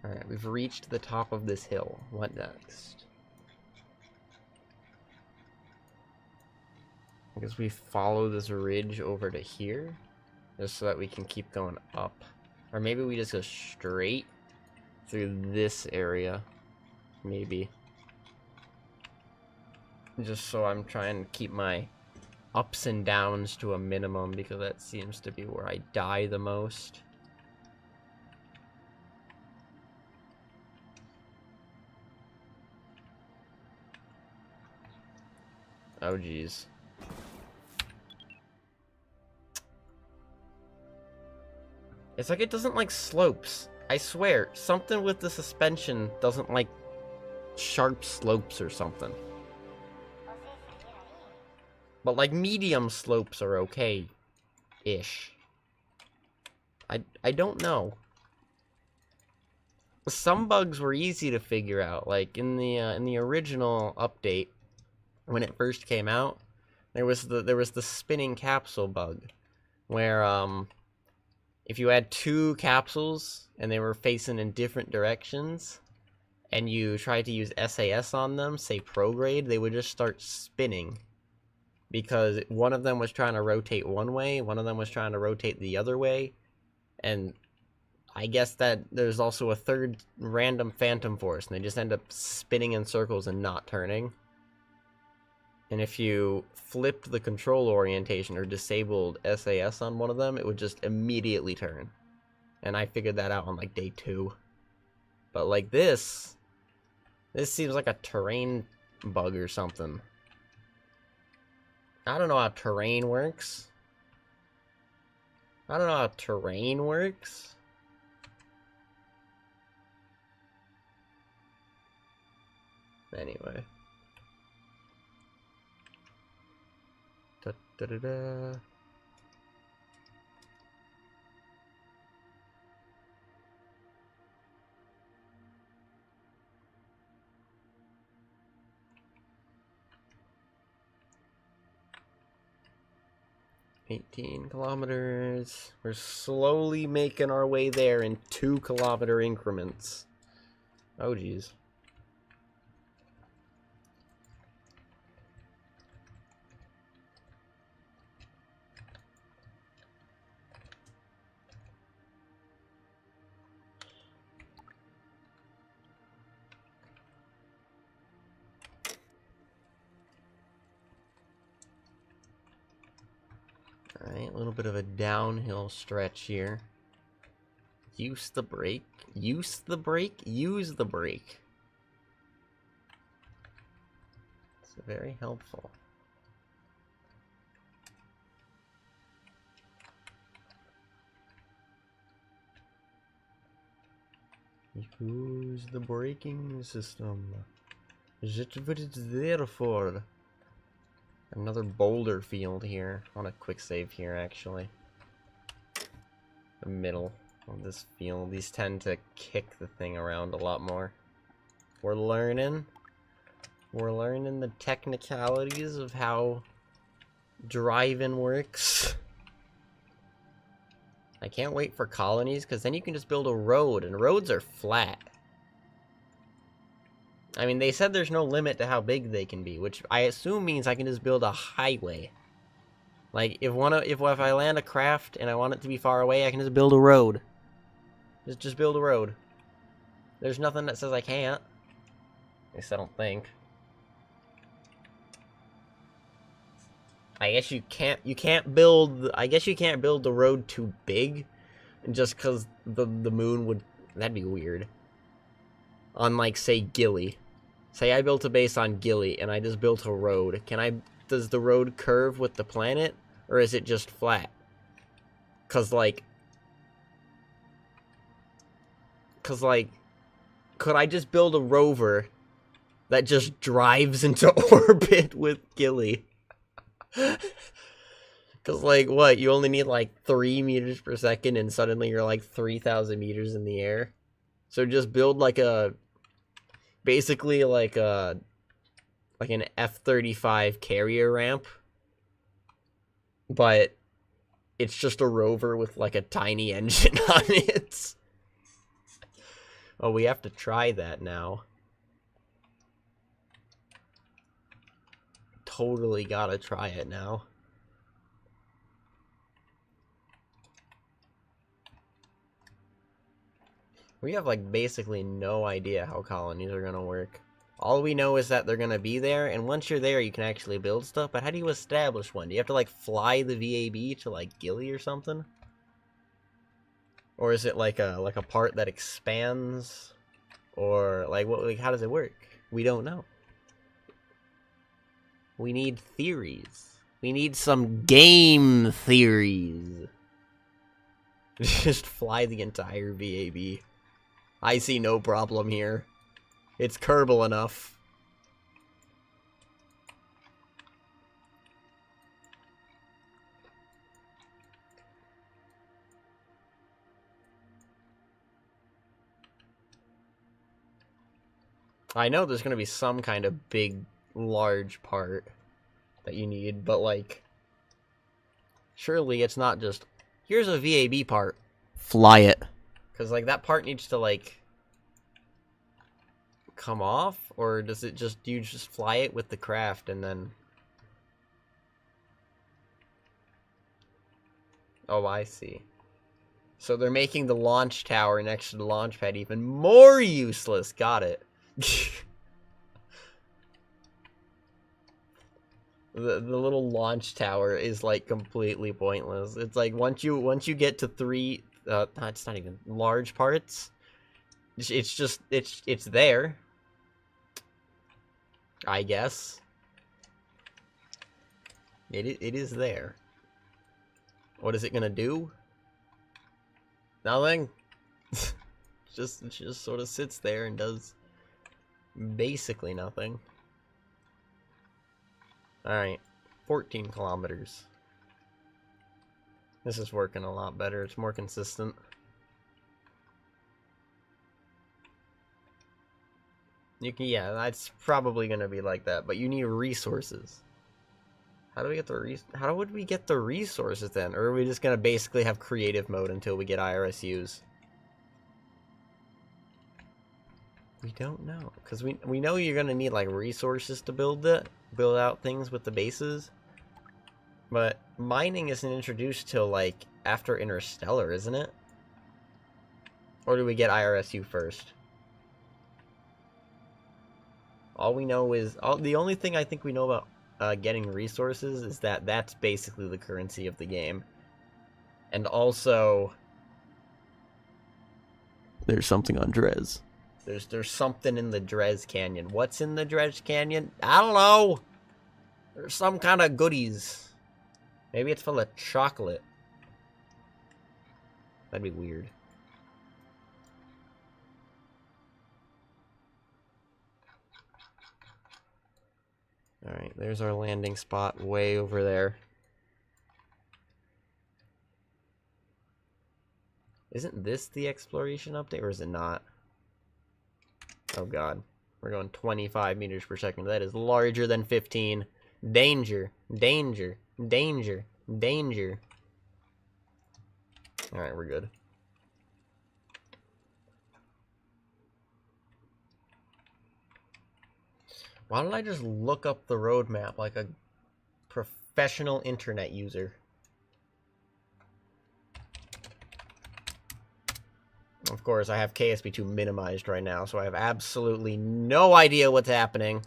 Alright, we've reached the top of this hill. What next? I guess we follow this ridge over to here, just so that we can keep going up. Or maybe we just go straight through this area. Maybe. Just so I'm trying to keep my ups and downs to a minimum, because that seems to be where I die the most. Oh geez. It's like it doesn't like slopes. I swear, something with the suspension doesn't like sharp slopes or something. But like medium slopes are okay-ish. I don't know. Some bugs were easy to figure out. Like in the original update, when it first came out, there was the spinning capsule bug, where if you had two capsules and they were facing in different directions, and you tried to use SAS on them, say prograde, they would just start spinning. Because one of them was trying to rotate one way, one of them was trying to rotate the other way, and I guess that there's also a third random phantom force, and they just end up spinning in circles and not turning. And if you flipped the control orientation or disabled SAS on one of them, it would just immediately turn. And I figured that out on like day 2. But like this seems like a terrain bug or something. I don't know how terrain works. I don't know how terrain works. Anyway. Da-da-da-da. $18 kilometers. We're slowly making our way there in 2-kilometer increments. Oh, geez. Alright, a little bit of a downhill stretch here. Use the brake. Use the brake. Use the brake. It's very helpful. Use the braking system. That's what it's there for. Another boulder field here. I want a quick save here, actually. The middle of this field. These tend to kick the thing around a lot more. We're learning. We're learning the technicalities of how driving works. I can't wait for colonies, because then you can just build a road, and roads are flat. I mean, they said there's no limit to how big they can be, which I assume means I can just build a highway. Like, if I land a craft and I want it to be far away, I can just build a road. Just build a road. There's nothing that says I can't. At least I don't think. I guess you can't build the road too big, just because the moon would, that'd be weird. On, like, say, Gilly. Say I built a base on Gilly, and I just built a road. Does the road curve with the planet, or is it just flat? Cause like, could I just build a rover that just drives into orbit with Gilly? Cause like, what, you only need like 3 meters per second, and suddenly you're like 3,000 meters in the air? So just build like basically like an F-35 carrier ramp, but it's just a rover with like a tiny engine on it. Oh, we have to try that now. Totally gotta try it now. We have like basically no idea how colonies are gonna work. All we know is that they're gonna be there, and once you're there, you can actually build stuff. But how do you establish one? Do you have to like fly the VAB to like Gilly or something? Or is it like a part that expands? Or like what? Like, how does it work? We don't know. We need theories. We need some game theories. Just fly the entire VAB. I see no problem here. It's kerbal enough. I know there's gonna be some kind of big, large part that you need, but like, surely it's not just, here's a VAB part, fly it. Because like that part needs to like come off, or does it just, do you just fly it with the craft and then... Oh, I see. So they're making the launch tower next to the launch pad even more useless. Got it. The little launch tower is like completely pointless. It's like once you get to 3, it's not even large parts. It's just it's there. I guess. It is there. What is it gonna do? Nothing. It just sort of sits there and does basically nothing. Alright, 14 kilometers. This is working a lot better. It's more consistent. Yeah, that's probably gonna be like that, but you need resources. How would we get the resources then? Or are we just gonna basically have creative mode until we get IRSUs? We don't know, because we know you're gonna need like resources to build out things with the bases. But mining isn't introduced till like after Interstellar, isn't it? Or do we get IRSU first? All we know is the only thing I think we know about getting resources is that that's basically the currency of the game. And also, there's something on Drez. There's something in the Drez Canyon. What's in the Drez Canyon? I don't know. There's some kind of goodies. Maybe it's full of chocolate. That'd be weird. Alright, there's our landing spot way over there. Isn't this the exploration update, or is it not? Oh god. We're going 25 meters per second. That is larger than 15. Danger. Danger. Danger. Danger. Alright, we're good. Why don't I just look up the roadmap like a professional internet user? Of course, I have KSP2 minimized right now, so I have absolutely no idea what's happening.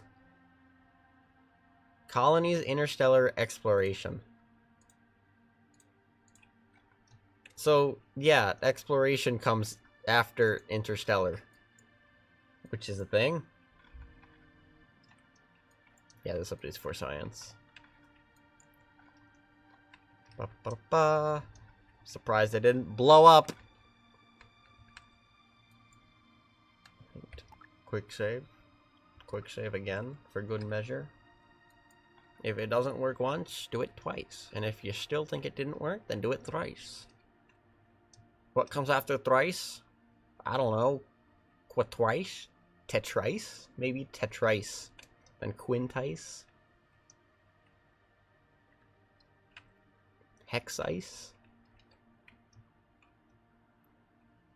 Colonies interstellar exploration. So, yeah, exploration comes after interstellar, which is a thing. Yeah, this update's for science. Ba-ba-ba. Surprised it didn't blow up. Quick save. Quick save again, for good measure. If it doesn't work once, do it twice. And if you still think it didn't work, then do it thrice. What comes after thrice? I don't know. Quatrice? Tetrice? Maybe tetrice. Then quintice? Hexice?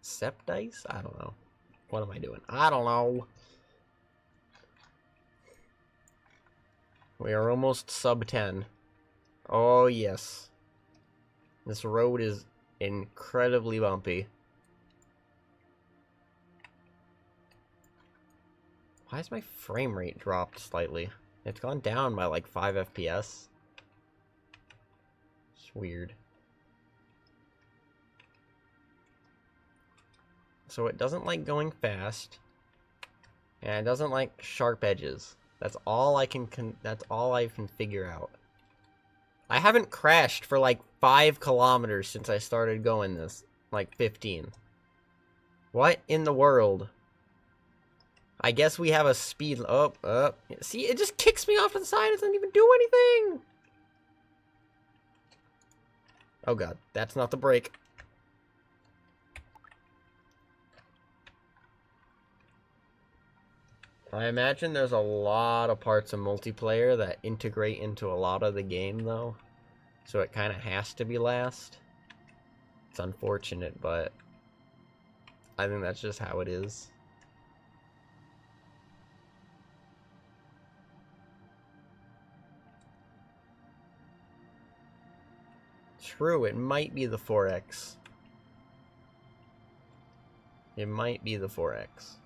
Septice? I don't know. What am I doing? I don't know. We are almost sub 10. Oh, yes. This road is incredibly bumpy. Why is my frame rate dropped slightly? It's gone down by like 5 FPS. It's weird. So it doesn't like going fast. And it doesn't like sharp edges. That's all I can figure out. I haven't crashed for like 5 kilometers since I started going this. Like 15. What in the world? I guess we have a speed... Oh. See, it just kicks me off to the side. It doesn't even do anything. Oh god, that's not the brake. I imagine there's a lot of parts of multiplayer that integrate into a lot of the game, though. So it kind of has to be last. It's unfortunate, but I think that's just how it is. True, it might be the 4X. It might be the 4X.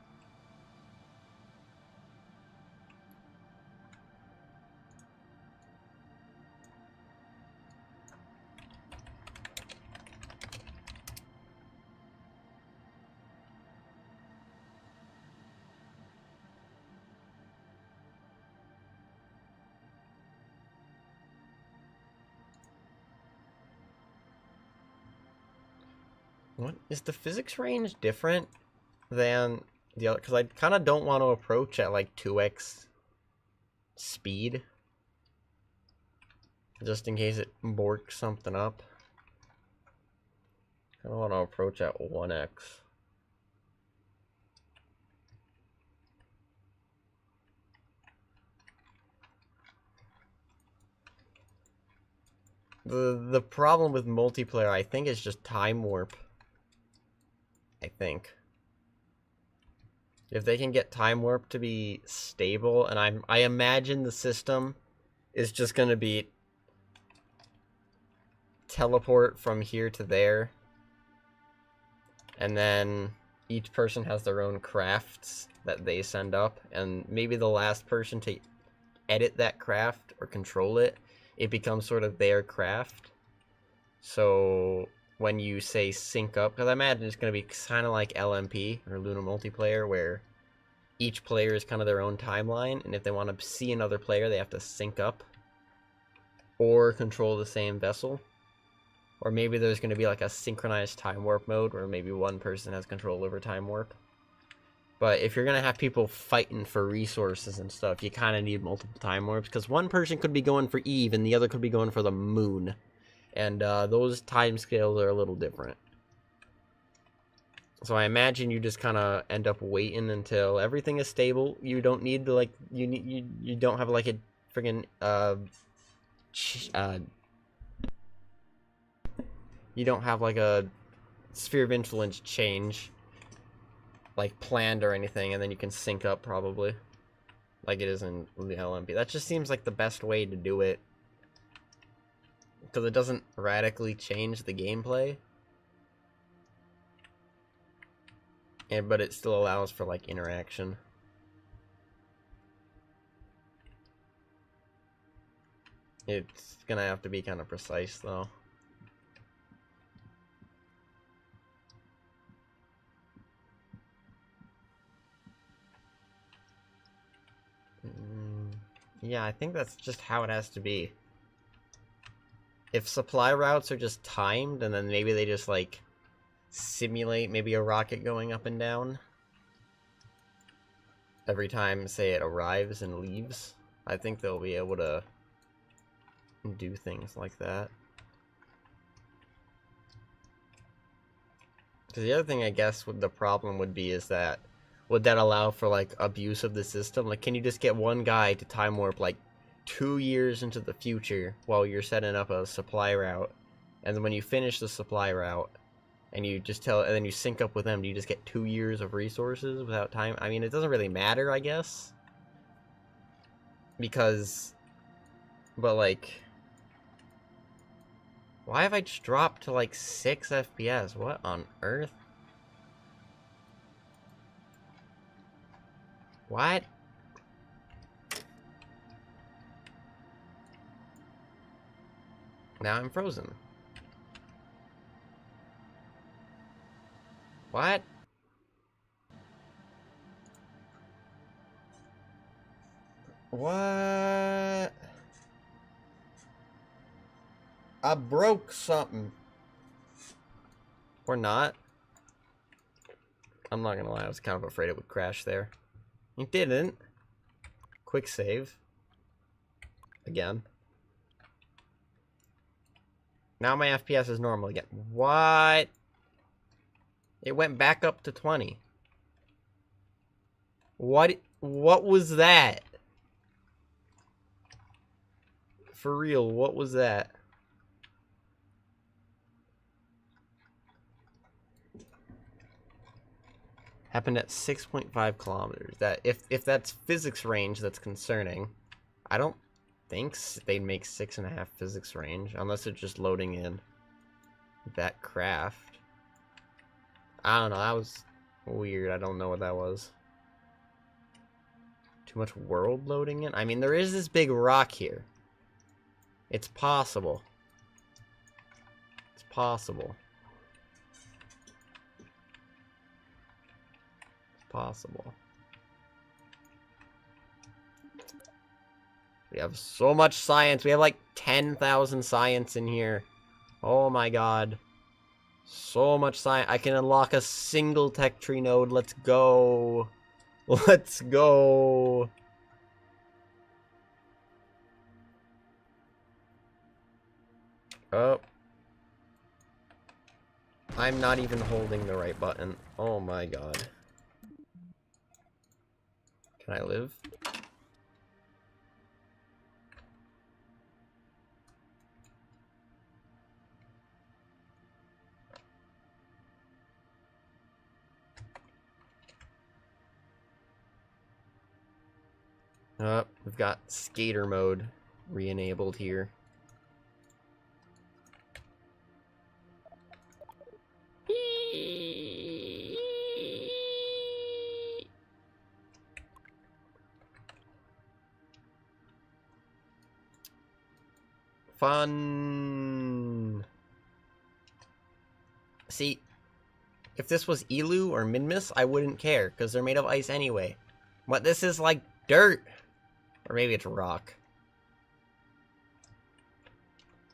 What is the physics range different than the other? Because I kind of don't want to approach at like 2x speed, just in case it borks something up. I don't want to approach at 1x. The problem with multiplayer, I think, is just time warp. I think. If they can get time warp to be stable, and I imagine the system is just gonna be teleport from here to there, and then each person has their own crafts that they send up, and maybe the last person to edit that craft or control it, it becomes sort of their craft. So when you say sync up, because I imagine it's going to be kind of like LMP or Luna Multiplayer, where each player is kind of their own timeline, and if they want to see another player, they have to sync up or control the same vessel. Or maybe there's going to be like a synchronized time warp mode where maybe one person has control over time warp. But if you're going to have people fighting for resources and stuff, you kind of need multiple time warps, because one person could be going for Eve and the other could be going for the moon. And those time scales are a little different. So I imagine you just kind of end up waiting until everything is stable. You don't need to, like, you don't have like a friggin' you don't have like a sphere of influence change like planned or anything, and then you can sync up probably. like it is in the LMP. That just seems like the best way to do it, because it doesn't radically change the gameplay, but it still allows for like interaction. It's gonna have to be kind of precise though. Yeah, I think that's just how it has to be. If supply routes are just timed, and then maybe they just, like, simulate maybe a rocket going up and down every time, say, it arrives and leaves, I think they'll be able to do things like that. Because the other thing, I guess, with the problem would be is that, would that allow for, like, abuse of the system? Like, can you just get one guy to time warp, like, 2 years into the future while you're setting up a supply route, and then when you finish the supply route, and you just and then you sync up with them, do you just get 2 years of resources without time? I mean, it doesn't really matter, I guess. Because, but, like, why have I just dropped to, like, 6 FPS? What on earth? What? Now I'm frozen. What? What? I broke something. Or not. I'm not gonna lie, I was kind of afraid it would crash there. It didn't. Quick save. Again. Now my FPS is normal again. What? It went back up to 20. What was that? For real, what was that? Happened at 6.5 kilometers. That if that's physics range, that's concerning. I don't think they'd make 6.5 physics range unless it's just loading in that craft. I don't know. That was weird. I don't know what that was. Too much world loading in? I mean, there is this big rock here. It's possible. It's possible. It's possible. We have so much science. We have like 10,000 science in here. Oh my god. So much science. I can unlock a single tech tree node. Let's go. Let's go. Oh. I'm not even holding the right button. Oh my god. Can I live? We've got skater mode re-enabled here. Fun. See, if this was Elu or Minmus, I wouldn't care, because they're made of ice anyway. But this is like dirt. Or maybe it's rock.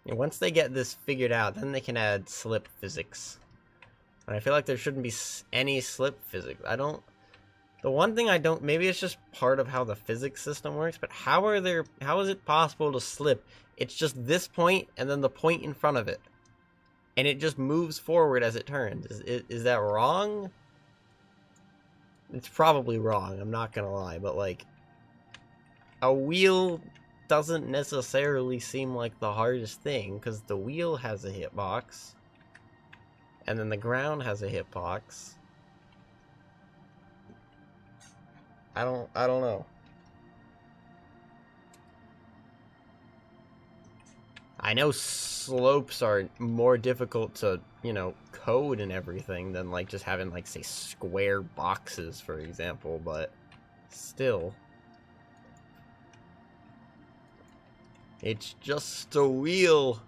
And once they get this figured out, then they can add slip physics. And I feel like there shouldn't be any slip physics. The one thing I don't, maybe it's just part of how the physics system works, but how is it possible to slip? It's just this point and then the point in front of it. And it just moves forward as it turns. Is that wrong? It's probably wrong, I'm not gonna lie, but like, a wheel doesn't necessarily seem like the hardest thing, because the wheel has a hitbox, and then the ground has a hitbox. I don't know. I know slopes are more difficult to, you know, code and everything than, like, just having, like, say, square boxes, for example, but still. It's just a wheel.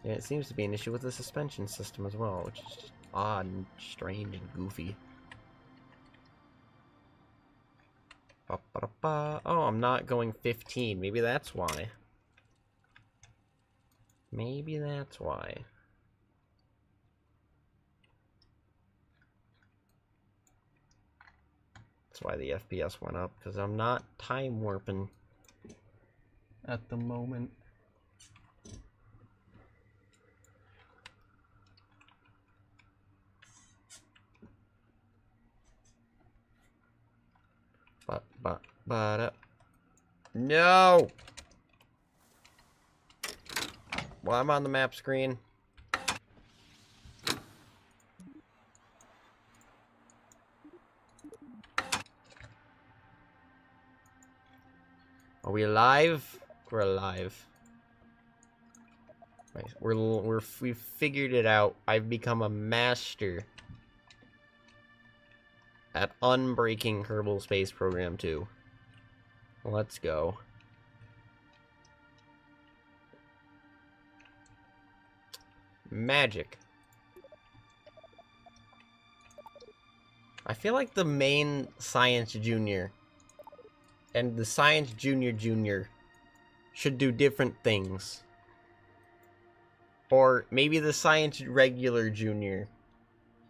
And it seems to be an issue with the suspension system as well, which is just odd and strange and goofy. Ba-ba-da-ba. Oh, I'm not going 15. Maybe that's why. Maybe that's why. That's why the FPS went up, because I'm not time warping at the moment. But no! Well, I'm on the map screen. Are we alive? We're alive. Right. We've figured it out. I've become a master at unbreaking Kerbal Space Program 2. Let's go. Magic. I feel like the main Science Junior and the Science Junior should do different things. Or maybe the Science Regular Junior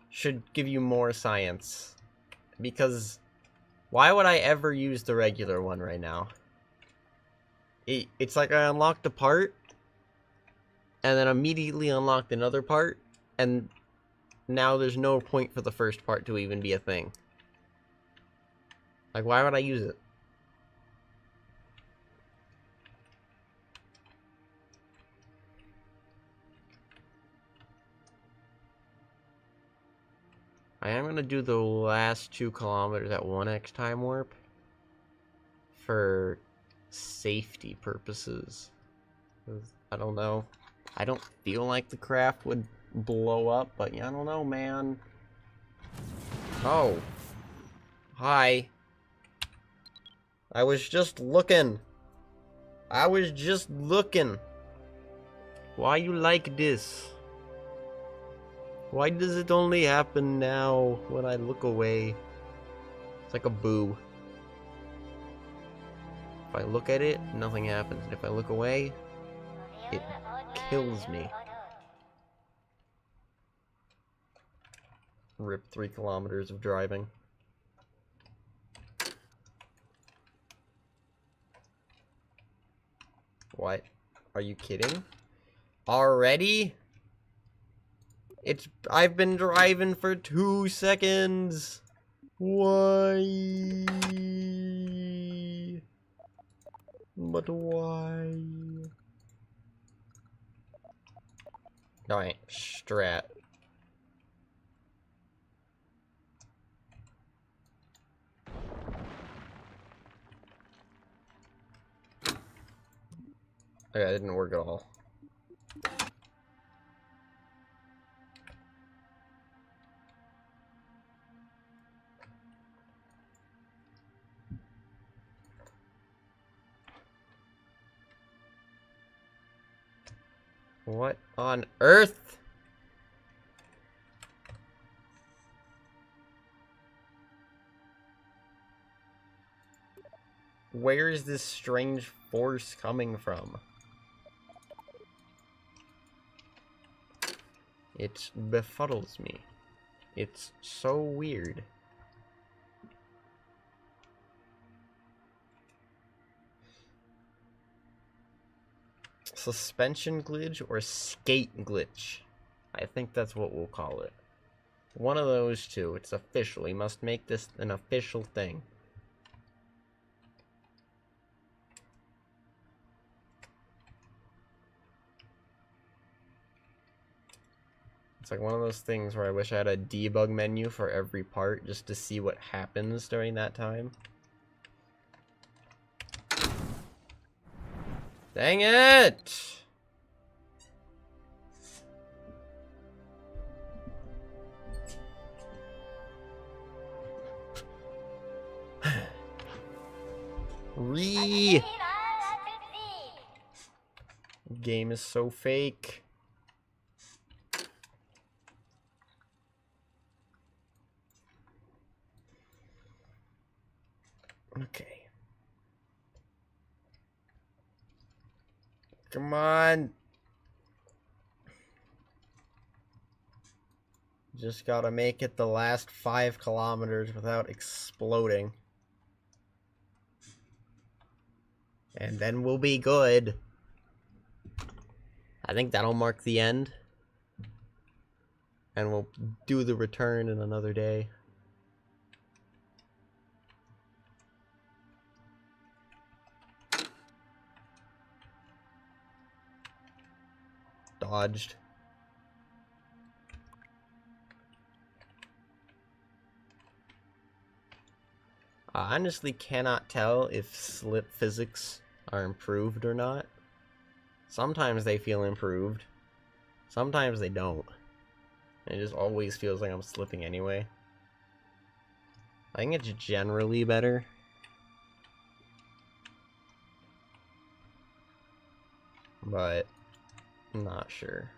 should give you more science. Because why would I ever use the regular one right now? It's like I unlocked a part, and then immediately unlocked another part, and now there's no point for the first part to even be a thing. Like, why would I use it? I am going to do the last 2 kilometers at 1x time warp for safety purposes. I don't know. I don't feel like the craft would blow up, but yeah, I don't know, man. Oh. Hi. I was just looking. I was just looking. Why you like this? Why does it only happen now when I look away? It's like a boo. If I look at it, nothing happens. And if I look away, it kills me. Rip 3 kilometers of driving. What? Are you kidding? Already? I've been driving for 2 seconds. Why? But why? Alright, strat. Okay, that didn't work at all. What on earth? Where is this strange force coming from? It befuddles me. It's so weird. Suspension glitch or skate glitch? I think that's what we'll call it. One of those two. It's official. We must make this an official thing. It's like one of those things where I wish I had a debug menu for every part just to see what happens during that time. Dang it! Game is so fake. Okay. Come on. Just gotta make it the last 5 kilometers without exploding. And then we'll be good. I think that'll mark the end. And we'll do the return in another day. Dodged. I honestly cannot tell if slip physics are improved or not. Sometimes they feel improved. Sometimes they don't. It just always feels like I'm slipping anyway. I think it's generally better. But I'm not sure.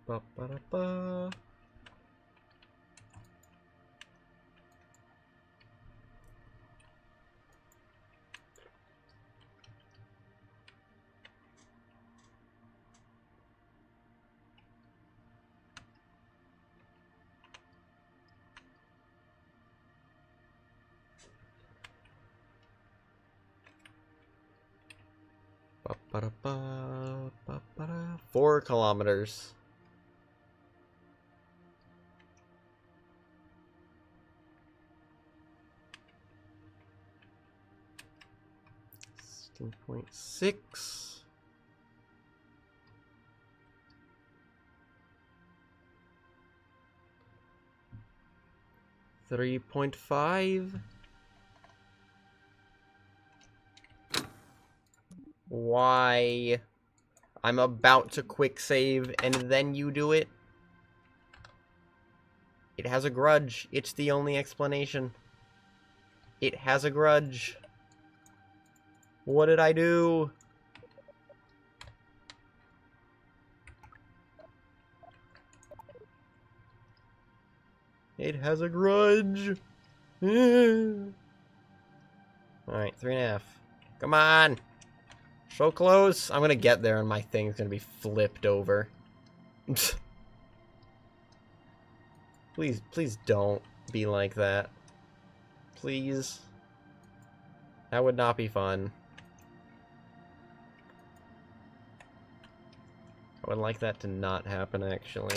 Ba-ba-da-ba. Ba-ba-da-ba, ba-ba-da. 4 kilometers. .6. 3.5. Why? I'm about to quick save and then you do it? It has a grudge. It's the only explanation. It has a grudge. What did I do? It has a grudge. Alright, 3.5. Come on. So close. I'm gonna get there and my thing's gonna be flipped over. Please don't be like that. Please. That would not be fun. I would like that to not happen, actually.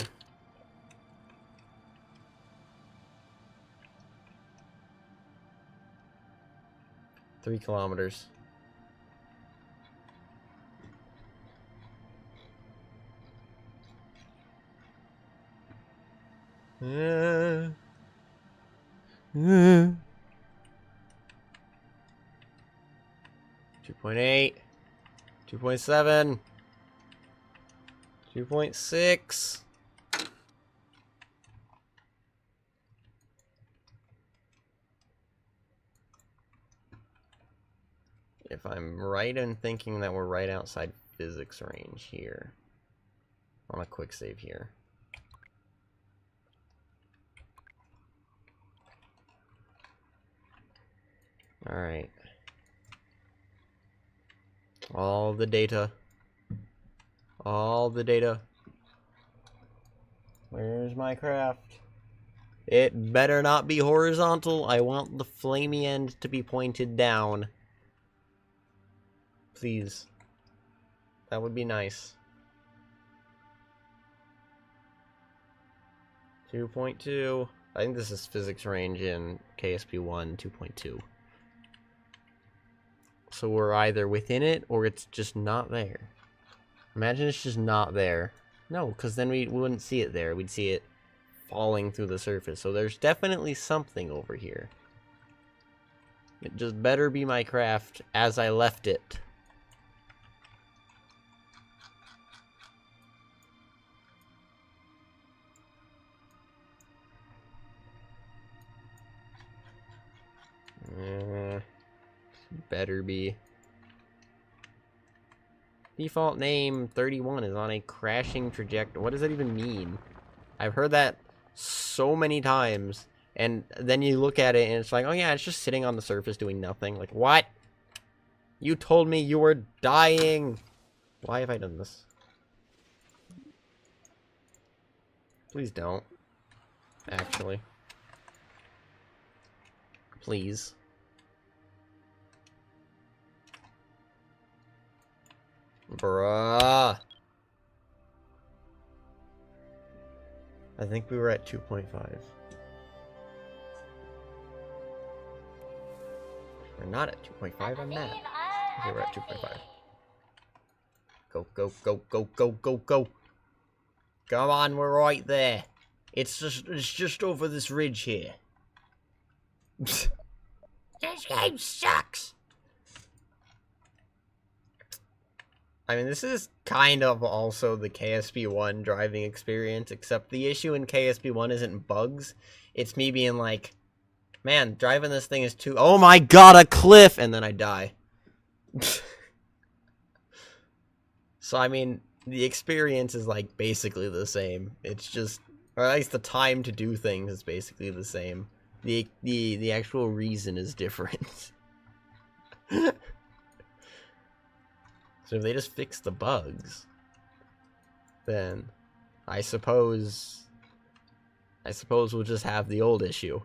Three kilometers. Yeah. 2.8. 2.7. 2.6. If I'm right in thinking that we're right outside physics range here. On a quick save here. Alright. All the data. All the data. Where's my craft? It better not be horizontal. I want the flamey end to be pointed down. Please. That would be nice. 2.2. I think this is physics range in KSP1 2.2. So we're either within it or it's just not there. Imagine it's just not there. No, because then we wouldn't see it there. We'd see it falling through the surface. So there's definitely something over here. It just better be my craft as I left it. Better be. Default name 31 is on a crashing trajectory. What does that even mean? I've heard that so many times, and then you look at it and it's like, oh yeah, it's just sitting on the surface doing nothing. Like, what? You told me you were dying. Why have I done this? Please don't. Actually. Please. Bruh. I think we were at 2.5. We're not at 2.5, I'm mad. Okay, we're at 2.5. Go, go, go, go, go, go, go. Come on, we're right there. It's just over this ridge here. This game sucks. I mean, this is kind of also the KSP1 driving experience, except the issue in KSP1 isn't bugs. It's me being like, man, driving this thing is too... Oh my god, a cliff! And then I die. So, I mean, the experience is, like, basically the same. It's just... Or at least the time to do things is basically the same. The actual reason is different. So if they just fix the bugs, then I suppose we'll just have the old issue.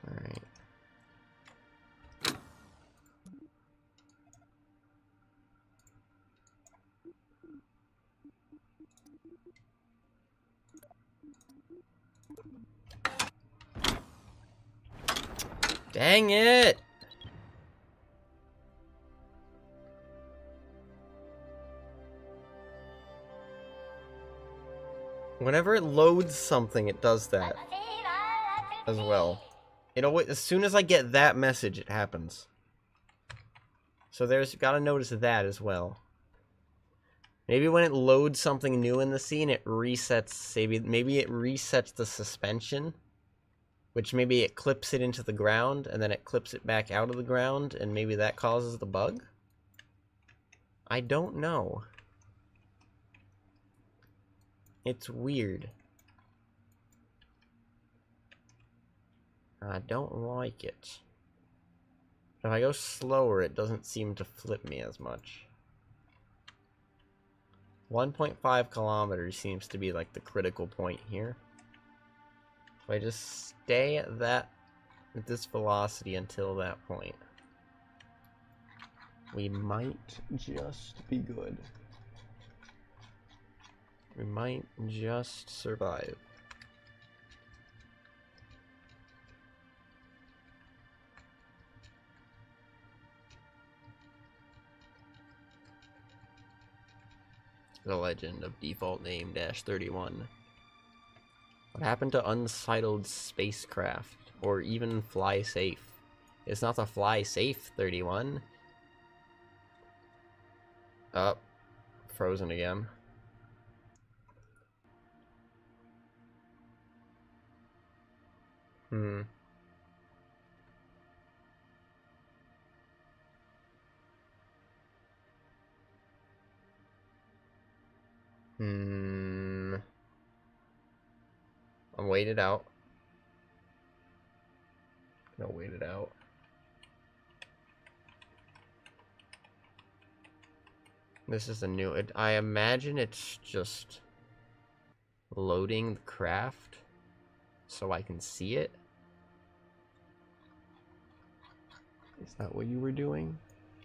All right. Dang it! Whenever it loads something, it does that as well. It always, as soon as I get that message, it happens. So there's gotta notice that as well. Maybe when it loads something new in the scene, it resets. Maybe it resets the suspension. Which maybe it clips it into the ground, and then it clips it back out of the ground, and maybe that causes the bug? I don't know. It's weird. I don't like it. If I go slower, it doesn't seem to flip me as much. 1.5 kilometers seems to be like the critical point here. If I just stay at this velocity until that point, we might just be good. We might just survive. The legend of default name -31. What happened to unsighted spacecraft, or even fly safe? It's not the fly safe 31. Oh, frozen again. I'll wait it out. No, wait it out. This is a new... I imagine it's just loading the craft so I can see it. Is that what you were doing?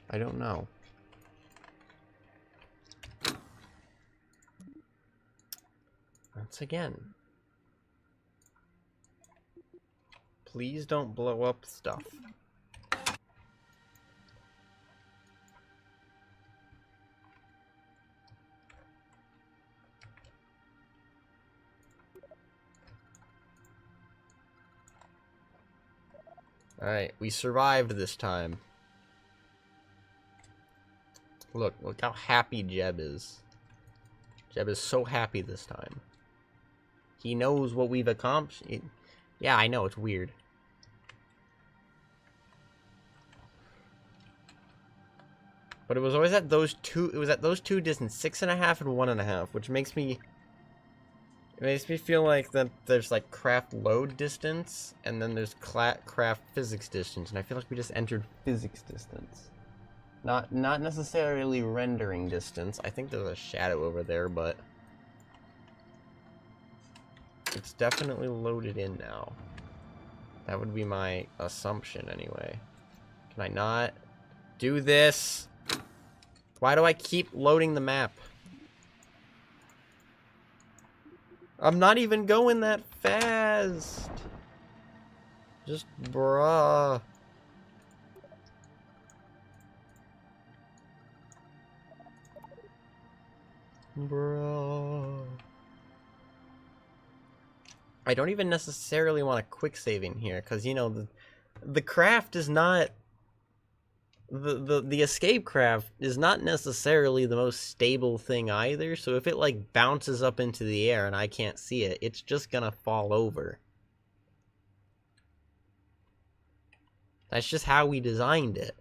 I don't know. Once again. Please don't blow up stuff. Alright, we survived this time. Look how happy Jeb is. Jeb is so happy this time. He knows what we've accomplished. Yeah, I know, it's weird. But it was always at those two, distance, 6.5 and 1.5, which makes me... It makes me feel like that there's like craft load distance, and then there's craft physics distance, and I feel like we just entered physics distance. Not necessarily rendering distance. I think there's a shadow over there, but it's definitely loaded in now. That would be my assumption anyway. Can I not do this? Why do I keep loading the map? I'm not even going that fast. Just bruh. Bruh. I don't even necessarily want a quick saving here, because, you know, the craft is not... The escape craft is not necessarily the most stable thing either, so if it, like, bounces up into the air and I can't see it, it's just gonna fall over. That's just how we designed it.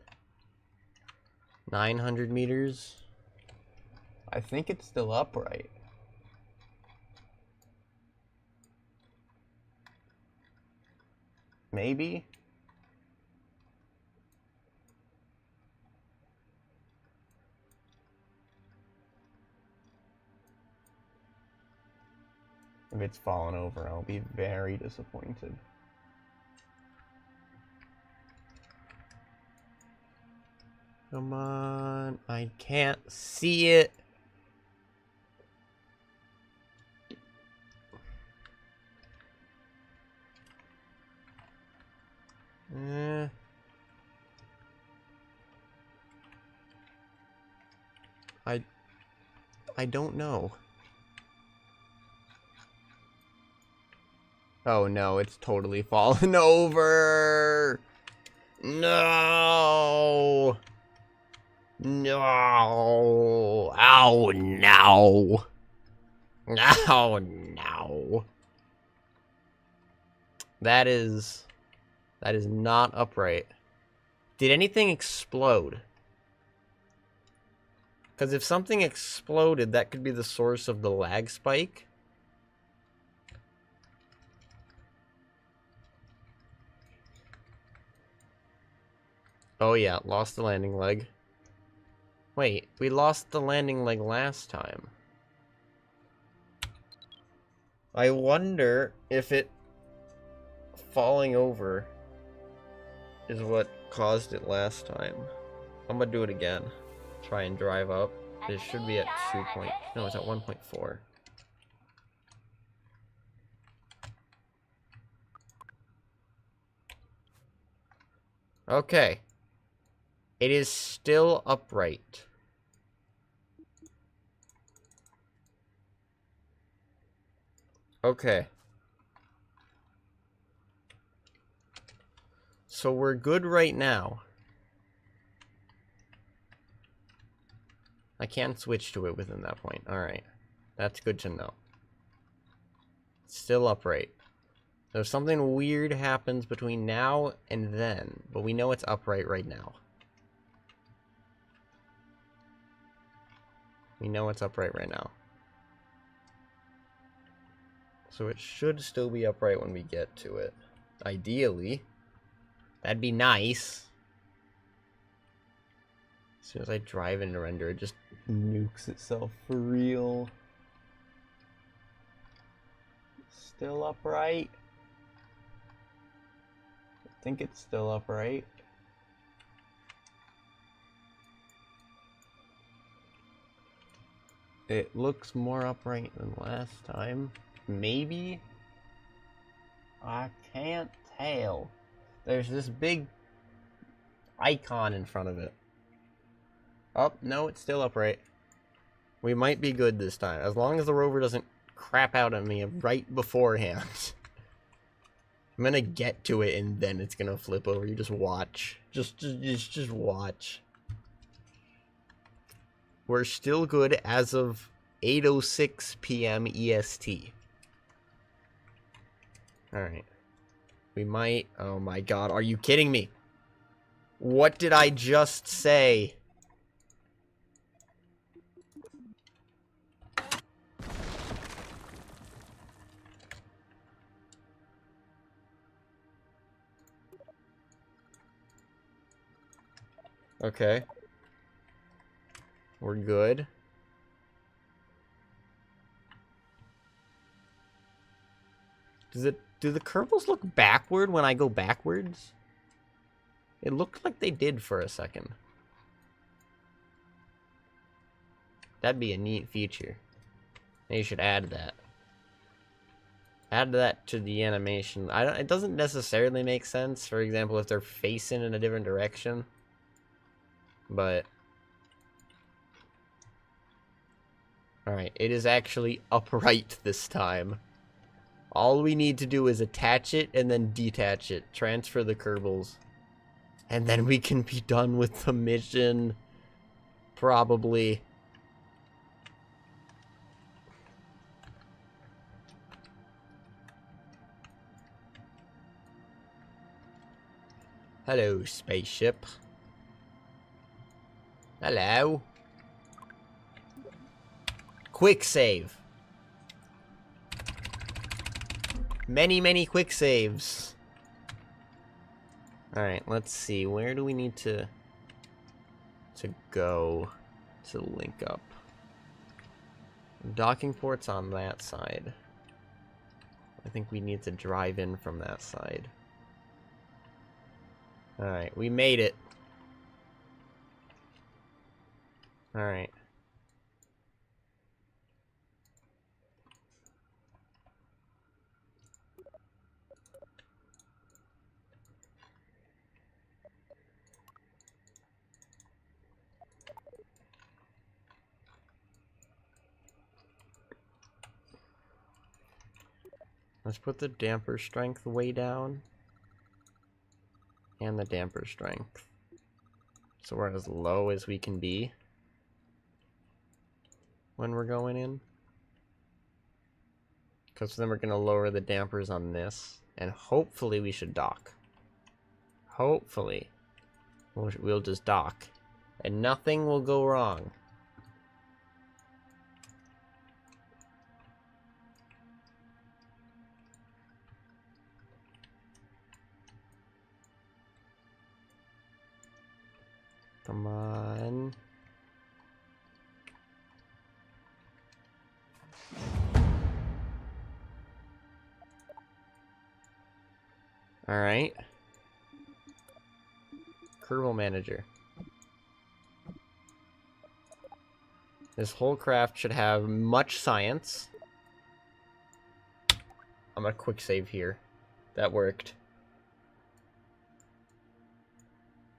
900 meters. I think it's still upright. Maybe? If it's fallen over, I'll be very disappointed. Come on, I can't see it. I don't know. Oh no, it's totally fallen over. No. No. Oh no. Oh no. That is not upright. Did anything explode? Because if something exploded, that could be the source of the lag spike. Oh yeah, lost the landing leg. Wait, we lost the landing leg last time. I wonder if it falling over is what caused it last time. I'm gonna do it again. Try and drive up. It should be at 2 point... No, it's at 1.4. Okay. It is still upright. Okay. So we're good right now. I can switch to it within that point. Alright. That's good to know. Still upright. So if something weird happens between now and then, but we know it's upright right now. We know it's upright right now. So it should still be upright when we get to it. Ideally. That'd be nice. As soon as I drive into render, it just nukes itself for real. Still upright. I think it's still upright. It looks more upright than last time. Maybe? I can't hell? There's this big icon in front of it. Oh, no, it's still upright. We might be good this time, as long as the rover doesn't crap out at me right beforehand. I'm gonna get to it and then it's gonna flip over. You just watch. Just watch. We're still good as of 8:06 p.m. EST. Alright. We might... Oh my god, are you kidding me? What did I just say? Okay. We're good. Do the kerbals look backward when I go backwards? It looked like they did for a second. That'd be a neat feature. They should add that. Add that to the animation. It doesn't necessarily make sense, for example, if they're facing in a different direction. But alright, it is actually upright this time. All we need to do is attach it and then detach it. Transfer the kerbals. And then we can be done with the mission. Probably. Hello, spaceship. Hello. Quick save. Many quick saves. Alright, let's see. Where do we need to go to link up? Docking port's on that side. I think we need to drive in from that side. Alright, we made it. Alright. Let's put the damper strength way down. And the damper strength. So we're as low as we can be when we're going in. Because then we're going to lower the dampers on this. And hopefully we should dock. Hopefully. We'll just dock. And nothing will go wrong. Come on. Alright. Kerbal manager. This whole craft should have much science. I'm gonna quick save here. That worked.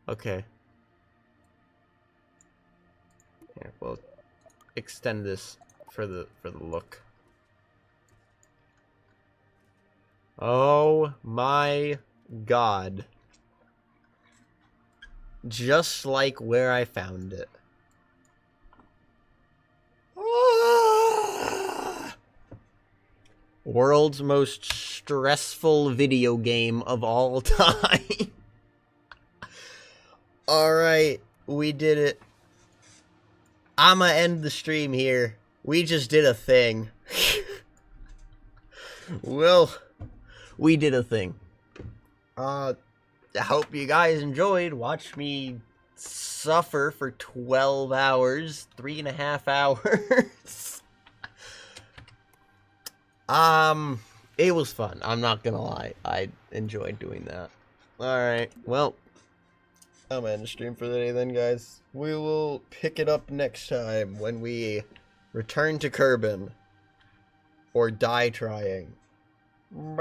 Okay. Here, we'll extend this for the look. Oh my god. Just like where I found it. Ah! World's most stressful video game of all time. Alright, we did it. I'ma end the stream here. We just did a thing. Well, we did a thing. I hope you guys enjoyed. Watch me suffer for 12 hours, 3.5 hours. It was fun. I'm not gonna lie. I enjoyed doing that. Alright, well, I'm gonna end the stream for the day then, guys. We will pick it up next time when we return to Kerbin. Or die trying. Bye.